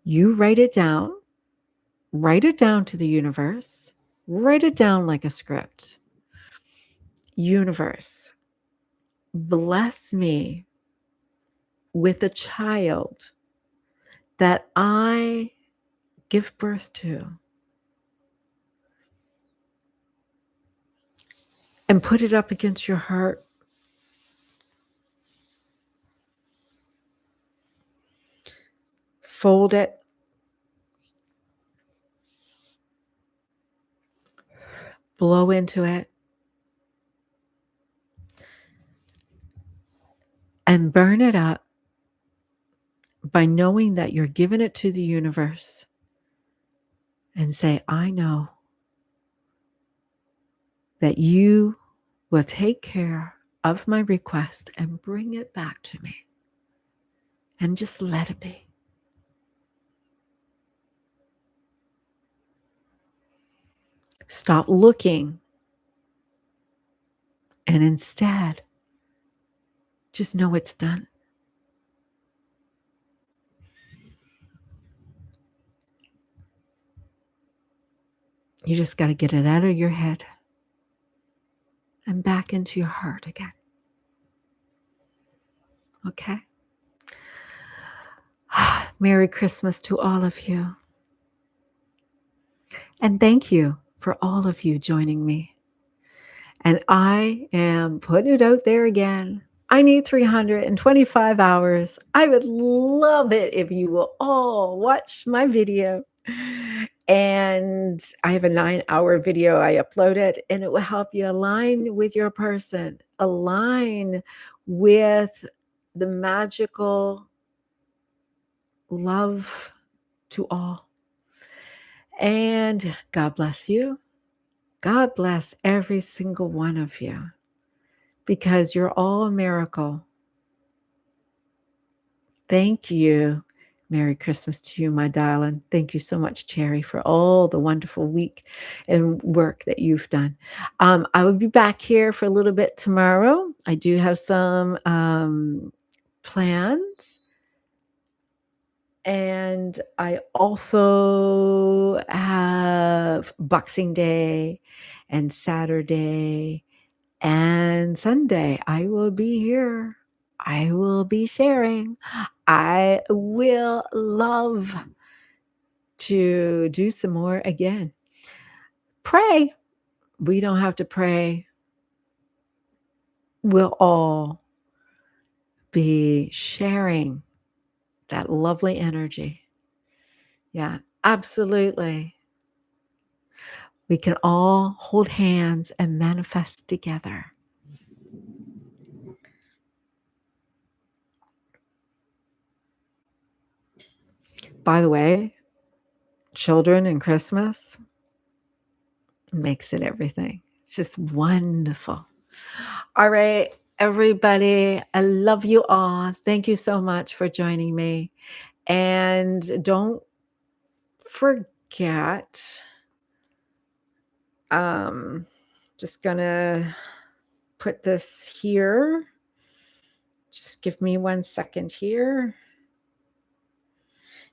[SPEAKER 1] you write it down to the universe, write it down like a script. Universe, bless me with a child that I give birth to. And put it up against your heart. Fold it. Blow into it. And burn it up by knowing that you're giving it to the universe. And say, I know that you will take care of my request and bring it back to me. And just let it be. Stop looking. And instead, just know it's done. You just got to get it out of your head and back into your heart again. Okay? Merry Christmas to all of you. And thank you for all of you joining me. And I am putting it out there again. I need 325 hours. I would love it if you will all watch my video. And I have a 9-hour video I uploaded, and it will help you align with your person, align with the magical love to all. And God bless you. God bless every single one of you because you're all a miracle. Thank you. Merry Christmas to you, my darling. Thank you so much, Cherry, for all the wonderful week and work that you've done. I will be back here for a little bit tomorrow. I do have some plans. And I also have Boxing Day and Saturday and Sunday. I will be here. I will be sharing. I will love to do some more again. Pray. We don't have to pray. We'll all be sharing that lovely energy. Yeah, absolutely. We can all hold hands and manifest together. By the way, children and Christmas makes it everything. It's just wonderful. All right, everybody, I love you all. Thank you so much for joining me. And don't forget, just gonna put this here. Just give me 1 second here.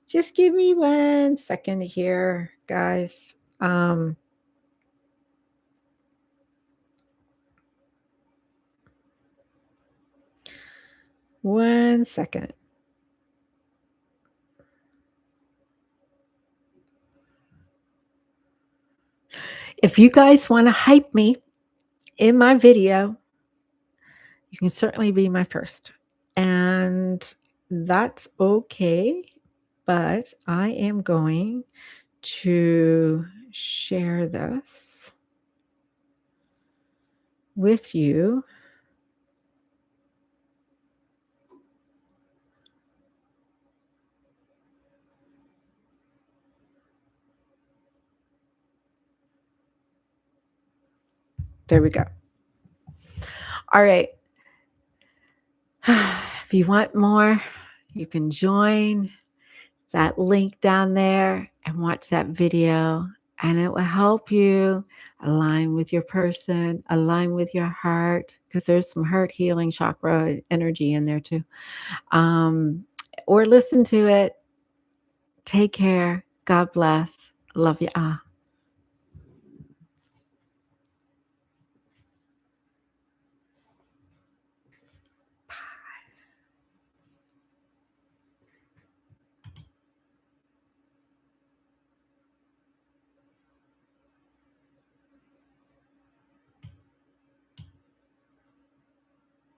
[SPEAKER 1] Just give me 1 second here, guys. 1 second. If you guys want to hype me in my video, you can certainly be my first. And that's okay. But I am going to share this with you. There we go. All right. If you want more, you can join that link down there and watch that video, and it will help you align with your person, align with your heart, because there's some heart healing chakra energy in there too. Or listen to it. Take care. God bless. Love you.